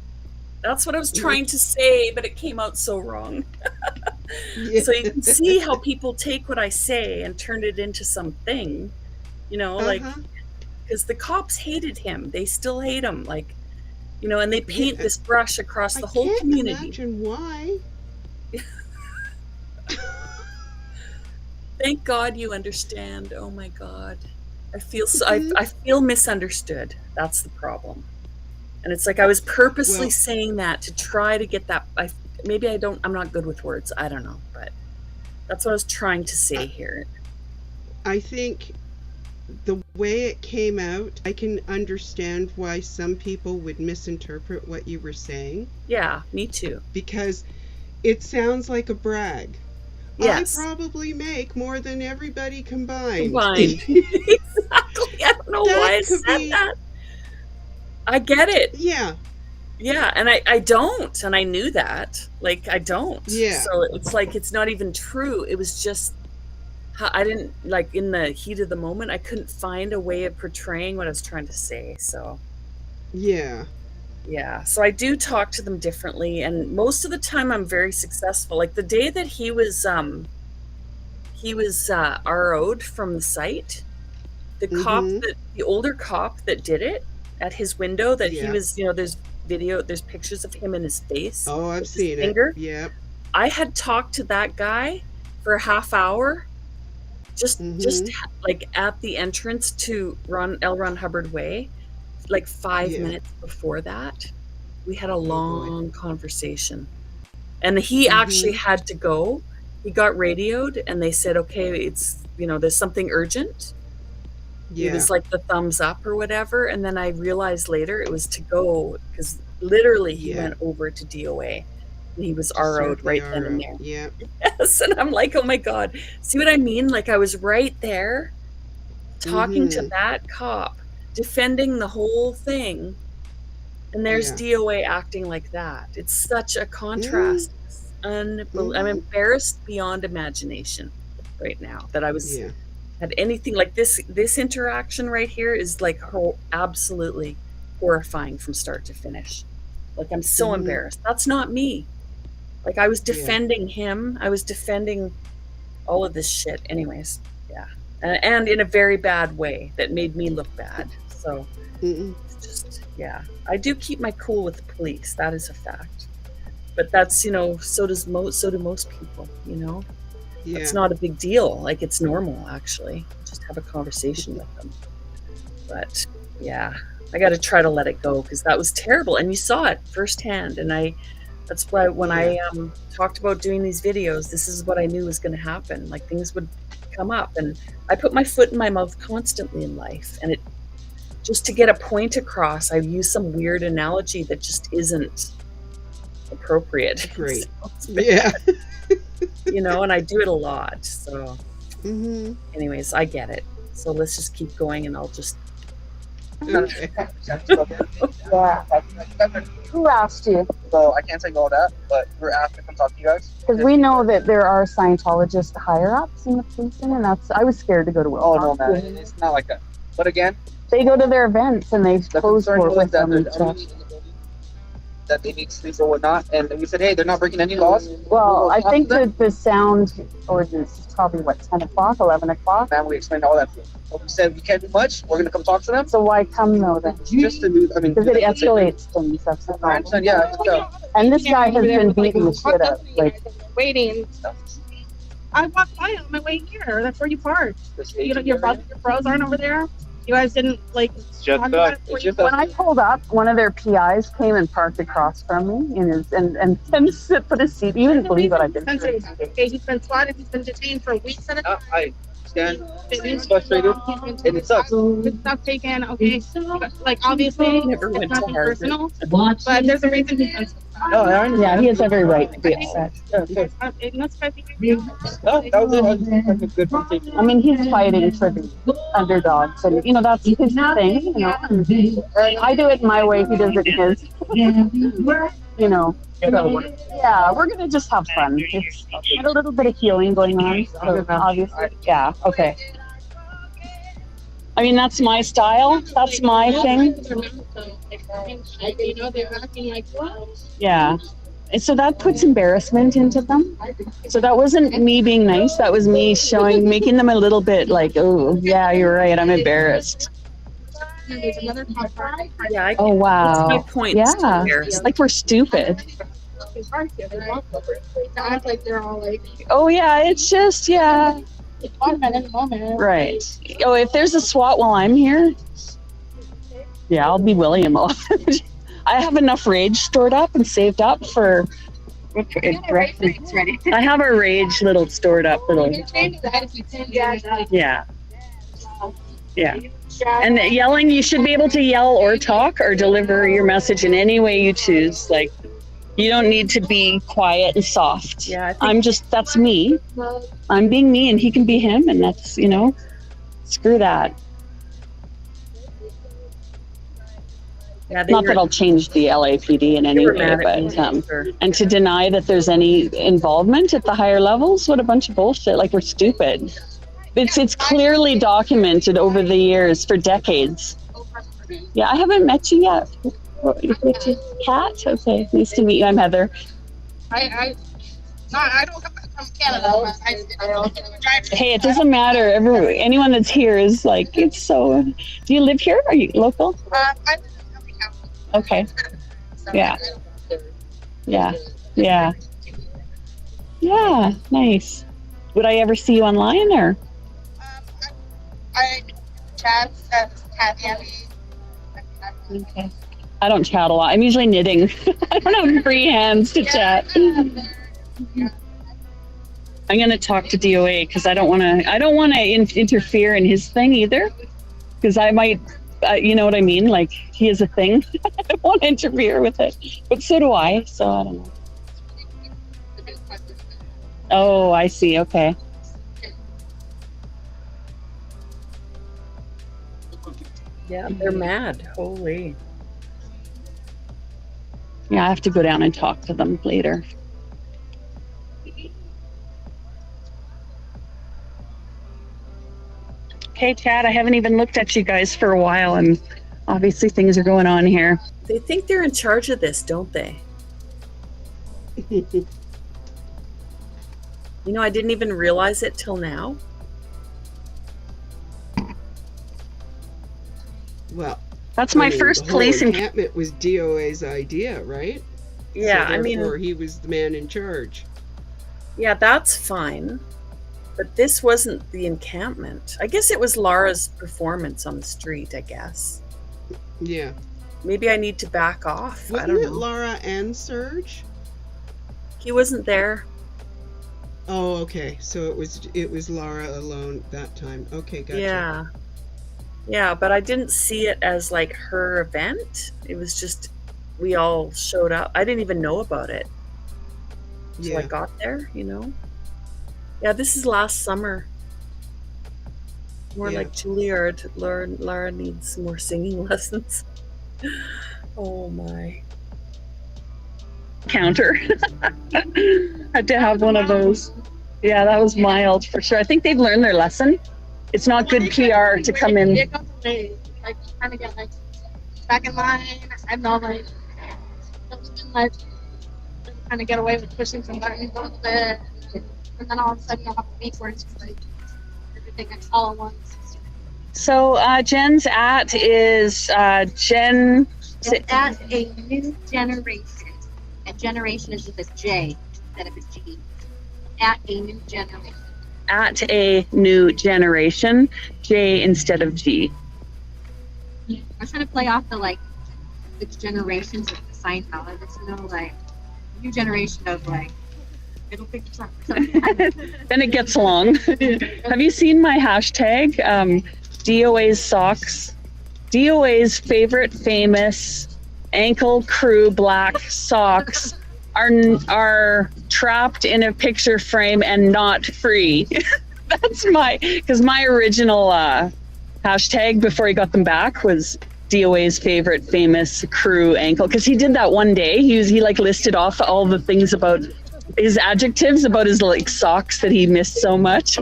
That's what I was trying to say, but it came out so wrong. So you can see how people take what I say and turn it into something, you know, like, because the cops hated him. They still hate him. Like, you know, and they paint this brush across the whole community. I can't imagine why. Thank God you understand. Oh my God. I feel so, I feel misunderstood. That's the problem. And it's like I was purposely saying that to try to get that. I'm not good with words. I don't know, but that's what I was trying to say here. I think the way it came out, I can understand why some people would misinterpret what you were saying. Yeah, me too. Because it sounds like a brag. Yes. I probably make more than everybody combined. Exactly. I don't know why I said that. I get it. Yeah. Yeah, and I don't, and I knew that. Like, I don't. Yeah. So it's like, it's not even true. It was just, I didn't, like, in the heat of the moment, I couldn't find a way of portraying what I was trying to say, so. Yeah. Yeah, so I do talk to them differently, and most of the time I'm very successful. Like, the day that he was RO'd from the site, the older cop that did it at his window, that he was, you know, there's pictures of him in his face. Oh, I've seen it. Yeah. I had talked to that guy for a half hour, just like at the entrance to L. Ron Hubbard Way, like 5 minutes before that. We had a long conversation, and he actually had to go. He got radioed, and they said, "Okay, it's, you know, there's something urgent." It was like the thumbs up or whatever. And then I realized later it was to go, because literally he went over to DOA and he was RO'd right then and there. Yeah. Yes. And I'm like, oh my God. See what I mean? Like, I was right there talking to that cop, defending the whole thing. And there's DOA acting like that. It's such a contrast. It's unbelievable. I'm embarrassed beyond imagination right now that I was... had anything like this interaction right here is like absolutely horrifying from start to finish. Like, I'm so embarrassed. That's not me. Like, I was defending him. I was defending all of this shit. Anyways, yeah. And in a very bad way that made me look bad. So just, yeah. I do keep my cool with the police. That is a fact. But that's, you know, so do most people, you know? Yeah. It's not a big deal. Like, it's normal, actually. Just have a conversation with them. But yeah, I got to try to let it go, because that was terrible. And you saw it firsthand. And that's why when I talked about doing these videos, this is what I knew was going to happen. Like, things would come up, and I put my foot in my mouth constantly in life. And just to get a point across, I use some weird analogy that just isn't appropriate. Great. So yeah. You know, and I do it a lot. So anyways, I get it. So let's just keep going, and I'll just... Okay. Yeah. Who asked you? So I can't say all that, but we're asked to come talk to you guys. Because we know that there are Scientologist higher-ups in the policing, and I was scared to go to Will. Oh, no, man. It's not like that. But again... They go to their events, and they pose for it with them and stuff. That they need sleep or whatnot, and we said, hey, they're not breaking any laws. Well, I think that the sound ordinance is probably, 10 o'clock, 11 o'clock? And we explained all that to them. But we said, we can't do much, we're going to come talk to them. So why come, though, then? Just to do, I mean... Because it escalates things, that's the problem. I understand, yeah. So. And this guy has been beating the shit out. Like, waiting. I walked by on my way here. That's where you parked. You know, your bros aren't over there? You guys didn't, Just when I pulled up, one of their PIs came and parked across from me and put a seat. You wouldn't believe what I did. Okay, he's been swatted. He's been detained for weeks at a time. I understand. It's frustrated. And it sucks. It's not taken, okay? Obviously, it's nothing personal. But there's a reason he's been swatted. No, I understand. Yeah, he has every right to be upset. Yeah, of course. No, that was a good conversation. I mean, he's fighting for the underdogs, and you know that's his thing. You know, I do it my way. He does it his. You know. Yeah, we're gonna just have fun. It's got a little bit of healing going on. So obviously, yeah. Okay. I mean, that's my style. That's my thing. Yeah. And so that puts embarrassment into them. So that wasn't me being nice. That was me making them a little bit like, oh, yeah, you're right. I'm embarrassed. Yeah. Oh, wow. That's my point. Yeah. Like we're stupid. Act like they're all like, Oh, yeah. It's just, yeah. it's fun at any moment. Right. Oh, if there's a SWAT while I'm here, yeah, I'll be William. I have enough rage stored up and saved up for. It's ready. I have a rage little stored up little. Yeah. Yeah. And yelling, you should be able to yell or talk or deliver your message in any way you choose. Like, you don't need to be quiet and soft. Yeah, that's me. I'm being me and he can be him, and that's, you know, screw that. Yeah, Not that I'll change the LAPD in any way, but and to deny that there's any involvement at the higher levels, what a bunch of bullshit. Like, we're stupid. It's clearly documented over the years for decades. Yeah, I haven't met you yet. Kat? Okay, nice to meet you. I'm Heather. I don't come from Canada. Hey, it doesn't matter. Anyone that's here is like, it's so. Do you live here? Are you local? I live in Hammy County. Okay. Yeah. Yeah. Yeah. Yeah. Nice. Would I ever see you online or? I chat at Hammy. Okay. I don't chat a lot. I'm usually knitting. I don't have free hands to chat. I'm gonna talk to DOA because I don't want to interfere in his thing either, because I might, you know what I mean? Like, he is a thing. I don't want to interfere with it, but so do I. So I don't know. Oh, I see. Okay. Yeah, they're mad. Holy. Yeah, I have to go down and talk to them later. Okay, Chad, I haven't even looked at you guys for a while, and obviously things are going on here. They think they're in charge of this, don't they? You know, I didn't even realize it till now. Well, that's my first police encampment was DOA's idea, right? Yeah, so I mean, he was the man in charge. Yeah, that's fine. But this wasn't the encampment. I guess it was Laura's performance on the street, I guess. Yeah. Maybe I need to back off. Wasn't I don't it know. Laura and Serge? He wasn't there. Oh, okay. So it was Laura alone that time. Okay, gotcha. Yeah. Yeah, but I didn't see it as like her event. It was just we all showed up. I didn't even know about it. So I got there, you know. Yeah, this is last summer. More like Juilliard. Laura needs more singing lessons. Oh my. Counter. Had to have one of those. Yeah, that was mild for sure. I think they've learned their lesson. It's not good PR to come in. It goes away. Like, trying to get like back in line. I know, like, it's been like trying to get away with pushing some buttons a little bit, and then all of a sudden you'll have a week where it's just like everything is all at once. So Jen's at is Jen. It's at a new generation. A generation is with a J instead of a G. At a new generation. At a new generation, J instead of G. I was trying to play off the generations of the Scientologists, you know, like new generation of like middle pictures. Then it gets long. Have you seen my hashtag? DOA's socks. DOA's favorite famous ankle crew black socks are trapped in a picture frame and not free. That's because my original hashtag before he got them back was DOA's favorite famous crew ankle, because he did that one day. He like listed off all the things about his adjectives about his like socks that he missed so much.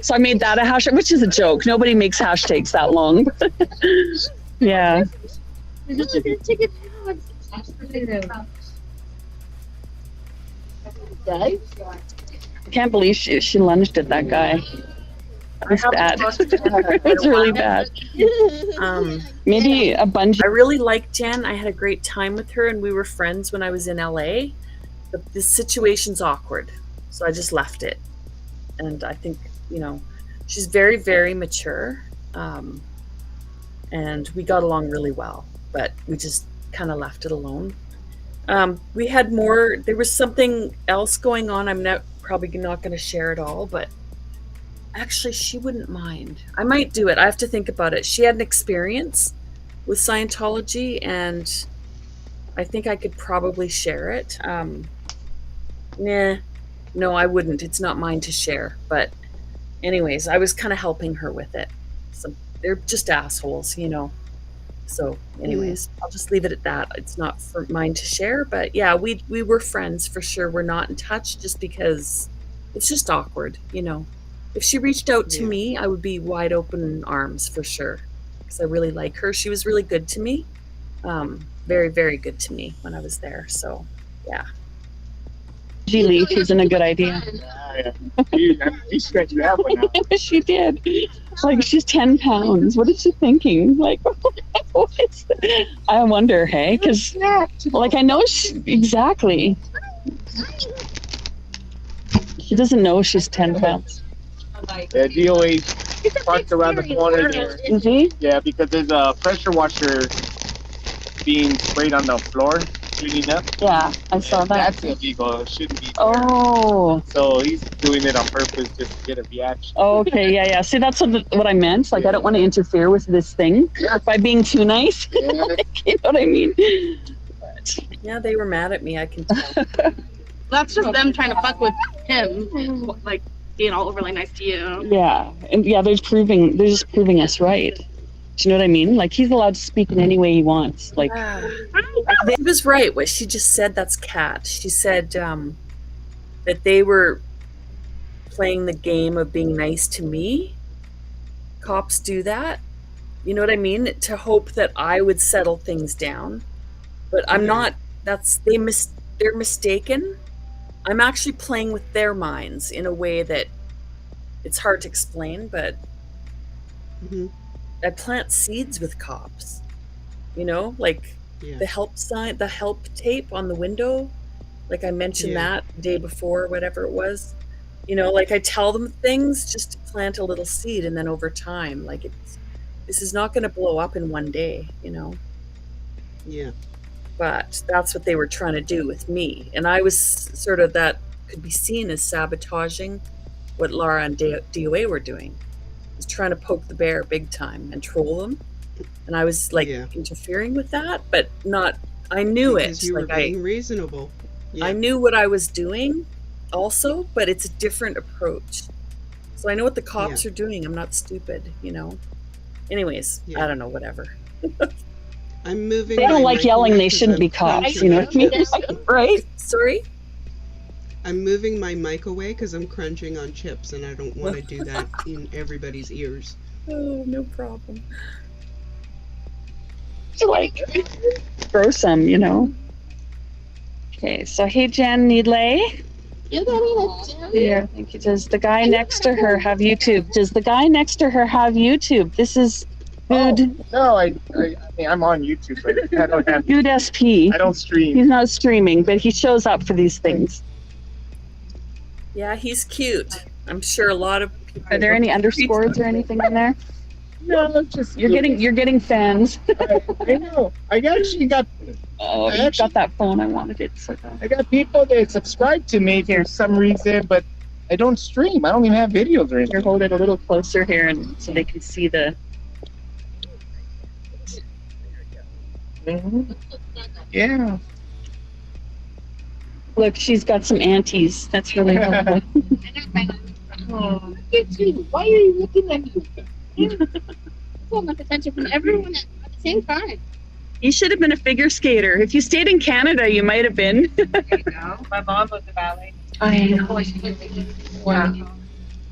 So I made that a hashtag, which is a joke. Nobody makes hashtags that long. Yeah. I can't believe she lunged at that guy. It's bad. It's really bad. Maybe a bungee. I really like Jen. I had a great time with her, and we were friends when I was in LA. But this situation's awkward, so I just left it. And I think, she's very, very mature, and we got along really well. But we just kind of left it alone. We had more. There was something else going on. I'm probably not going to share it all, but actually, she wouldn't mind. I might do it. I have to think about it. She had an experience with Scientology, and I think I could probably share it. No, I wouldn't. It's not mine to share. But anyways, I was kind of helping her with it. So they're just assholes, So anyways, I'll just leave it at that. It's not for mine to share, but yeah, we were friends for sure. We're not in touch just because it's just awkward, If she reached out to me, I would be wide open arms for sure, because I really like her. She was really good to me, very, very good to me when I was there. So, yeah. She leave isn't a good idea. She stretched you out one now. She did. Like, she's 10 pounds. What is she thinking? Like, I wonder, hey? Because, like, I know exactly. She doesn't know she's 10 pounds. Yeah, DOA parked around the corner there. Is he? Yeah, because there's a pressure washer being sprayed on the floor, cleaning up. Yeah, I saw that. That's illegal. It shouldn't be. Oh. So he's doing it on purpose just to get a reaction. Okay, yeah. See, that's what I meant. Like, I don't want to interfere with this thing by being too nice. Like, you know what I mean? But. Yeah, they were mad at me. I can tell. That's just them trying to fuck with him, like being all overly nice to you. Yeah, and yeah, they're just proving us right. Do you know what I mean? Like, he's allowed to speak in any way he wants. Like, she was right. What she just said, that's Kat. She said that they were playing the game of being nice to me. Cops do that. You know what I mean? To hope that I would settle things down. But I'm not. They're mistaken. I'm actually playing with their minds in a way that it's hard to explain, but I plant seeds with cops, like the help sign, the help tape on the window. Like I mentioned that the day before, whatever it was, like I tell them things just to plant a little seed. And then over time, like this is not going to blow up in one day, Yeah. But that's what they were trying to do with me. And I was sort of, that could be seen as sabotaging what Laura and DOA were doing. Was trying to poke the bear big time and troll them. And I was like interfering with that, but not, I knew because it. You were like being reasonable. Yeah. I knew what I was doing also, but it's a different approach. So I know what the cops are doing. I'm not stupid, Anyways, I don't know, whatever. I'm moving. They don't like yelling. They shouldn't be cops. You know what I mean? Right? Sorry? I'm moving my mic away because I'm crunching on chips, and I don't want to do that in everybody's ears. Oh, no problem. Like, throw some, Okay, so hey, Jen, need lay? Here, thank you. Does the guy next to her have YouTube? This is good. No, I mean, I'm on YouTube, but I don't have. Good SP. I don't stream. He's not streaming, but he shows up for these things. Yeah, he's cute. I'm sure a lot of people. Are there any underscores or anything in there? No, just you're getting fans. I know. I actually got. I got that phone. I wanted it. So I got people that subscribe to me for some reason, but I don't stream. I don't even have videos or anything. Here, hold it a little closer here, and so they can see the. Yeah. Look, she's got some aunties. That's really helpful. Oh, look at you. Why are you looking at me? You want my attention from everyone at the same time. You should have been a figure skater. If you stayed in Canada, you might have been. My mom was a ballet. I know. Yeah.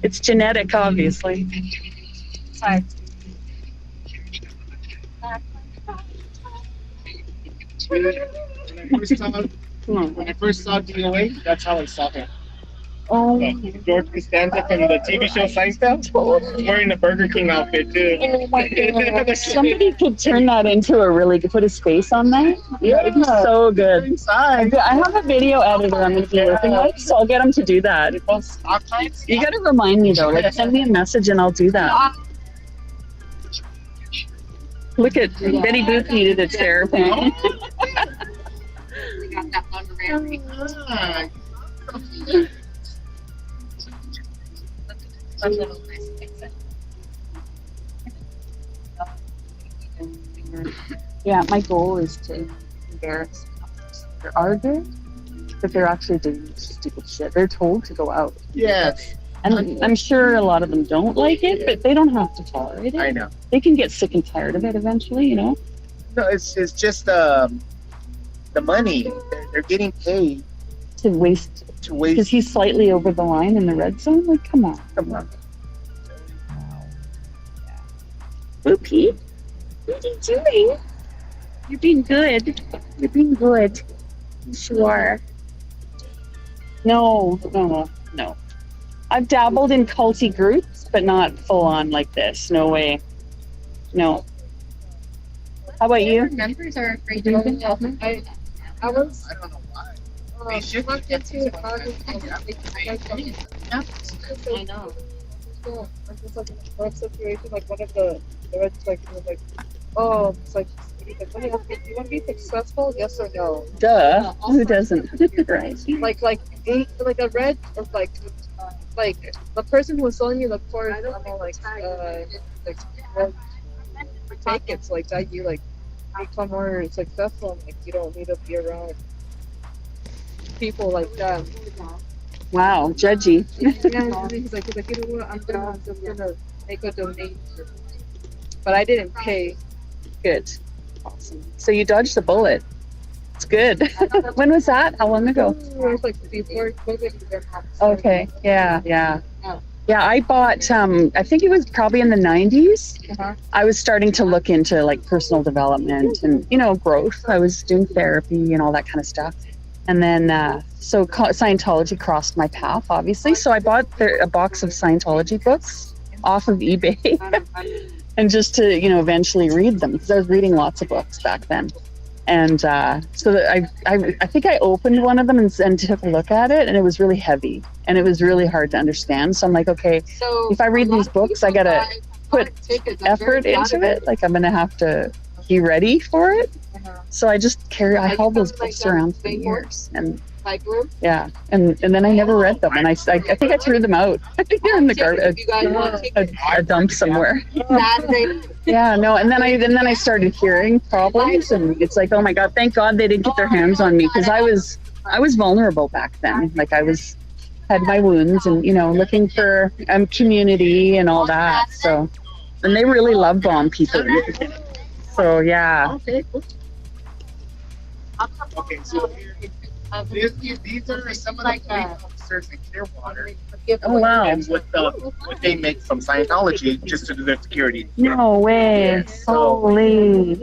It's genetic, obviously. Hi. When I first saw DOA, that's how I saw him. Oh, George Costanza from the TV show Seinfeld, wearing a Burger King outfit too. Oh my God. Somebody could turn that into a really good, put his face on that. Yeah. It'd be so good. I have a video editor I'm going to be working with, so I'll get him to do that. You got to remind me though, like send me a message and I'll do that. Look at Betty Boop needed a chair. We got that honorary. Yeah, my goal is to embarrass couples. There are good, but they're actually doing stupid shit. They're told to go out. Yes. And I'm sure a lot of them don't like it, but they don't have to tolerate it. I know. They can get sick and tired of it eventually, you know? No, it's just the money. They're getting paid To waste. to waste. Because he's slightly over the line in the red zone? Like, come on. Come on. Whoopie, what are you doing? You're being good. You're being good. Sure. No. I've dabbled in culty groups, but not full on like this. No way. No. How about you? Members are afraid to open up. I was. I don't know why. Looked into it. I know. I was like in a work situation, like one of the reds was like, oh, it's like, do you want to be successful? Yes or no? Duh. Who doesn't? Right. Like a red or like the person who was selling you the course, take it like that. You like become more successful. And, like you don't need to be around people like that. Wow, judgy. Yeah, he's like, you know what? I'm just gonna make a donation, but I didn't pay. Good. Awesome. So you dodged the bullet. It's good. When was that? How long ago? It was like before COVID. Okay. Yeah. Yeah, I bought, I think it was probably in the 90s. I was starting to look into like personal development and, growth. I was doing therapy and all that kind of stuff. And then, so Scientology crossed my path, obviously. So I bought a box of Scientology books off of eBay and just to, eventually read them because I was reading lots of books back then. And so I think I opened one of them and took a look at it, and it was really heavy and it was really hard to understand. So I'm like, okay, if I read these books, I got to put effort into it. Like I'm going to have to be ready for it. So I just I held those books around for years, and yeah, and then I never read them, and I think I threw them out. They're in the garbage, a dump somewhere. Yeah, no, and then I started hearing problems, and it's like, oh my God, thank God they didn't get their hands on me because I was vulnerable back then. Like I had my wounds, and looking for community and all that. So, and they really love bomb people. So yeah. Okay, so these are some of the police officers in Clearwater. Oh wow! And what they make from Scientology just to do their security. No way! Holy!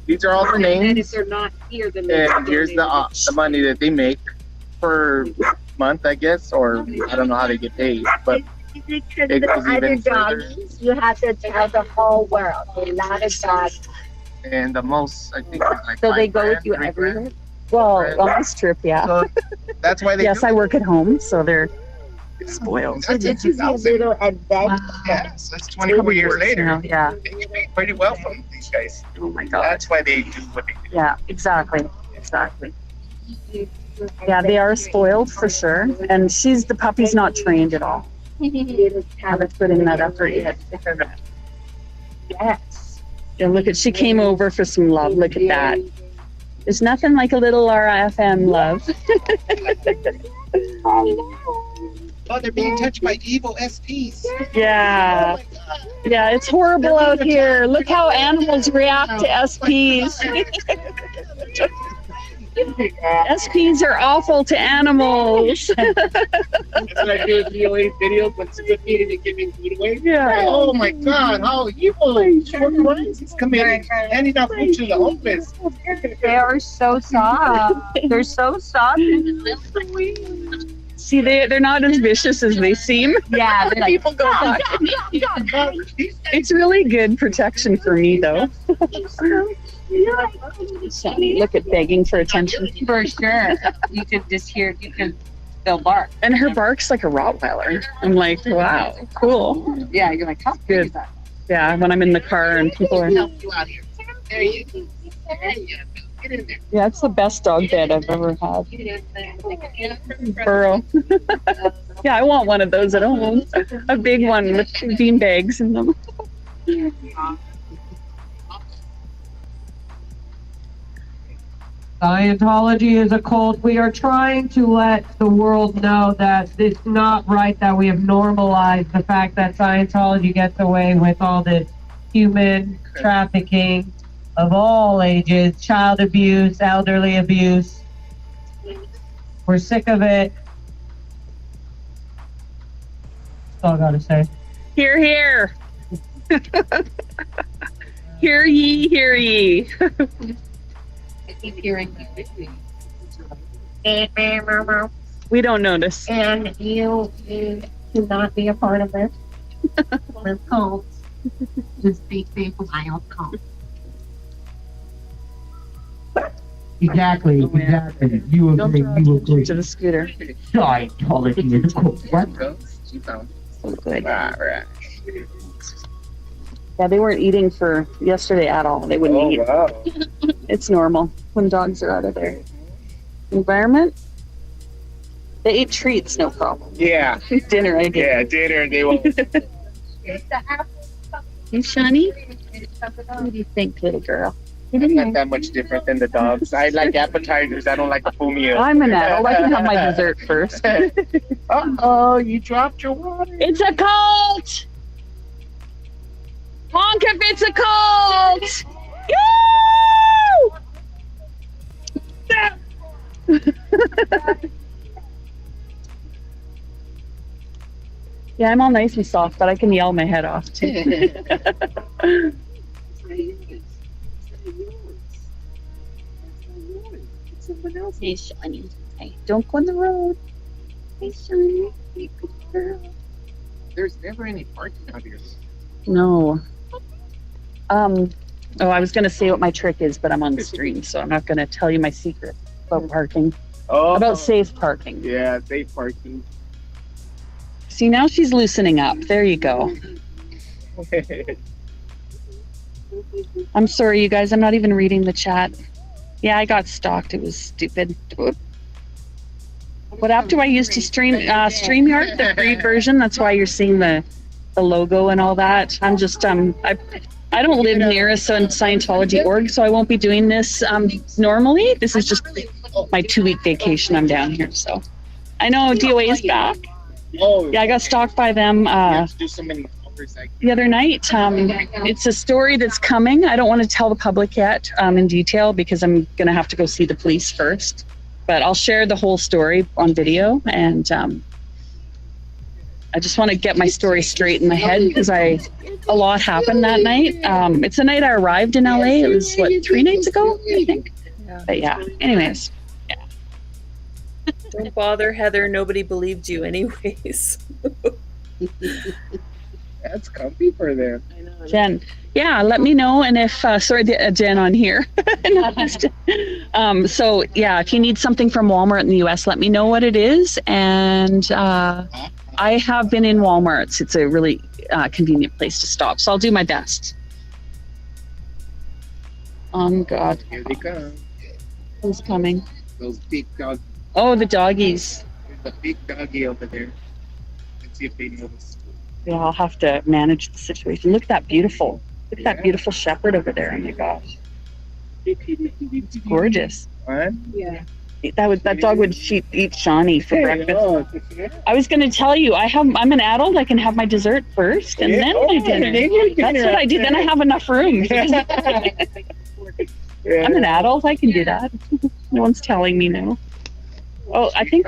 These are all the names. And if they're not here, then and here's the money that they make per month, I guess, or I don't know how they get paid, but it goes even further. You have to tell the whole world. A lot of dogs. And the most, I think, is like So they go $5,000, with you $3,000. everywhere? Well, on this trip, yeah. So that's why they. Yes, I work at home, so they're spoiled. So it's just a little event. Wow. Yeah, so it's 24 years later. Now, yeah. They get paid pretty well from these guys. Oh my God. That's why they do what they do. Yeah, exactly. Yeah, they are spoiled for sure. And the puppy's not trained at all. Haven't put in that effort yet. Yes. Yeah, look at, she came over for some love. Look at that. There's nothing like a little RFM love. Oh, they're being touched by evil SPs. Yeah. Yeah, it's horrible out here. Look how animals react to SPs. SPs are awful to animals. That's what I do with VOA videos when Squid Meat and giving food away. Yeah. Oh my God, how evil he's committing, handing out food to the homeless. They are so soft. They're so soft. See, they're not as vicious as they seem. Yeah, they're like, People go by. It's really good protection for me, though. Sunny, look at begging for attention. for sure. You could just hear, they'll bark. And her bark's like a Rottweiler. I'm like, wow, cool. Yeah, you're like, how good is that? Yeah, when I'm in the car and people are. Help you out here. There you go. There you go. Get in there. Yeah, it's the best dog bed I've ever had. Burrow. Yeah, I want one of those at home. A big one with 2 bean bags in them. Scientology is a cult. We are trying to let the world know that it's not right that we have normalized the fact that Scientology gets away with all this human trafficking of all ages, child abuse, elderly abuse. We're sick of it. That's all I gotta say. Hear, hear. Hear ye, hear ye. I keep hearing We don't notice. and you cannot be a part of this. With cults. Just be wild cult. Exactly. You agree. You agree. To the scooter. Scientology is cool. What? She found it. So good. Right. Yeah, they weren't eating for yesterday at all. They wouldn't eat. Wow. It's normal when dogs are out of their environment. They ate treats, no problem. Yeah. Dinner, I did. Yeah, dinner. They will. Hey, Shani? What do you think, little girl? I'm not that much different than the dogs. I like appetizers. I don't like a full meal. I'm an adult. I can have my dessert first. Uh-oh, you dropped your water. It's a cult! Honk if it's a cult! Yeah, I'm all nice and soft, but I can yell my head off too. Hey, Shani. Hey, don't go on the road. Hey, Shani. Hey, good girl. There's never any parking out here. No. Oh, I was gonna say what my trick is, but I'm on the stream, so I'm not gonna tell you my secret about parking. Oh. About safe parking. Yeah, safe parking. See, now she's loosening up. There you go. I'm sorry, you guys. I'm not even reading the chat. Yeah, I got stalked. It was stupid. What app do I use to stream? StreamYard, the free version. That's why you're seeing the logo and all that. I'm just I don't live near a Scientology org, so I won't be doing this normally. This is just my 2-week vacation. I'm down here, so I know DOA is back. Oh, yeah, I got stalked by them do so many hours, the other night. It's a story that's coming. I don't want to tell the public yet in detail because I'm going to have to go see the police first. But I'll share the whole story on video, and I just want to get my story straight in my head because a lot happened that night. It's the night I arrived in LA. It was, 3 nights ago, I think? Yeah. But yeah, anyways. Don't bother, Heather. Nobody believed you anyways. That's comfy for them. Jen, yeah, let me know. And if, sorry, Jen on here. So yeah, if you need something from Walmart in the US, let me know what it is. And I have been in Walmart's. It's a really convenient place to stop. So I'll do my best. God. Here they come. Who's coming? Those big dogs. Oh, the doggies. There's a big doggy over there. Let's see if they notice. Yeah, I'll have to manage the situation. Look at that beautiful Look at that beautiful shepherd over there. Oh my gosh. It's gorgeous. What? Yeah. That dog would eat Shawnee for breakfast. I was going to tell you, I'm an adult. I can have my dessert first and then my dinner. That's what I do. Then I have enough room. I'm an adult. I can do that. No one's telling me no. Oh, I think.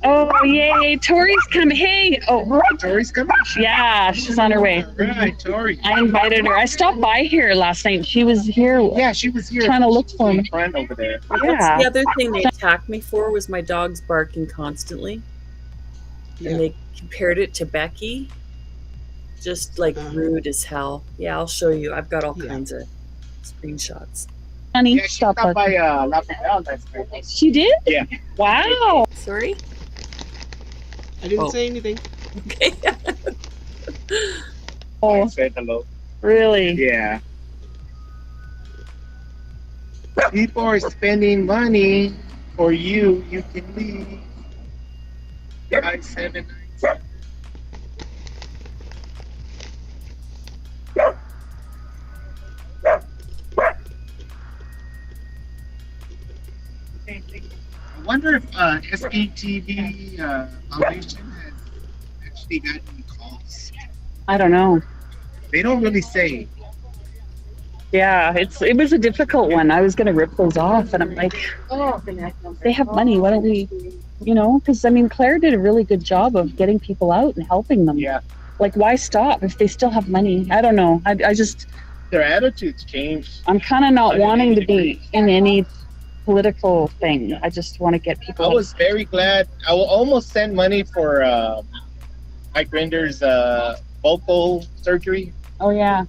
Oh, yay. Tori's coming. Hey. Oh, Tori's coming? Yeah, she's on her way. Right, Tori. I invited her. I stopped by here last night. She was here. Yeah, she was here. Trying to look for me. Friend over there. Yeah. The other thing they attacked me for was my dog's barking constantly. Yeah. And they compared it to Becky. Just like rude as hell. Yeah, I'll show you. I've got all kinds of screenshots. Honey, Yeah, she stopped by La Fidel last night. She did? Yeah. Wow. Sorry? I didn't say anything. Okay. Oh, I said hello. really? Yeah. People are spending money for you. You can leave. 579. I wonder if SPTV Foundation has actually gotten any calls. I don't know. They don't really say. Yeah, it was a difficult one. I was going to rip those off, and I'm like, they have money. Why don't we, because I mean, Claire did a really good job of getting people out and helping them. Yeah. Like, why stop if they still have money? I don't know. I just, Their attitudes changed. I'm kind of not wanting to be in any political thing. I just want to get people. I was very glad. I will almost send money for Mike Rinder's vocal surgery. Oh yeah.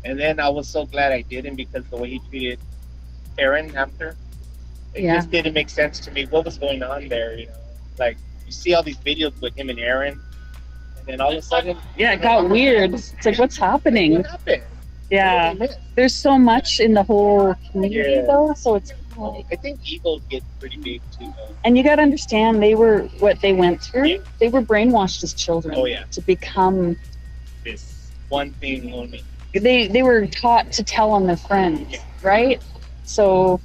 And then I was so glad I didn't because the way he treated Aaron after, it Yeah. just didn't make sense to me. What was going on there? Like you see all these videos with him and Aaron, and then all of a sudden, Yeah, it got weird. It's like, what's happening? what happened? Yeah. What did they miss? There's so much in the whole community Yeah. though, so it's like, I think egos get pretty big too. Though. and you got to understand what they went through. They were brainwashed as children Oh, yeah. to become. This one thing only. They were taught to tell on their friends, right? So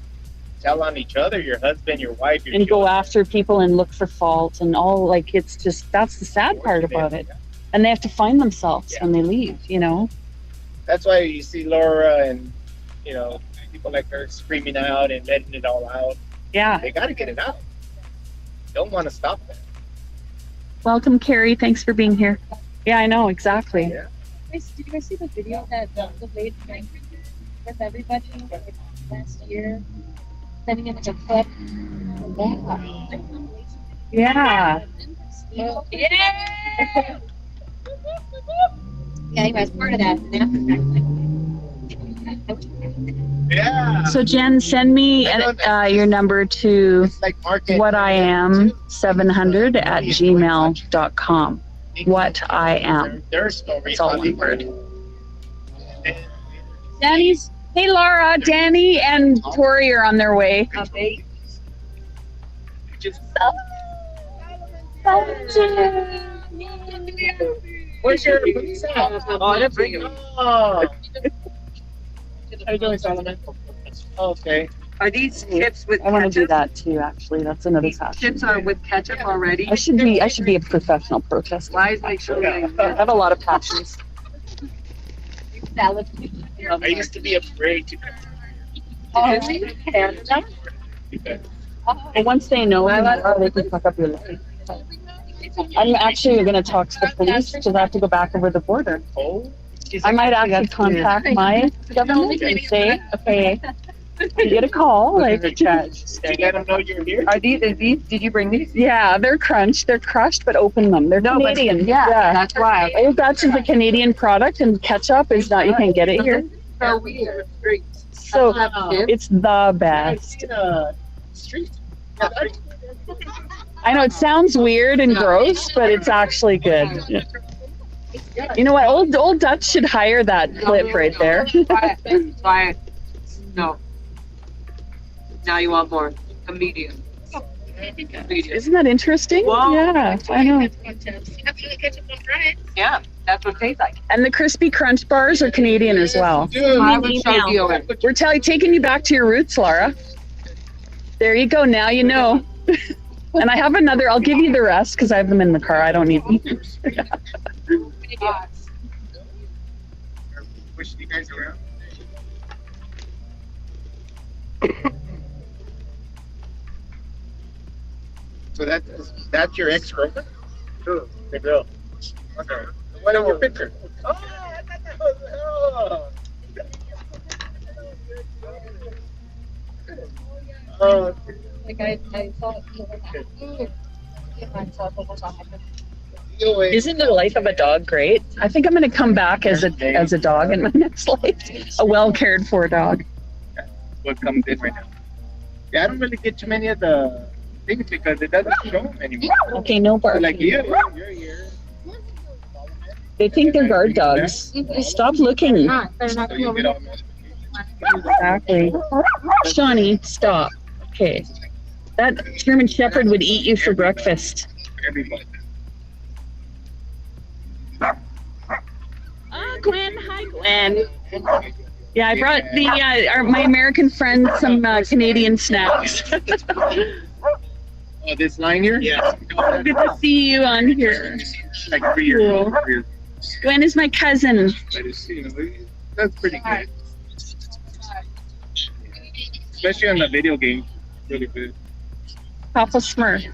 Tell on each other, your husband, your wife, your and go children. after people and look for fault and all. Like, it's just, that's the sad part about it. And they have to find themselves when they leave. That's why you see Laura and people like her screaming out and letting it all out. Yeah. They got to get it out. Don't want to stop that. Welcome, Carrie. Thanks for being here. Yeah, I know exactly. Yeah. Did you guys see the video that the late night with everybody like, last year? Sending in like a clip. Yeah. Yeah. Yeah, you guys part of that. Yeah. So Jen, send me your number to whatiam700@gmail.com. What I am. Their story. It's all one word. Danny's. Hey Laura, Danny and Tori are on their way. Where's your Oh. How you doing, Solomon? Okay. Are these chips with I want to do ketchup? that too. Actually, that's another passion. Chips are with ketchup already? I should be a professional protester. Why is make sure I have a lot of passions. Salad. I used to be afraid to. And once they know, they can fuck up your life. I'm actually going to talk to the police because I have to go back over the border. Oh. I might actually contact my government and say, okay, you get a call. Like, Did you let them know you're here? Are these, did you bring these? yeah, they're crunched. They're crushed, but open them. They're No, but- Canadian. yeah, that's why. That's a Canadian product, and ketchup is not. You can't get it here. So weird. So it's the best. Street. I know it sounds weird and gross, but it's actually good. You know what? Old Dutch should hire that clip right there. No. Now you want more. A medium. Isn't that interesting? Yeah, I know. Yeah, that's what it tastes like. And the crispy crunch bars are Canadian as well. We're taking you back to your roots, Laura. There you go. Now you know. And I have another. I'll give you the rest because I have them in the car. I don't need them. Pushing you guys around. So that's your ex-girlfriend? Who? The girl. Okay. What in your picture? Oh, I thought that was. Oh. Like I saw it. Isn't the life of a dog great? I think I'm going to come back as a dog in my next life. A well cared for dog. What comes in right now? Yeah, I don't really get too many of the things because it doesn't show them anymore. Okay, no barking. Like you're here. They think they're guard dogs. Stop looking. Exactly. Shawnee, stop. Okay. That German Shepherd would eat you for breakfast. Everybody. Oh, Gwen. Hi, Gwen. Yeah, I brought my American friends some Canadian snacks. Oh, this line here? Yeah. Good to see you on here. Like 3 years old. Gwen is my cousin. That's pretty good. Especially on the video game. Really good. Papa Smurf.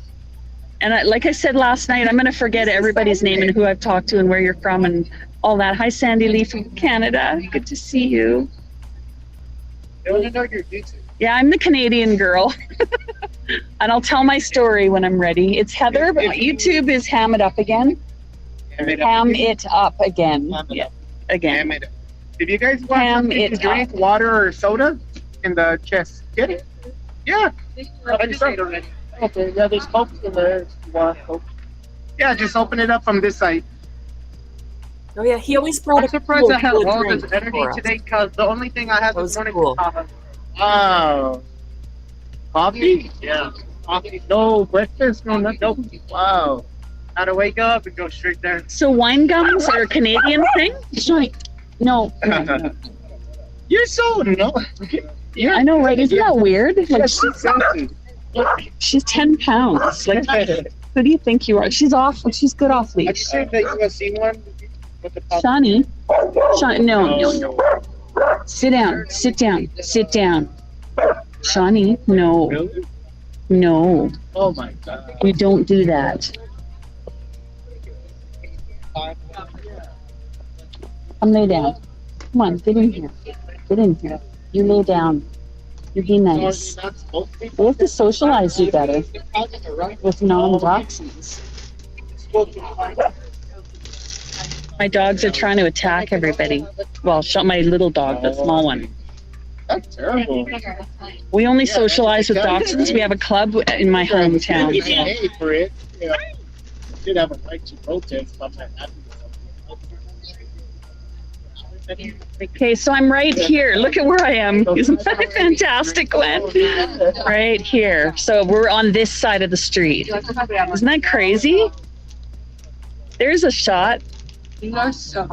And like I said last night, I'm going to forget everybody's name and who I've talked to and where you're from and all that. Hi, Sandy Lee from Canada. Good to see you. I want to know your YouTube. Yeah, I'm the Canadian girl. And I'll tell my story when I'm ready. It's Heather, but YouTube is Ham It Up Again. Ham It Up Again. Yeah, again. Ham It Up. If you guys want to drink water or soda in the chest, get it. Yeah. Okay, yeah, there's Coke in there. Yeah, just open it up from this side. Oh yeah, he always brought I'm surprised I have all this energy today because the only thing I have this morning is coffee. Oh. Coffee? Yeah. Coffee. No breakfast, no nothing. Wow. How to wake up and go straight there. So wine gums are a Canadian thing? No. You're so no. Yeah, I know, right? Isn't that weird? Like she's 10 pounds. Like, who do you think you are? She's off. She's good off leash. I just said that you want to see one with the pop. Shawnee, no. Sit down. Shawnee, no. Really? No. Oh my God. You don't do that. Come lay down. Come on, get in here. You lay down. You be nice. We have to socialize you better with non-dachshunds. My dogs are trying to attack everybody. Well, my little dog, the small one. That's terrible. We only socialize with dachshunds. We have a club in my hometown. You get paid for it. Yeah. You did have a right to protest, but I'm not happy. Okay, so I'm right here. Look at where I am. Isn't that fantastic, Gwen? Right here. So we're on this side of the street. Isn't that crazy? There's a shot. You're so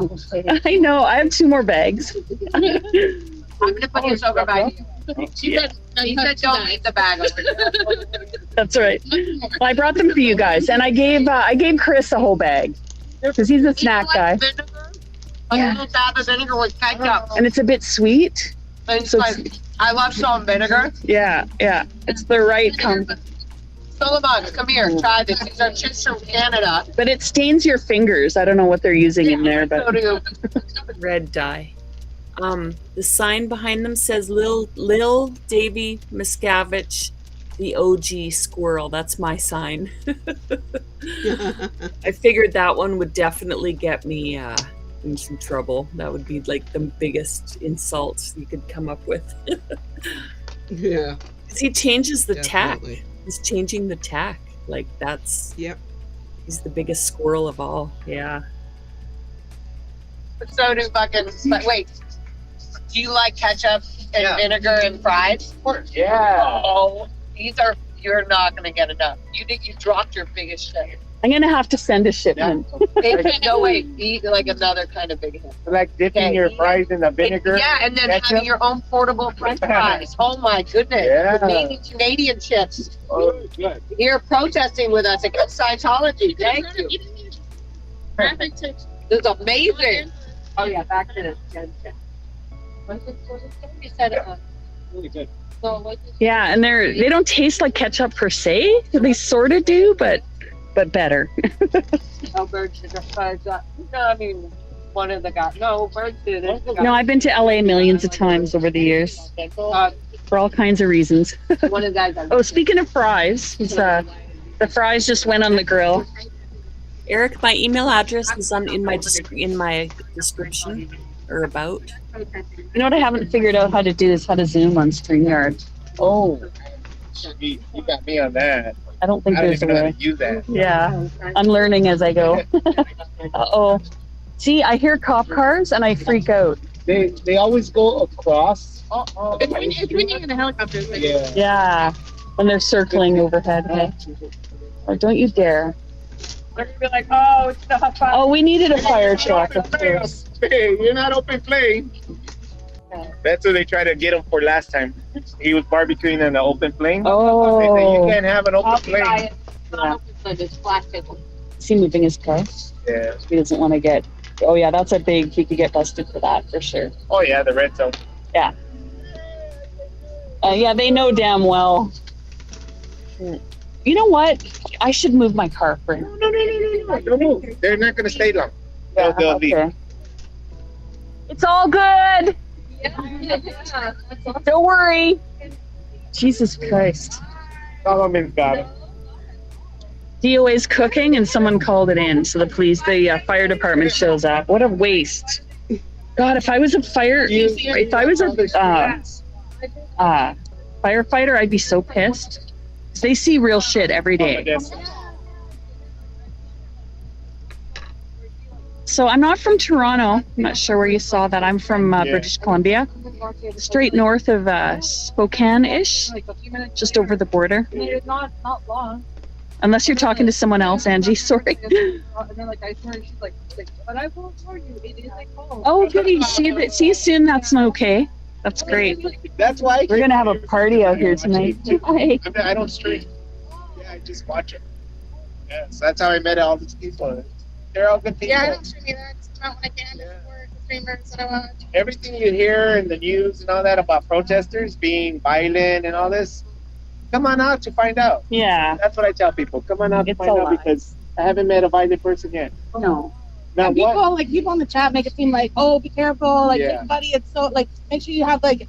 I know. I have 2 more bags. I'm gonna put yours over by you. She said don't eat the bag over there. That's right. Well, I brought them for you guys, and I gave Chris a whole bag because he's a snack guy. A little dab of vinegar with ketchup. And it's a bit sweet. So I love salt and vinegar. Yeah. It's the right kind. Solomon, come here, try this. These are chips from Canada. But it stains your fingers. I don't know what they're using in there, but red dye. The sign behind them says Lil Davy Miscavige, the OG squirrel. That's my sign. I figured that one would definitely get me in some trouble. That would be like the biggest insult you could come up with. Yeah. He changes the Definitely. tack. He's changing the tack. Like that's. Yep. He's the biggest squirrel of all. Yeah. So do fucking. But wait, do you like ketchup and vinegar and fries? Yeah. Oh, these are you're not gonna get enough. You dropped your biggest shit. I'm gonna have to send a shipment. No way. Eat like another kind of big hit. Like dipping your fries in the vinegar. Yeah, and then having your own portable French fries. Oh my goodness! Yeah. Maybe Canadian chips. Oh, good. You're protesting with us against Scientology. Thank you. This is amazing. Oh yeah, back to Jen. You said Really good. Yeah, and they don't taste like ketchup per se. They sort of do, but better. Oh, birds did fudge. No, I mean, one of the guys. No, birds did it. No, I've been to LA millions of times over the years for all kinds of reasons. One of the guys. Oh, speaking of fries, the fries just went on the grill. Eric, my email address is in my description or about. You know what I haven't figured out how to do is how to Zoom on StreamYard. Oh, sweet. You got me on that. I don't think there's a even know how way. to use that. Yeah, I'm learning as I go. Uh-oh. See, I hear cop cars and I freak out. They always go across. It's when you're in a helicopter. Yeah. Yeah, when they're circling overhead. Okay. Oh, don't you dare. They're gonna be like, oh, it's not fun. Oh, we needed a fire truck, of course. Hey, you're not open flame. That's what they tried to get him for last time. He was barbecuing in an open flame. Oh. They say you can't have an open flame. It's not open, but it's plastic. Is he moving his car? Yeah. He doesn't want to get. Oh yeah, that's a big. He could get busted for that for sure. Oh yeah, the red zone. Yeah. Yeah, they know damn well. You know what? I should move my car for him. No, don't move. They're not gonna stay long. They'll leave. It's all good. Don't worry. Jesus Christ. Solomon's got it. DOA's cooking and someone called it in, so the fire department shows up. What a waste. God, if I was a firefighter, I'd be so pissed. They see real shit every day. So I'm not from Toronto. I'm not sure where you saw that. I'm from British Columbia, straight north of Spokane-ish, just over the border. Not long. Unless you're talking to someone else, Angie. Sorry. And then like I swear she's like, but I won't tell you. It is like cold. Oh, goody. See you soon. That's okay. That's great. That's why We're gonna have a party out here tonight. Hi. I don't stream. Yeah, I just watch it. Yeah, so that's how I met all these people. They're all good people. Yeah, I don't stream either. It's not when I can. For the streamers that I watch. Everything you hear in the news and all that about protesters being violent and all this, come on out to find out. Yeah. That's what I tell people. Come on out to It's find a out lie. because I haven't met a violent person yet. No. Not people one. like people on the chat make it seem like, oh, be careful, like Yeah. everybody. It's so like make sure you have like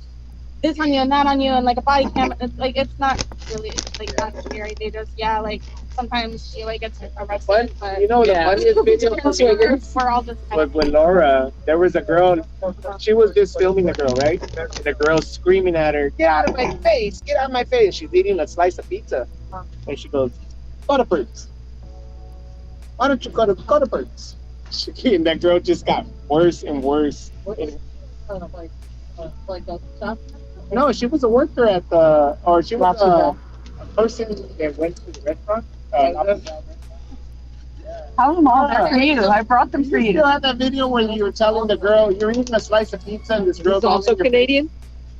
this on you and that on you and like a body cam. It's like it's not really like that scary. They just like sometimes she like gets arrested. But You know the funniest video we're all just was when Laura, there was a girl, she was just filming the girl, right? And the girl screaming at her, get out of my face, get out of my face. She's eating a slice of pizza. And she goes, go to Burt's. Why don't you go to Burt's? And that girl just got worse and worse. No, she was a worker at she was a person that went to the restaurant. How them all for you? I brought them for You you. still have that video where you were telling the girl, you're eating a slice of pizza and this girl's also Canadian?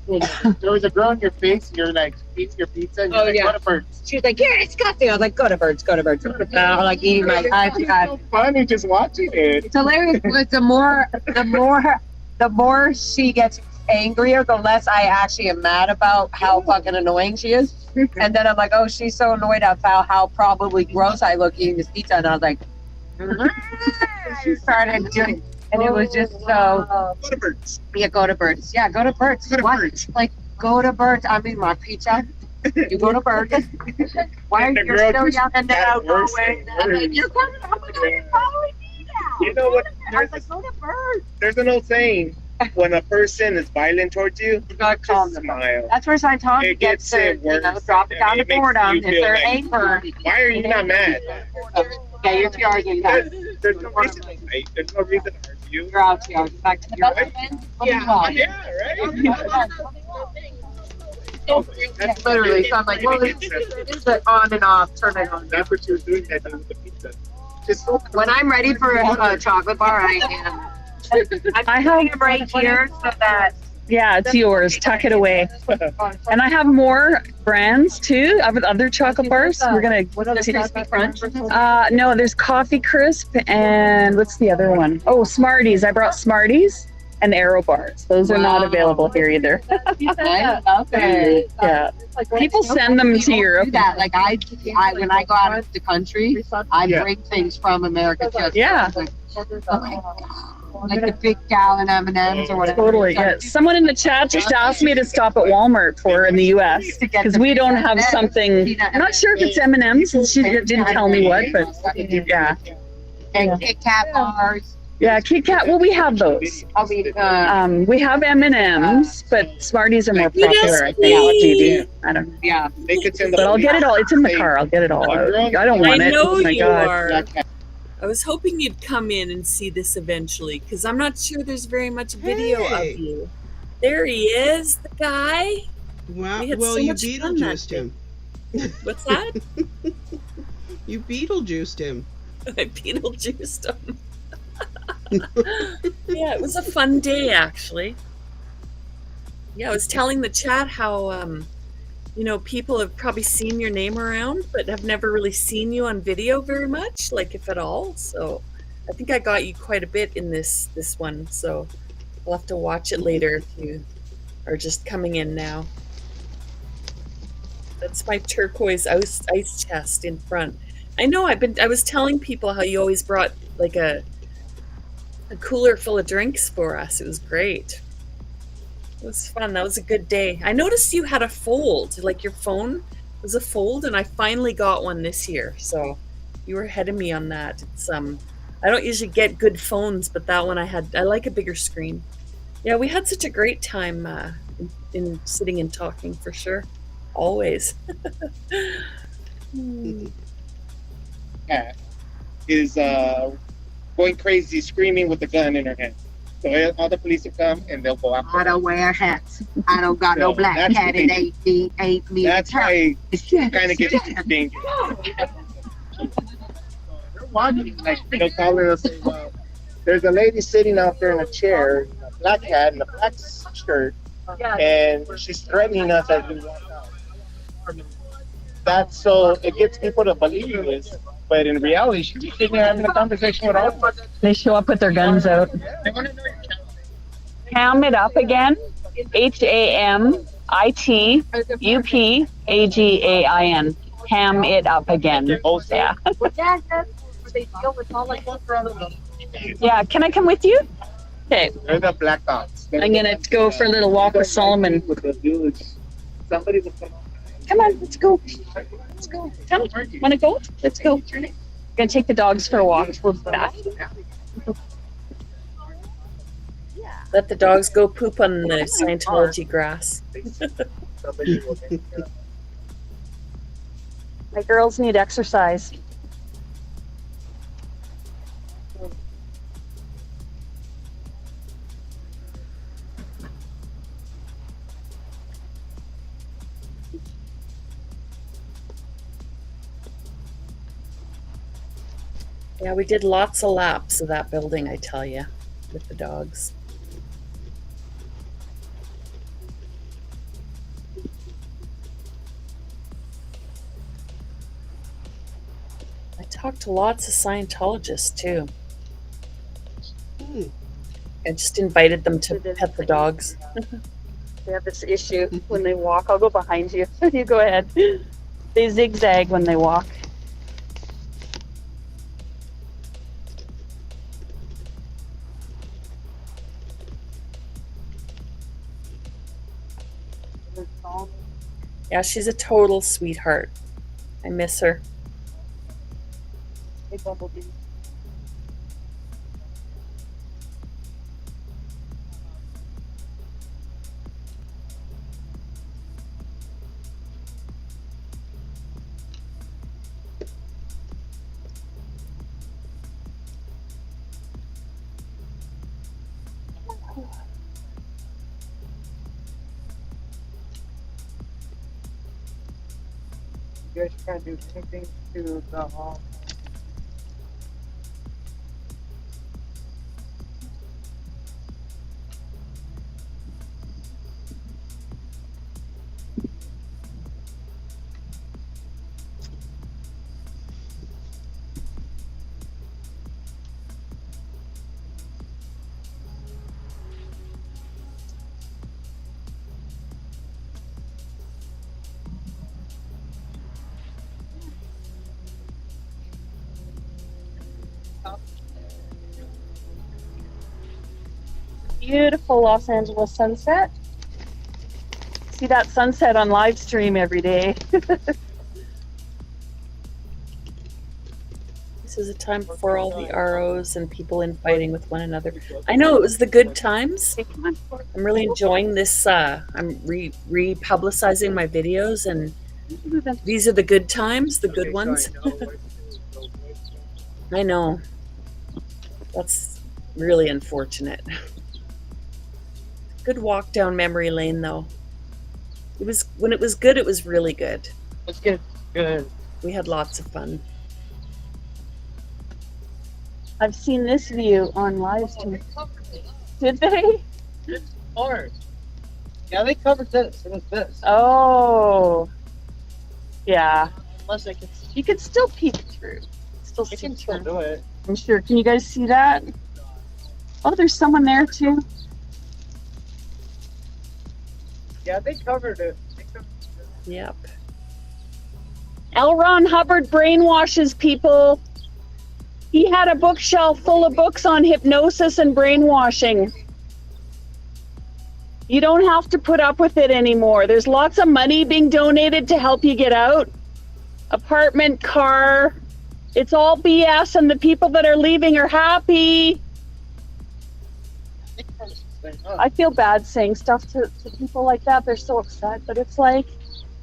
There was a girl in your face, you're like, eating your pizza and you're like, go to Burt's. She was like, you're disgusting. I was like, go to Birds, go to Birds. I'm like eating my It's so funny just watching it. It's hilarious. But the more she gets angrier, the less I actually am mad about how fucking annoying she is. And then I'm like, oh, she's so annoyed about how probably gross I look eating this pizza. And I was like, she started doing, and it was just so. Go to Burt's. Yeah, go to Birds. Yeah, go to Birds. Go to What? Burt's. Like, go to Birds. I mean, my pizza. You go to Birds. Why are And the you girl still just yelling that got I'll go worse away? and I'm like, worse. you're coming. I'm like, you're following me now. You know what? I was like, go to Birds. There's an old saying, when a person is violent towards you, gotta calm just smile. That's where Scientology It gets gets to, it worse. drop it down to It makes boredom. you If feel they're like, angry. why are you not mad? Yeah, you're too arguing. There's no reason to fight. There's no reason to argue. You're out here. Back to the You're best right. friend. Yeah, right. That's literally. So I'm like, well, it is the on and off, turn it on. That's what she was doing that day with the pizza. Just when I'm ready for a chocolate bar, I am. I'm putting them right here so that. Yeah, it's yours. Tuck it away. And I have more brands too of other chocolate bars. We're gonna. Crispy Crunch. No, there's Coffee Crisp and what's the other one? Oh, Smarties. I brought Smarties and Aero bars. Those are not available here either. I love it. Yeah. People send them to Europe. Do that. Like I when I go out of the country, I bring things from America. Just like the big gallon M&Ms or whatever. Totally. Yeah. Someone in the chat just asked me to stop at Walmart for in the U.S. because we don't have something. I'm not sure if it's M&Ms. She didn't tell me what, but yeah. And Kit Kat bars. Yeah, Kit Kat. Well, we have those. We have M&Ms, but Smarties are more popular. I think. I don't know. Yeah, they could send. But I'll get it all. It's in the car. I'll get it all. I don't want it. I know Oh my you God. are. I was hoping you'd come in and see this eventually, because I'm not sure there's very much video of you. There he is, the guy. Wow. We had Well, so you much fun that Beetlejuiced day. him. What's that? You Beetlejuiced him. I Beetlejuiced him. Yeah, it was a fun day, actually. Yeah, I was telling the chat how, people have probably seen your name around, but have never really seen you on video very much, like if at all. So I think I got you quite a bit in this one. So I'll have to watch it later if you are just coming in now. That's my turquoise ice chest in front. I know I was telling people how you always brought like a cooler full of drinks for us. It was great. It was fun. That was a good day. I noticed you had a fold, like your phone was a fold, and I finally got one this year. So you were ahead of me on that. It's I don't usually get good phones, but that one I like a bigger screen. Yeah, we had such a great time in sitting and talking for sure. Always. Cat is going crazy, screaming with a gun in her hand. So all the police will come and they'll go after her. I don't wear hats. I don't got no black that's cat. the It ain't me. That's why it kind of gets dangerous. They're watching, like they'll call her and say, well, there's a lady sitting out there in a chair, a black hat and a black shirt, and she's threatening us as we walk out. That's so it gets people to believe this, but in reality, she's just sitting there having a conversation with all of us. They show up with their guns out. Ham it up again. HAMITUPAGAIN. Ham it up again. Yeah. Yeah. Can I come with you? Okay. They're the black dogs. I'm gonna go for a little walk with Solomon. Somebody will come. Come on, let's go. Let's go. Come. Wanna go? Let's go. Gonna take the dogs for a walk. We'll be back. Let the dogs go poop on the Scientology grass. My girls need exercise. Yeah, we did lots of laps of that building, I tell you, with the dogs. I talked to lots of Scientologists too. I just invited them to pet the dogs. They have this issue when they walk. I'll go behind you. You go ahead. They zigzag when they walk. Yeah, she's a total sweetheart. I miss her. Hey, Bumblebee. You guys can't do anything to the Beautiful Los Angeles sunset. See that sunset on live stream every day. This is a time before all the ROs and people infighting with one another. I know, it was the good times. I'm really enjoying this. I'm republicizing my videos, and these are the good times, the good ones. I know. That's really unfortunate. Good walk down memory lane, though. It was, when it was good, it was really good. Let's get good. We had lots of fun. I've seen this view on live stream. Did they? It's hard. Yeah, they covered this. It was this. Oh. Yeah. Unless I can. You could still peek through. Still I see can still through. do it. I'm sure. Can you guys see that? Oh, there's someone there too. Yeah, they covered it. Yep. L. Ron Hubbard brainwashes people. He had a bookshelf full of books on hypnosis and brainwashing. You don't have to put up with it anymore. There's lots of money being donated to help you get out. Apartment, car. It's all BS, and the people that are leaving are happy. I feel bad saying stuff to people like that. They're so upset, but it's like,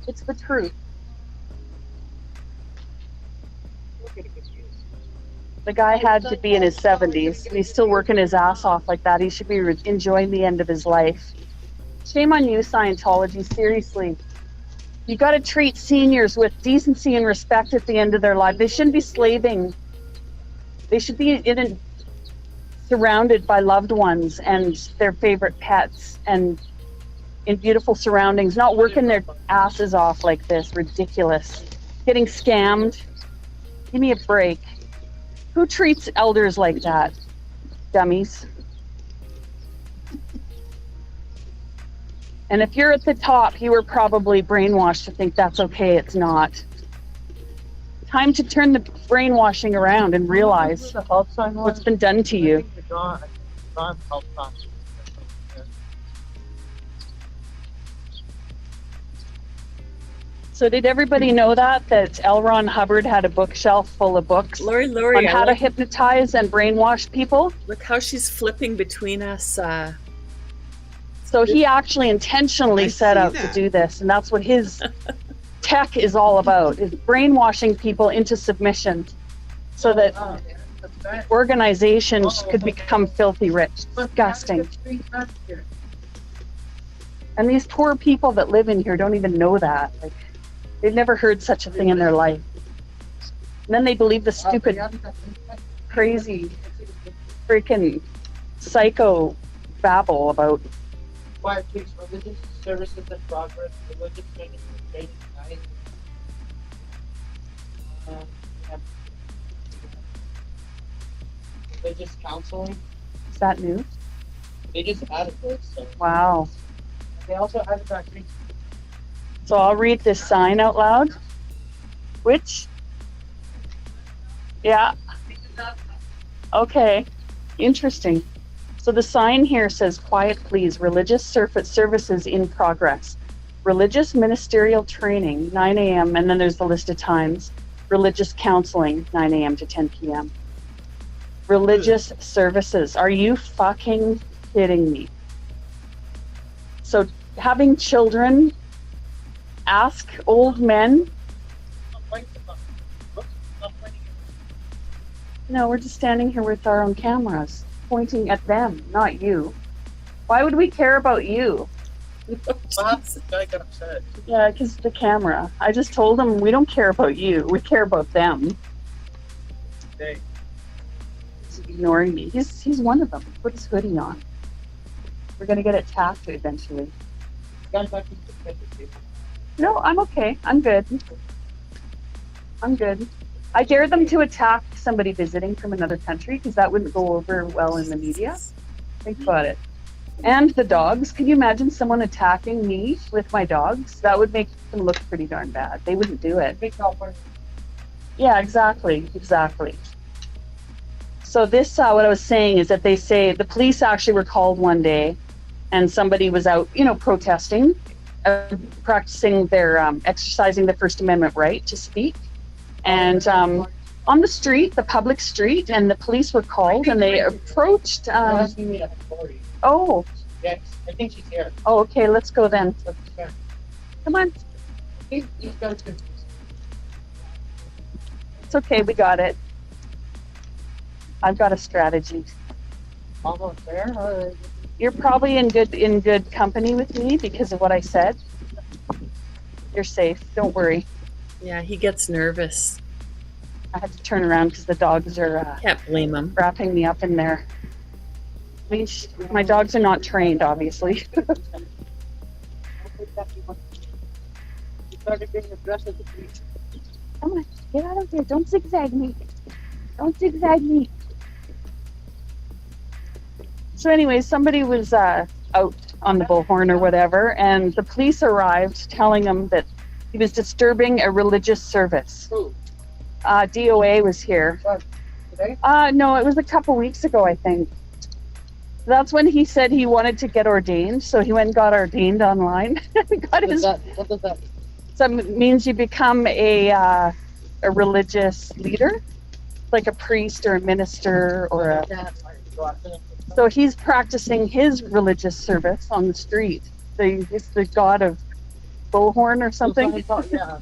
it's the truth. The guy had to be in his 70s, and he's still working his ass off like that. He should be enjoying the end of his life. Shame on you, Scientology, seriously. You got to treat seniors with decency and respect at the end of their life. They shouldn't be slaving. They should be surrounded by loved ones and their favorite pets and in beautiful surroundings, not working their asses off like this. Ridiculous. Getting scammed. Give me a break. Who treats elders like that? Dummies. And if you're at the top, you were probably brainwashed to think that's okay. It's not. Time to turn the brainwashing around and realize what's been done to you. So did everybody know that L. Ron Hubbard had a bookshelf full of books Lori, on how to hypnotize and brainwash people? Look how she's flipping between us. So he actually intentionally set out to do this, and that's what his tech is all about, is brainwashing people into submission so that organizations could become filthy rich. Disgusting. And these poor people that live in here don't even know that. Like, they've never heard such a thing in their life. And then they believe the stupid, crazy, freaking psycho babble about. Quiet, please. Religious services in progress. Religious training night. Religious counseling. Is that new? They just added this. So. Wow. They also added that. So I'll read this sign out loud. Which? Yeah. Okay. Interesting. So the sign here says, quiet please, religious services in progress. Religious ministerial training, 9 a.m. And then there's the list of times. Religious counseling, 9 a.m. to 10 p.m. Religious services. Are you fucking kidding me? So having children ask old men. No, we're just standing here with our own cameras, pointing at them, not you. Why would we care about you? The guy got upset. Yeah, because the camera. I just told him we don't care about you. We care about them. Hey. He's ignoring me. He's one of them. Put his hoodie on. We're gonna get attacked eventually. No, I'm okay. I'm good. I'm good. I dare them to attack somebody visiting from another country because that wouldn't go over well in the media. Think about it. And the dogs. Can you imagine someone attacking me with my dogs? That would make them look pretty darn bad. They wouldn't do it. Yeah, exactly. Exactly. So this, what I was saying is that they say the police actually were called one day and somebody was out, protesting, practicing their, exercising the First Amendment right to speak. And on the street, the public street, and the police were called and they approached. Oh. Yes, I think she's here. Oh, okay. Let's go then. Come on. He's got to. It's okay. We got it. I've got a strategy. Almost there. Or... You're probably in good company with me because of what I said. You're safe. Don't worry. Yeah, he gets nervous. I had to turn around because the dogs are can't blame him. Wrapping me up in there. I mean, my dogs are not trained, obviously. You started getting aggressive. Come on, get out of here. Don't zigzag me. Don't zigzag me. So anyway, somebody was out on the bullhorn or whatever, and the police arrived telling him that he was disturbing a religious service. DOA was here. Today? No, it was a couple weeks ago, I think. That's when he said he wanted to get ordained, so he went and got ordained online. What does that mean? So it means you become a religious leader, like a priest or a minister or a. So he's practicing his religious service on the street. It's the god of bullhorn or something. Yeah.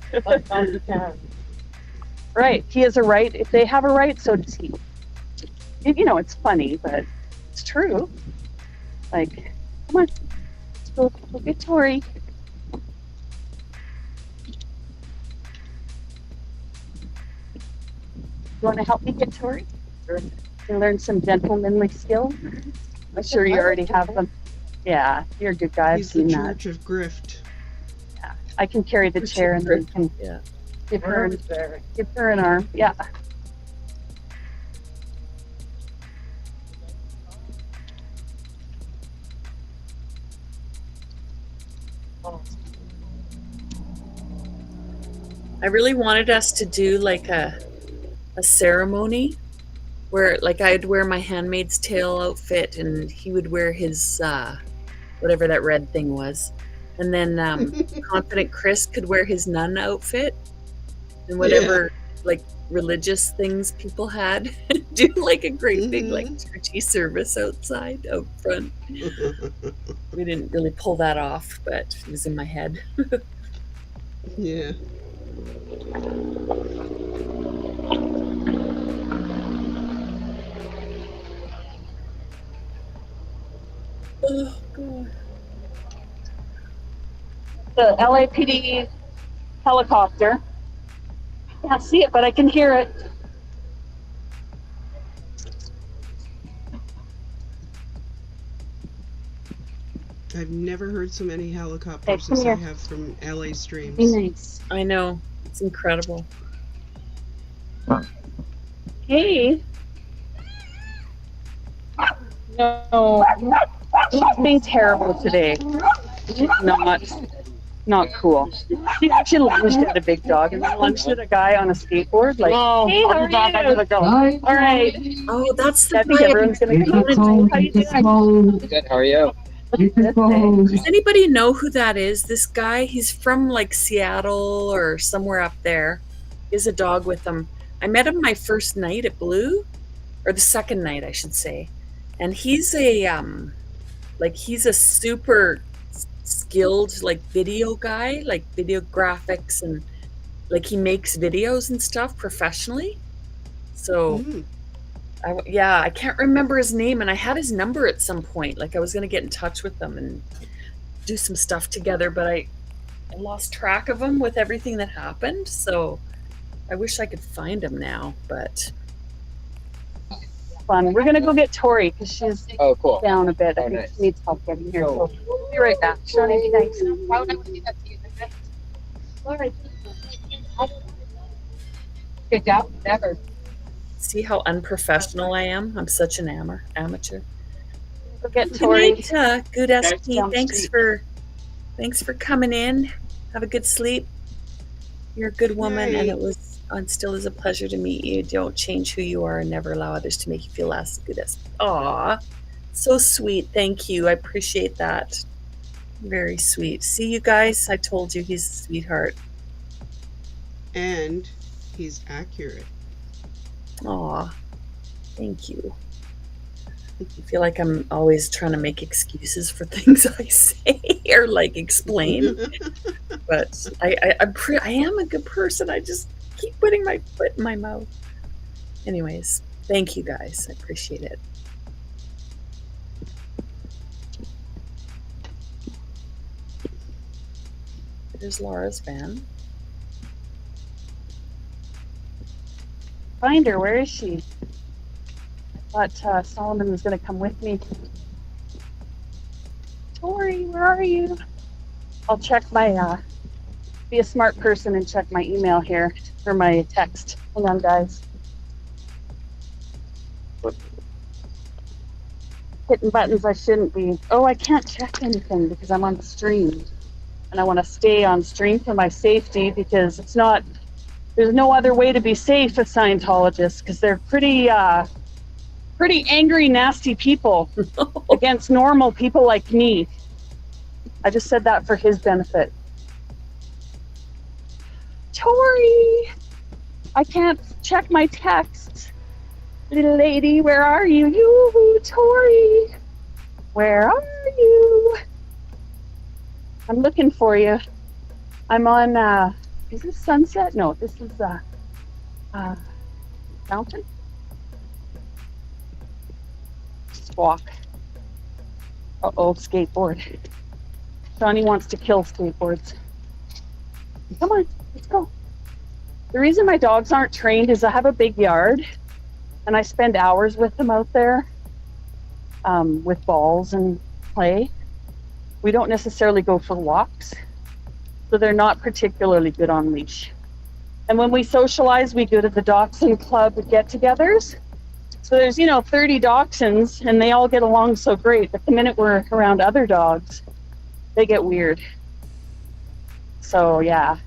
Right. He has a right. If they have a right, so does he. It's funny, but it's true. Like, come on, let's go get Tori. You want to help me get Tori? Sure. You learn some gentlemanly skills. I'm sure you already have them. Yeah, you're a good guy. I've He's seen the that. Church of Grift. Yeah, I can carry the chair and then you can give her an arm. Yeah. I really wanted us to do like a ceremony where like I'd wear my Handmaid's Tale outfit and he would wear his whatever that red thing was, and then Confident Chris could wear his nun outfit and whatever like religious things people had. Do like a great big like churchy service outside out front. We didn't really pull that off, but it was in my head. Yeah. Oh god. The LAPD helicopter. I can't see it, but I can hear it. I've never heard so many helicopters as I have from LA streams. Be nice. I know. It's incredible. Hey. No. She's being terrible today. Not cool. She actually lunged at a big dog and then lunged at a guy on a skateboard. Like, hey, how are you? All right. Oh, that's the I think everyone's gonna come in and say, how you doing? Good. How are you? Does anybody know who that is? This guy, he's from like Seattle or somewhere up there. He has a dog with him. I met him my first night at Blue, or the second night, I should say. And he's a super skilled like video guy, like video graphics, and like he makes videos and stuff professionally. So I can't remember his name, and I had his number at some point. Like I was gonna get in touch with him, and do some stuff together, but I lost track of them with everything that happened. So I wish I could find them now, but Fun. We're gonna go get Tori because she's cool. down a bit. I Oh, think nice. she needs help getting here. So we'll be right back. Shawnee, be nice. Why would I want to do that to you? All right. Good job. Never. see how unprofessional I am? I'm such an amateur. Go get Good Tori. night, good SP. Down the Thanks street. for coming in. Have a good sleep. You're a good woman, and it was and still is a pleasure to meet you. Don't change who you are and never allow others to make you feel less good as. Aw, so sweet. Thank you. I appreciate that. Very sweet. See you guys. I told you he's a sweetheart. And he's accurate. Aw, thank you. I feel like I'm always trying to make excuses for things I say or like explain, but I am a good person. I just keep putting my foot in my mouth. Anyways, thank you guys. I appreciate it. There's Laura's van. Find her. Where is she? I thought Solomon was going to come with me. Tori, where are you? I'll check my, be a smart person and check my email here, or my text. Hang on, guys. Hitting buttons I shouldn't be. Oh, I can't check anything because I'm on the stream. And I want to stay on stream for my safety because it's not, there's no other way to be safe as Scientologists because they're pretty angry, nasty people against normal people like me. I just said that for his benefit. Tori, I can't check my texts. Little lady, where are you? You, Tori, where are you? I'm looking for you. I'm on, is this Sunset? No, this is, Mountain? Walk. Uh-oh, skateboard. Johnny wants to kill skateboards. Come on, let's go. The reason my dogs aren't trained is I have a big yard and I spend hours with them out there with balls and play. We don't necessarily go for walks, so they're not particularly good on leash. And when we socialize, we go to the Dachshund Club get-togethers. So there's, 30 dachshunds, and they all get along so great. But the minute we're around other dogs, they get weird. So, yeah.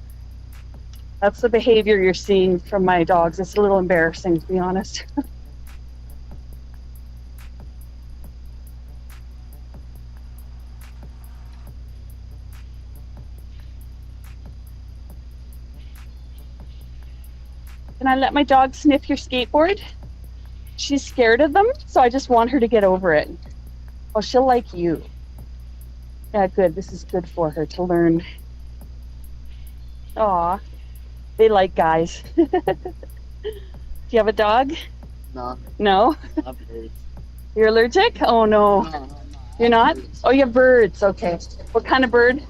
That's the behavior you're seeing from my dogs. It's a little embarrassing, to be honest. Can I let my dog sniff your skateboard? She's scared of them, so I just want her to get over it. Oh, she'll like you. Yeah, good. This is good for her to learn. Aw, they like guys. Do you have a dog? No. No? Not birds. You're allergic? Oh, no. No. You're not? Oh, you have birds. Okay. What kind of bird?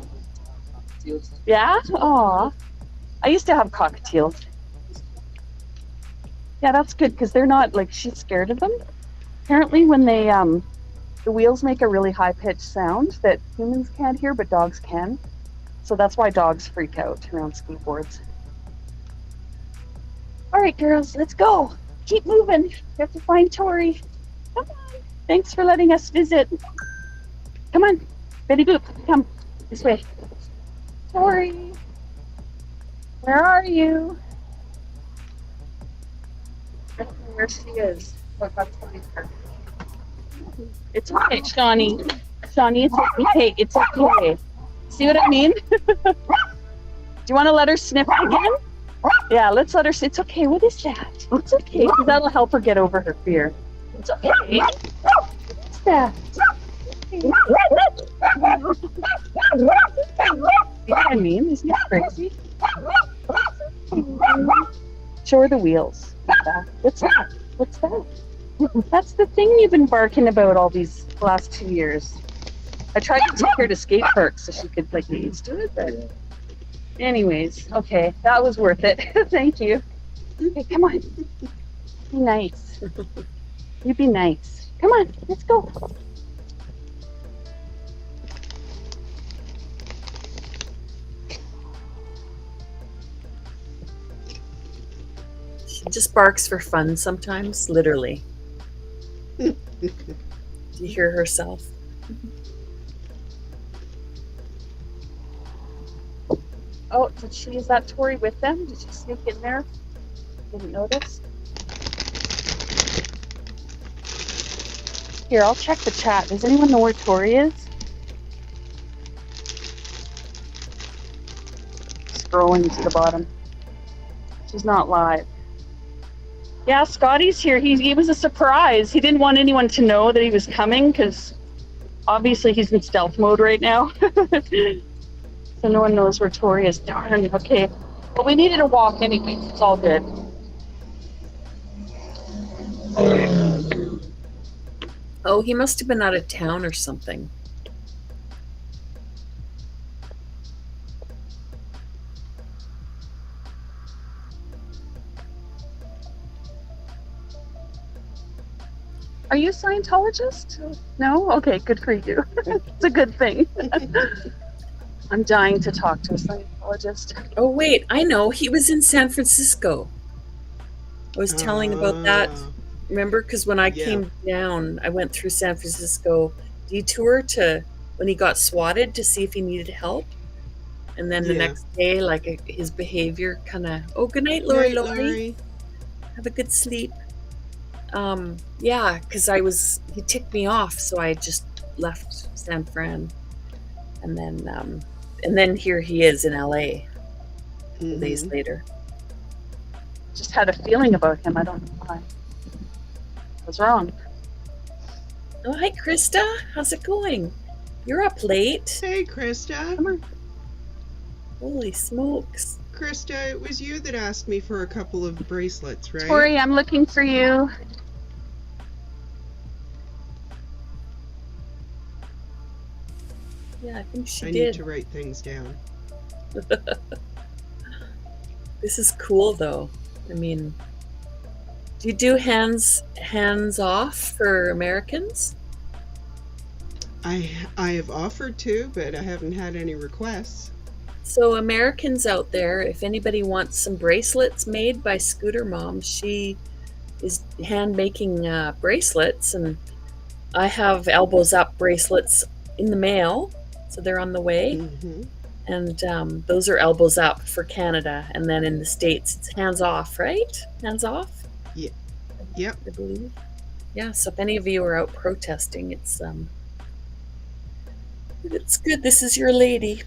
Cockatiels. Yeah? Aw. I used to have cockatiels. Yeah, that's good because they're not like she's scared of them. Apparently, when they the wheels make a really high-pitched sound that humans can't hear, but dogs can. So that's why dogs freak out around skateboards. All right, girls, let's go. Keep moving. We have to find Tori. Come on. Thanks for letting us visit. Come on, Betty Boop, come this way. Tori, where are you? Where she is. It's okay, Shawnee. Shawnee, it's okay. It's okay. See what I mean? Do you want to let her sniff again? Yeah, let's let her. It's okay. What is that? It's okay, because that'll help her get over her fear. It's okay. What's that? See what I mean? Isn't that crazy? Show her the wheels. What's that? What's that? That's the thing you've been barking about all these last 2 years. I tried to take her to skate parks so she could like get used to it, but anyways, okay, that was worth it. Thank you. Okay, come on. Be nice. You be nice. Come on, let's go. She just barks for fun sometimes, literally. Do you hear herself? Oh, is that Tori with them? Did she sneak in there? Didn't notice. Here, I'll check the chat. Does anyone know where Tori is? Scrolling to the bottom. She's not live. Yeah, Scotty's here. He was a surprise. He didn't want anyone to know that he was coming because obviously he's in stealth mode right now. So no one knows where Tori is. Darn, okay. But we needed a walk anyways. It's all good. Oh, he must have been out of town or something. Are you a Scientologist? No? Okay, good for you. It's a good thing. I'm dying to talk to a Scientologist. Oh, wait, I know. He was in San Francisco. I was telling about that. Remember? Because when I came down, I went through San Francisco detour to when he got swatted to see if he needed help. And then the next day, like his behavior kind of, oh, good night, Lori. Lori. Have a good sleep. Yeah, because he ticked me off, so I just left San Fran. And then here he is in LA days later. Just had a feeling about him. I don't know why. I was wrong. Oh, hi, Krista. How's it going? You're up late. Hey, Krista. Come on. Holy smokes. Krista, it was you that asked me for a couple of bracelets, right? Tori, I'm looking for you. Yeah, I think she I did. need to write things down. This is cool, though. I mean, do you do hands off for Americans? I have offered to, but I haven't had any requests. So Americans out there, if anybody wants some bracelets made by Scooter Mom, she is hand making bracelets, and I have elbows up bracelets in the mail, so they're on the way. And those are elbows up for Canada, and then in the States it's hands off, right? Hands off? Yeah. Yep. I believe. Yeah, so if any of you are out protesting, it's good. This is your lady.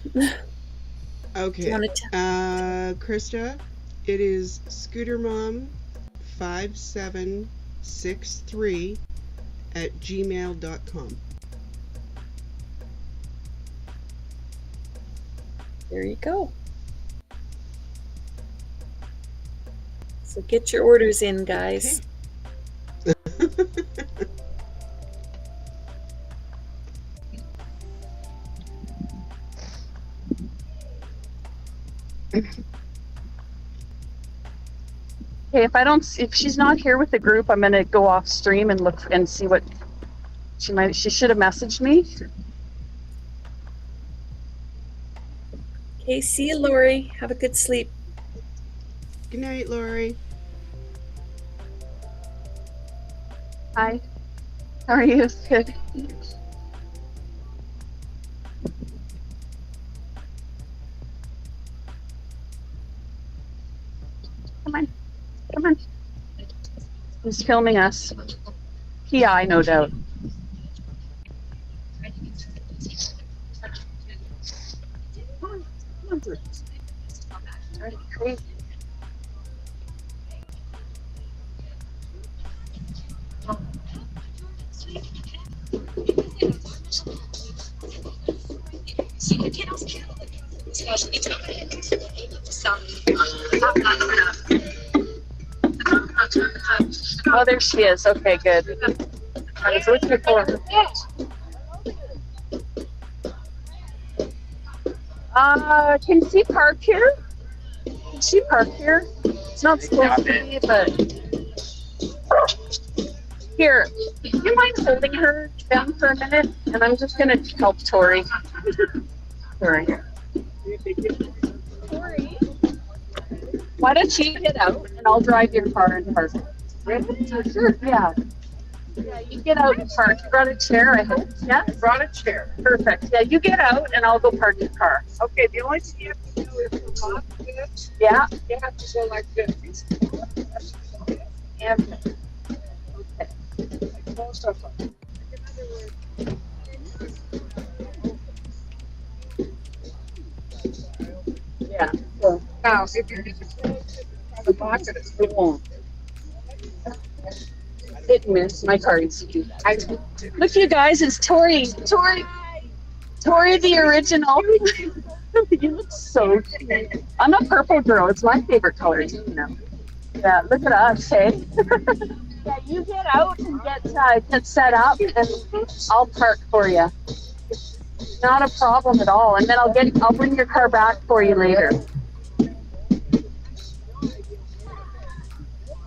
Okay. Krista, it is scootermom5763@gmail.com. There you go. So get your orders in, guys. Okay, if she's not here with the group, I'm gonna go off stream and look and see what she should have messaged me. Okay, see you, Lori. Have a good sleep. Good night, Lori. Hi. How are you? Good. Come on. Come on. He's filming us. PI, no doubt. Crazy. Oh, there she is. Okay, good. I was looking for her. Can you see park here? Can you see park here? It's not supposed to be, but here. Do you mind holding her down for a minute? And I'm just gonna help Tori. Tori. Tori, why don't you get out and I'll drive your car and park it? Really? Sure. Yeah. Yeah, you get out and park. You brought a chair, I hope. Yeah, I brought a chair. Perfect. Yeah, you get out and I'll go park your car. Okay, the only thing you have to do is come off this. Yeah. You have to go like this. And okay. Like most of them. Yeah. So now, if you're going to the pocket, it's the wall. Hit and miss. My cards. Look, you guys, it's Tori. Tori the original. You look so cute. I'm a purple girl. It's my favorite color too, you know. Yeah, look at us, hey? Yeah, you get out and get set up, and I'll park for you. Not a problem at all. And then I'll bring your car back for you later.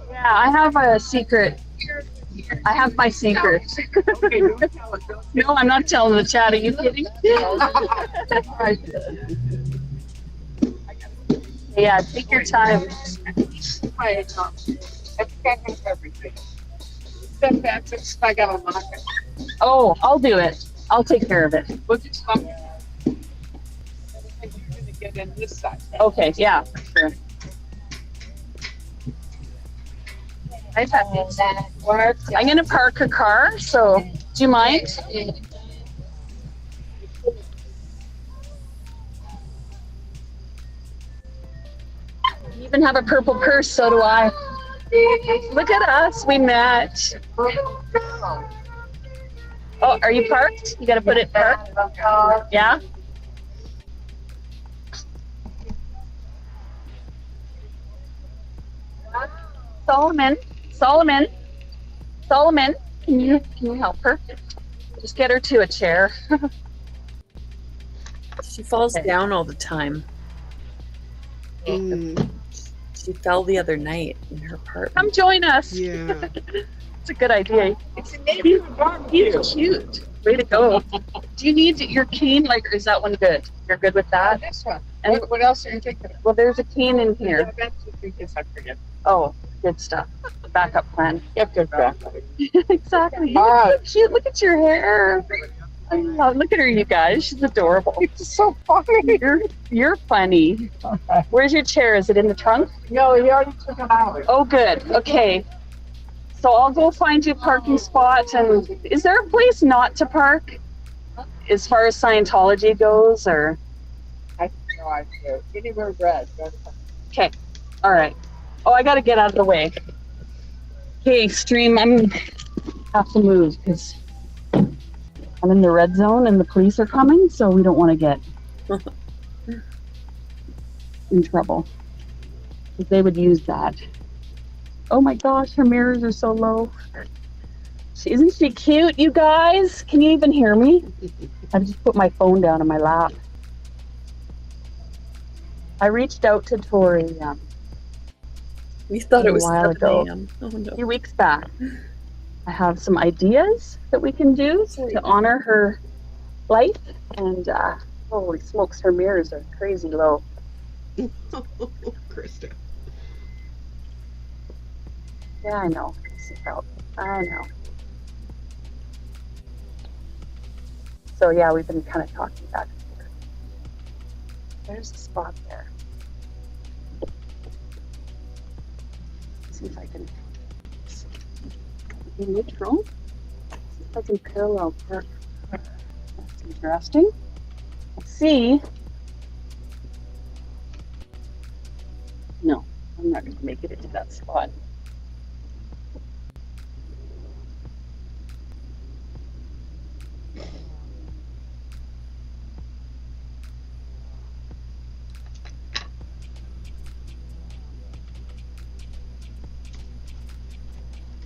Yeah, I have a secret. I have my secret. No, I'm not telling the chat. Are you kidding? Yeah, take your time. I can't everything. I got a locket. Oh, I'll do it. I'll take care of it. We'll just stop. You're gonna get in this side. Okay, yeah, for sure. I'm going to park a car, so do you mind? You even have a purple purse, so do I. Look at us, we match. Oh, are you parked? You got to put it parked? Yeah? Solomon, can you help her? Just get her to a chair. She falls down all the time. She fell the other night in her apartment. Come join us. Yeah. It's a good idea. He's cute. Way to go. Do you need your cane? Like, or is that one good? You're good with that? This one. And what else are you thinking? Well, there's a cane in here. Oh, good stuff. Backup plan. Yep, good backup. Exactly. All right. Cute. Look at your hair. Oh, look at her, you guys. She's adorable. It's so funny. You're funny. Okay. Where's your chair? Is it in the trunk? No, he already took it out. Oh, good. Okay. So I'll go find you a parking spot. And is there a place not to park as far as Scientology goes, or? I have no idea. Anywhere red. Okay. All right. Oh, I got to get out of the way. Okay, stream. I'm have to move because I'm in the red zone and the police are coming, so we don't want to get in trouble. Because they would use that. Oh my gosh, her mirrors are so low. Isn't she cute, you guys? Can you even hear me? I just put my phone down in my lap. I reached out to Tori we thought it was a while ago, Oh, no. a few weeks back. I have some ideas that we can do to honor her life, and holy smokes, her mirrors are crazy low. Krista. Yeah, I know. I know. So yeah, we've been kind of talking back and forth. There's a spot there. See if I can be neutral. See if I can parallel park. That's interesting. Let's see. No, I'm not going to make it into that spot.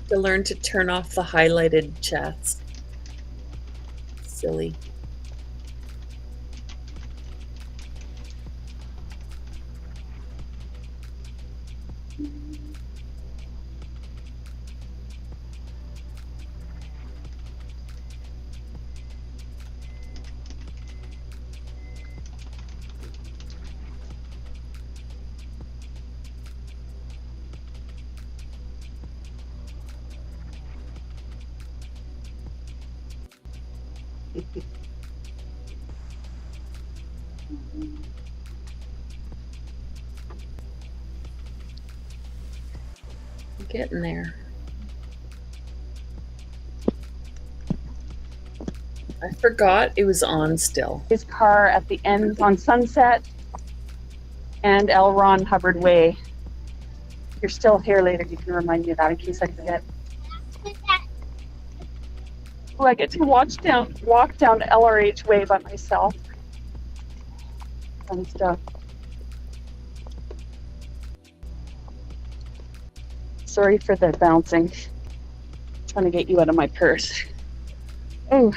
To learn to turn off the highlighted chats. Silly. Getting there. I forgot it was on still. His car at the end on Sunset and L. Ron Hubbard Way. If you're still here later, you can remind me of that in case I forget. Oh, I get to walk down LRH Way by myself. Fun stuff. Sorry for the bouncing. Trying to get you out of my purse. Oh.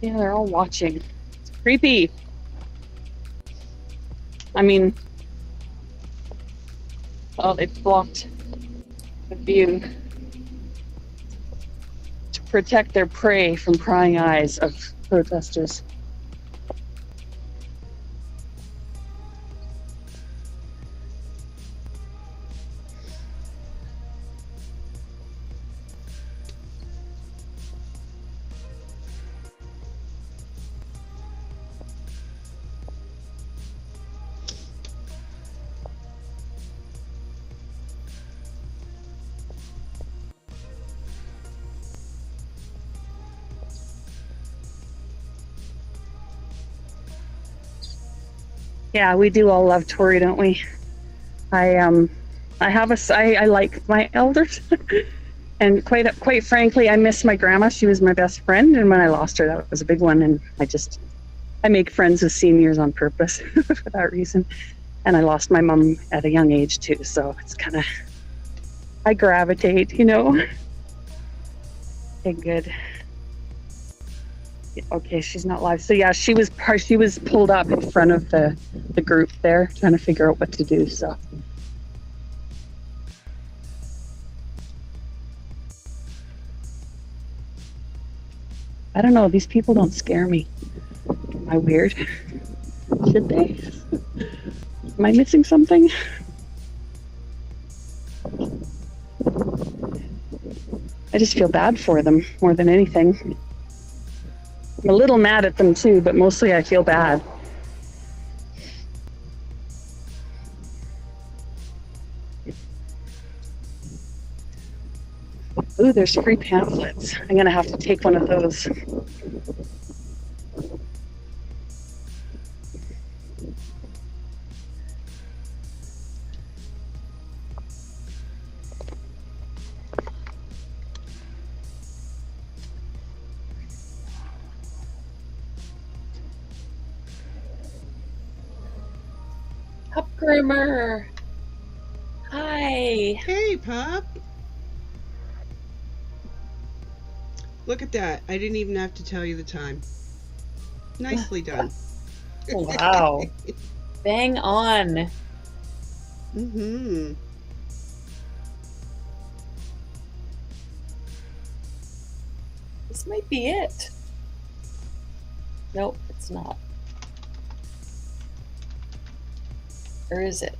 Yeah, they're all watching. It's creepy. I mean, oh, they've blocked the view to protect their prey from prying eyes of protesters. Yeah, we do all love Tori, don't we? I like my elders, and quite frankly, I miss my grandma. She was my best friend, and when I lost her, that was a big one. And I make friends with seniors on purpose for that reason. And I lost my mom at a young age too, so it's kind of I gravitate, you know. Okay, good. Okay, she's not live. So yeah, she was pulled up in front of the group there, trying to figure out what to do. So I don't know. These people don't scare me. Am I weird? Should they? Am I missing something? I just feel bad for them more than anything. I'm a little mad at them too, but mostly I feel bad. Ooh, there's free pamphlets. I'm gonna have to take one of those. Pup groomer. Hi. Hey, pup. Look at that. I didn't even have to tell you the time. Nicely done. Wow. Bang on. Mm-hmm. This might be it. Nope, it's not. Or is it?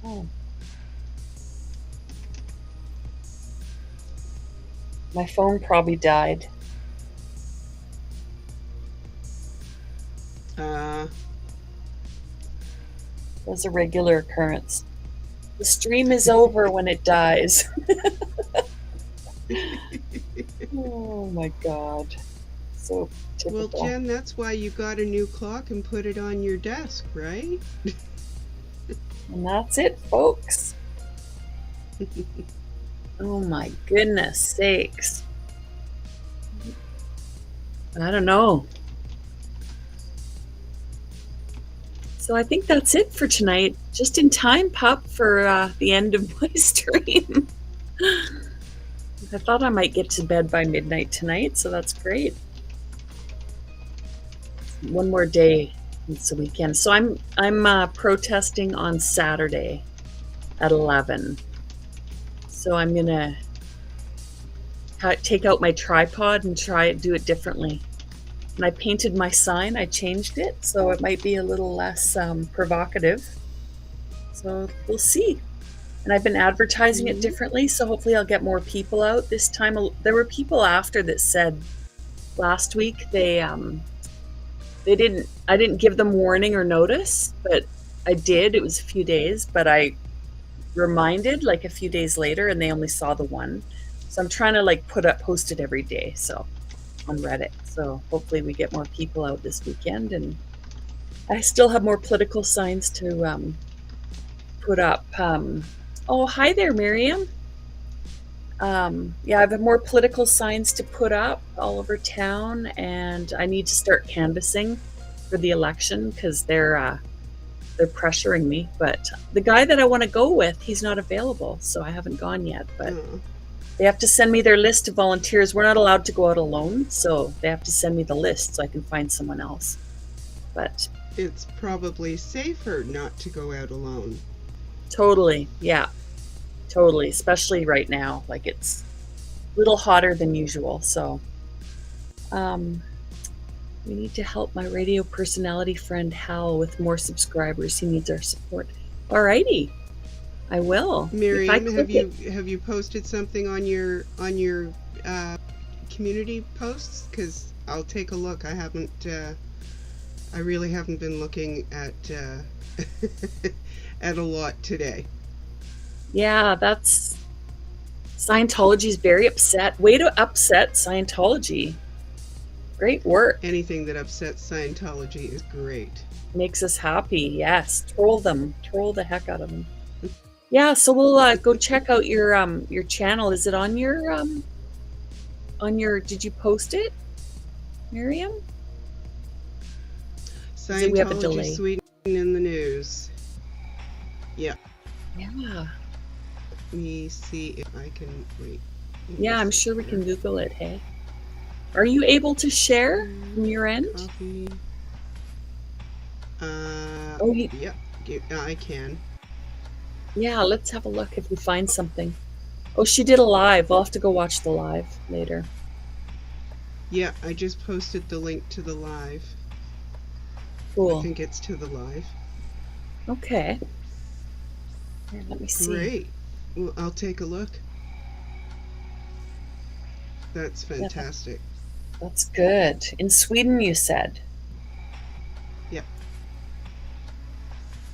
Oh. My phone probably died. That's a regular occurrence. The stream is over when it dies. Oh my god. So Well, typical. Jen, that's why you got a new clock and put it on your desk, right? And that's it, folks. Oh my goodness sakes. I don't know. So I think that's it for tonight. Just in time, Pup, for the end of my stream. I thought I might get to bed by midnight tonight, so that's great. One more day. It's a weekend. So I'm protesting on Saturday at 11. So I'm gonna take out my tripod and do it differently. And I painted my sign. I changed it, so it might be a little less provocative. So we'll see. And I've been advertising it differently, so hopefully I'll get more people out this time. There were people after that said last week I didn't give them warning or notice, but I did. It was a few days, but I reminded like a few days later, and they only saw the one. So I'm trying to like post it every day, so on Reddit. So hopefully we get more people out this weekend, and I still have more political signs to put up. Oh, hi there, Miriam. Yeah, I have more political signs to put up all over town, and I need to start canvassing for the election because they're pressuring me. But the guy that I want to go with, he's not available, so I haven't gone yet. But they have to send me their list of volunteers. We're not allowed to go out alone, so they have to send me the list so I can find someone else. But it's probably safer not to go out alone. Totally, yeah. Totally, especially right now. Like it's a little hotter than usual, so we need to help my radio personality friend Hal with more subscribers. He needs our support. Alrighty, I will. Miriam, have you posted something on your community posts? Because I'll take a look. I haven't. I really haven't been looking at at a lot today. Yeah, that's Scientology's very upset. Way to upset Scientology. Great work. Anything that upsets Scientology is great. Makes us happy. Yes, troll them. Troll the heck out of them. Yeah, so we'll go check out your channel. Is it on your did you post it, Miriam? Scientology Sweden in the news. Yeah. Yeah. Let me see if I can wait. Yeah, I'm sure we can Google it, hey? Are you able to share from your end? Copy. Yeah, I can. Yeah, let's have a look if we find something. Oh, she did a live. We'll have to go watch the live later. Yeah, I just posted the link to the live. Cool. I think it's to the live. Okay. Here, let me see. Great. Well, I'll take a look. That's fantastic. Yeah, that's good. In Sweden, you said? Yep.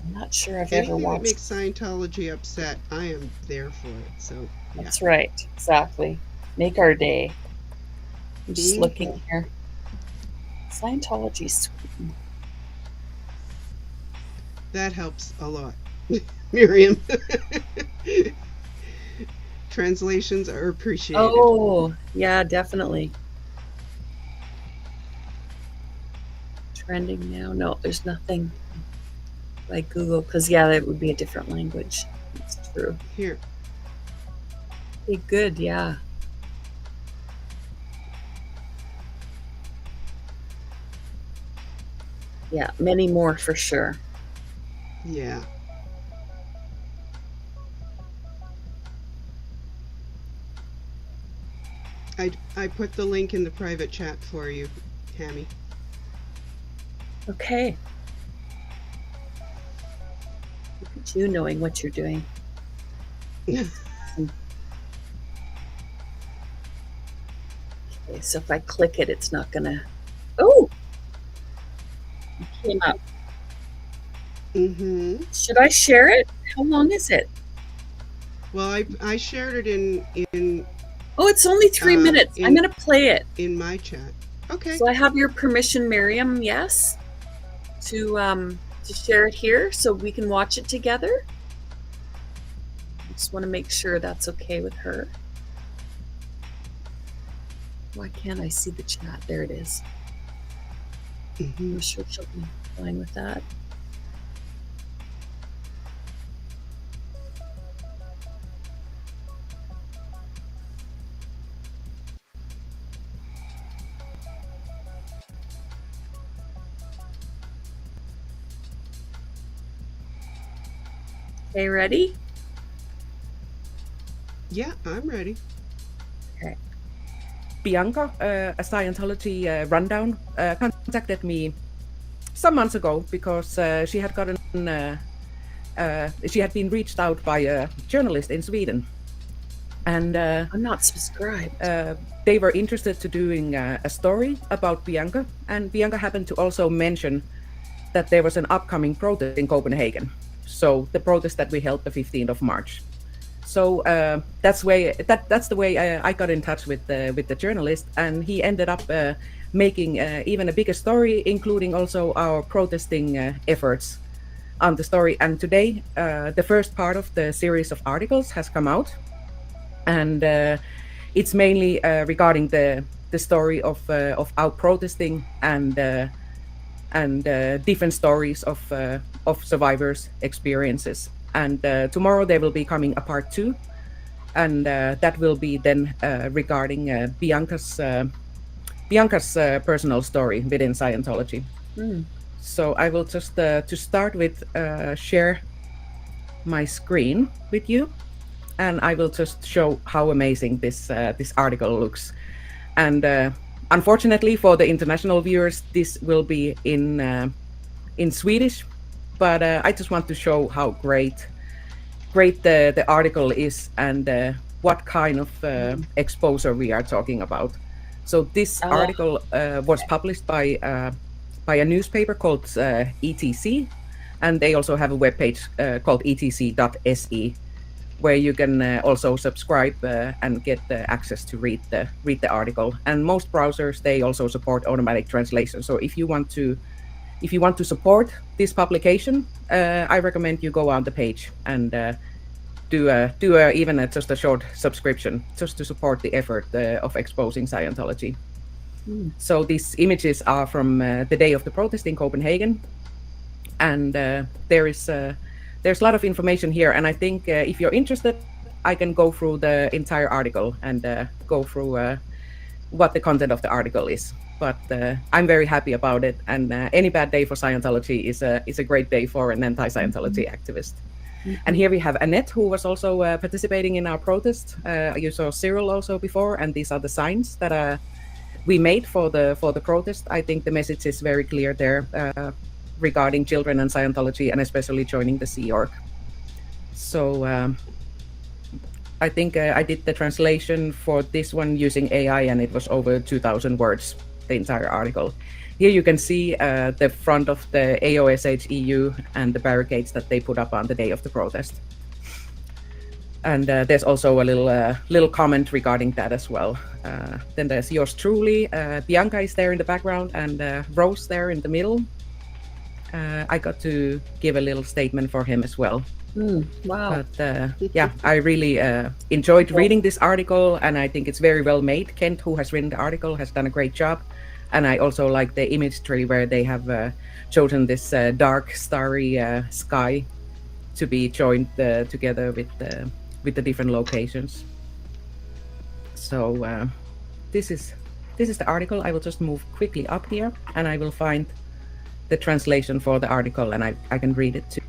I'm not sure I've Anything ever watched. that makes Scientology upset, I am there for it. So yeah. That's right. Exactly. Make our day. I'm just looking here. Scientology Sweden. That helps a lot, Miriam. Translations are appreciated. Oh, yeah, definitely. Trending now? No, there's nothing by Google, because, yeah, that would be a different language. That's true. Here. Okay, good, yeah. Yeah, many more for sure. Yeah. I put the link in the private chat for you, Hammy. Okay. Look at you knowing what you're doing. Okay, so if I click it, it's not gonna... Oh! It came up. Mm-hmm. Should I share it? How long is it? Well, I shared it in Oh, it's only 3 minutes. I'm gonna play it. In my chat. Okay. So I have your permission, Miriam, yes, to share it here so we can watch it together. I just want to make sure that's okay with her. Why can't I see the chat? There it is. I'm sure she'll be fine with that. Okay, ready? Yeah, I'm ready. Okay. Bianca, a Scientology rundown, contacted me some months ago because she had been reached out by a journalist in Sweden, and I'm not subscribed. They were interested to doing a story about Bianca, and Bianca happened to also mention that there was an upcoming protest in Copenhagen. So the protest that we held the 15th of March. So that's the way I got in touch with the journalist, and he ended up making even a bigger story, including also our protesting efforts on the story. And today, the first part of the series of articles has come out, and it's mainly regarding the story of our protesting and different stories of survivors' experiences. And tomorrow there will be coming a part 2, and that will be then regarding Bianca's personal story within Scientology. So I will just to start with share my screen with you, and I will just show how amazing this article looks. And unfortunately for the international viewers, this will be in Swedish, but I just want to show how great the article is, and what kind of exposure we are talking about. So this article was published by a newspaper called ETC, and they also have a webpage called etc.se, where you can also subscribe and get access to read the article. And most browsers, they also support automatic translation. So if you want to support this publication, I recommend you go on the page and do even just a short subscription, just to support the effort of exposing Scientology. So these images are from the day of the protest in Copenhagen, and there's a lot of information here. And I think if you're interested, I can go through the entire article and go through what the content of the article is. But I'm very happy about it, and any bad day for Scientology is a great day for an anti-Scientology activist. And here we have Annette, who was also participating in our protest. You saw Cyril also before, and these are the signs that we made for the protest. I think the message is very clear there regarding children and Scientology, and especially joining the Sea Org. So I think I did the translation for this one using AI, and it was over 2,000 words, the entire article. Here you can see the front of the AOSH EU and the barricades that they put up on the day of the protest. And there's also a little comment regarding that as well. Then there's yours truly. Bianca is there in the background, and Rose there in the middle. I got to give a little statement for him as well. Wow. But yeah, I really enjoyed reading this article, and I think it's very well made. Kent, who has written the article, has done a great job. And I also like the imagery where they have chosen this dark, starry sky to be joined together with the different locations. So this is the article. I will just move quickly up here, and I will find the translation for the article, and I can read it too.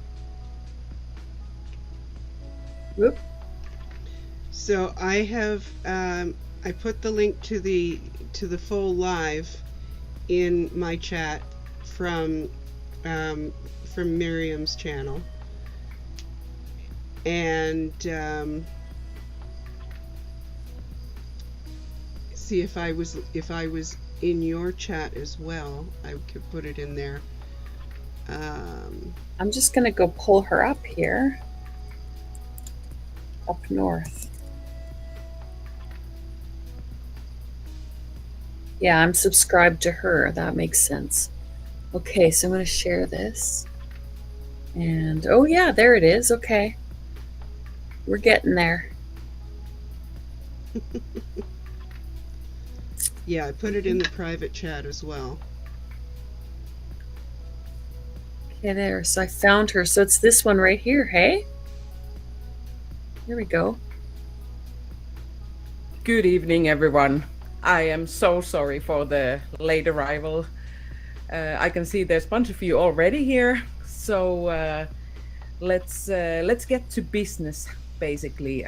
Whoop. So I have I put the link to the full live in my chat from Miriam's channel, and see if I was in your chat as well. I could put it in there. I'm just gonna go pull her up here, up north. Yeah, I'm subscribed to her. That makes sense. Okay, so I'm going to share this. And, oh yeah, there it is. Okay. We're getting there. Yeah, I put it in the private chat as well. Okay, there. So I found her. So it's this one right here, hey? Here we go. Good evening, everyone. I am so sorry for the late arrival. I can see there's a bunch of you already here, so let's get to business, basically,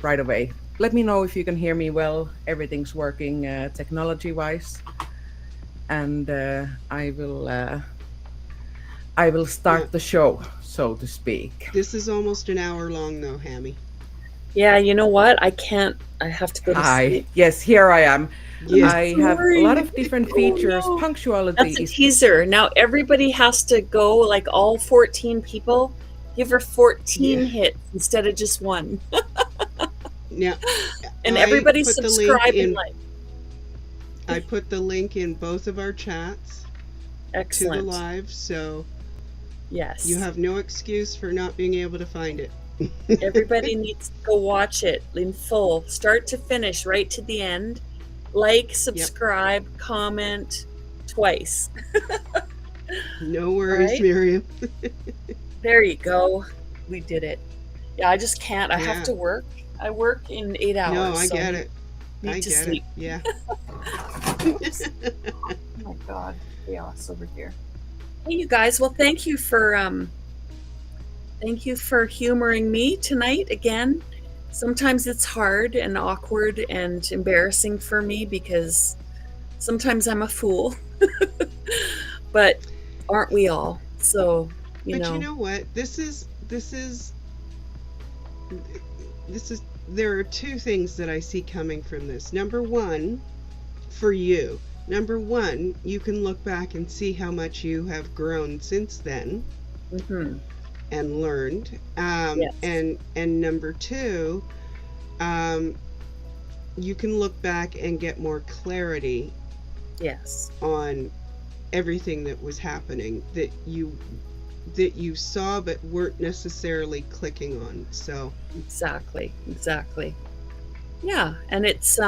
right away. Let me know if you can hear me well. Everything's working technology-wise, and I will start the show, so to speak. This is almost an hour long, though, Hammy. Yeah, you know what? I can't. I have to go to sleep. Yes, here I am. Yes. I have a lot of different features. Oh, no. Punctuality That's a is teaser. Now everybody has to go, like all 14 people. Give her 14 hits instead of just one. Yeah. And everybody subscribe and like. I put the link in both of our chats. Excellent. To the live, so yes, you have no excuse for not being able to find it. Everybody needs to go watch it in full, start to finish, right to the end. Like, subscribe, comment twice. No worries, Right? Miriam. There you go. We did it. Yeah, I just can't. I have to work. I work in 8 hours. No, I so get it. Need I to get sleep. it. Yeah. Oh my God, chaos over here. Hey, you guys. Well, thank you for humoring me tonight again. Sometimes it's hard and awkward and embarrassing for me because sometimes I'm a fool. But aren't we all? So, you know what? There are two things that I see coming from this. Number one, for you. Number one, you can look back and see how much you have grown since then. Mm-hmm. And learned. Yes. And number two, you can look back and get more clarity. Yes. On everything that was happening that you saw but weren't necessarily clicking on. So exactly. Yeah, and it's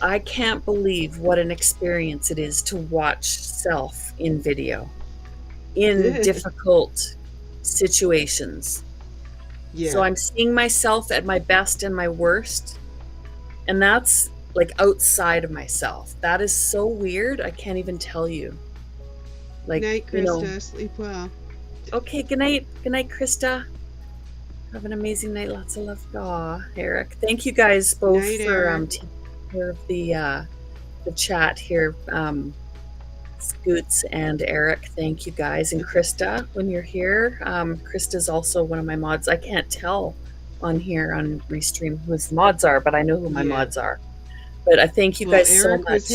I can't believe what an experience it is to watch self in video in difficult situations. Yeah. So I'm seeing myself at my best and my worst, and that's like outside of myself. That is so weird. I can't even tell you. Like, night, Krista. Sleep well. Okay, good night. Good night, Krista. Have an amazing night. Lots of love. Aw, Eric. Thank you guys both night, for taking care of the chat here. Scoots and Eric, thank you guys. And Krista, when you're here. Krista's also one of my mods. I can't tell on here on Restream who the mods are, but I know who my mods are. But I thank you guys so much.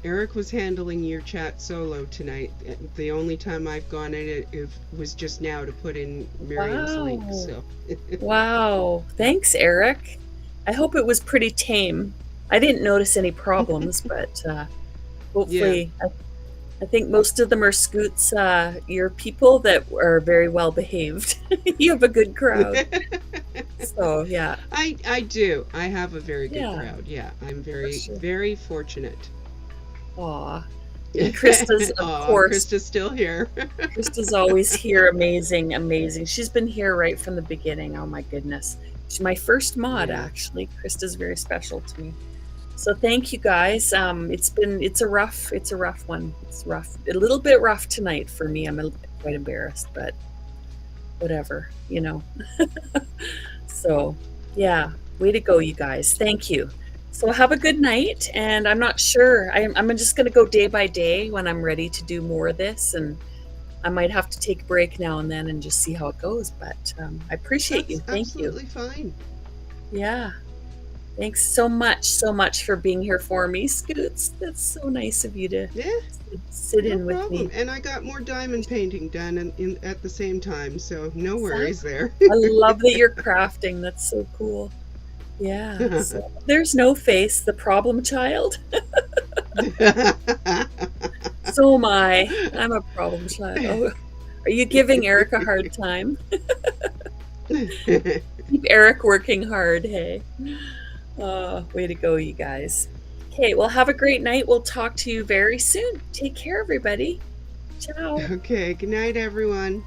Eric was handling your chat solo tonight. The only time I've gone in it was just now to put in Miriam's link. So. Wow. Thanks, Eric. I hope it was pretty tame. I didn't notice any problems, but hopefully, I think most of them are Scoots, your people that are very well behaved. You have a good crowd. So, yeah. I do. I have a very good crowd. Yeah, I'm very fortunate. Aw. And Krista's, of course. Krista's still here. Krista's always here. Amazing. She's been here right from the beginning. Oh my goodness. She's my first mod, actually. Krista's very special to me. So thank you guys. It's a rough one. It's rough. A little bit rough tonight for me. I'm quite embarrassed, but whatever, So yeah, way to go, you guys. Thank you. So have a good night, and I'm not sure. I'm just going to go day by day when I'm ready to do more of this, and I might have to take a break now and then and just see how it goes. But I appreciate you. Thank you. Absolutely fine. Yeah. Thanks so much for being here for me, Scoots. That's so nice of you to sit in with me. And I got more diamond painting done at the same time, so no worries there. I love that you're crafting. That's so cool. Yeah. So there's No Face, the problem child. So am I. I'm a problem child. Oh, are you giving Eric a hard time? Keep Eric working hard, hey? Oh, way to go, you guys. Okay, well, have a great night. We'll talk to you very soon. Take care, everybody. Ciao. Okay, good night, everyone.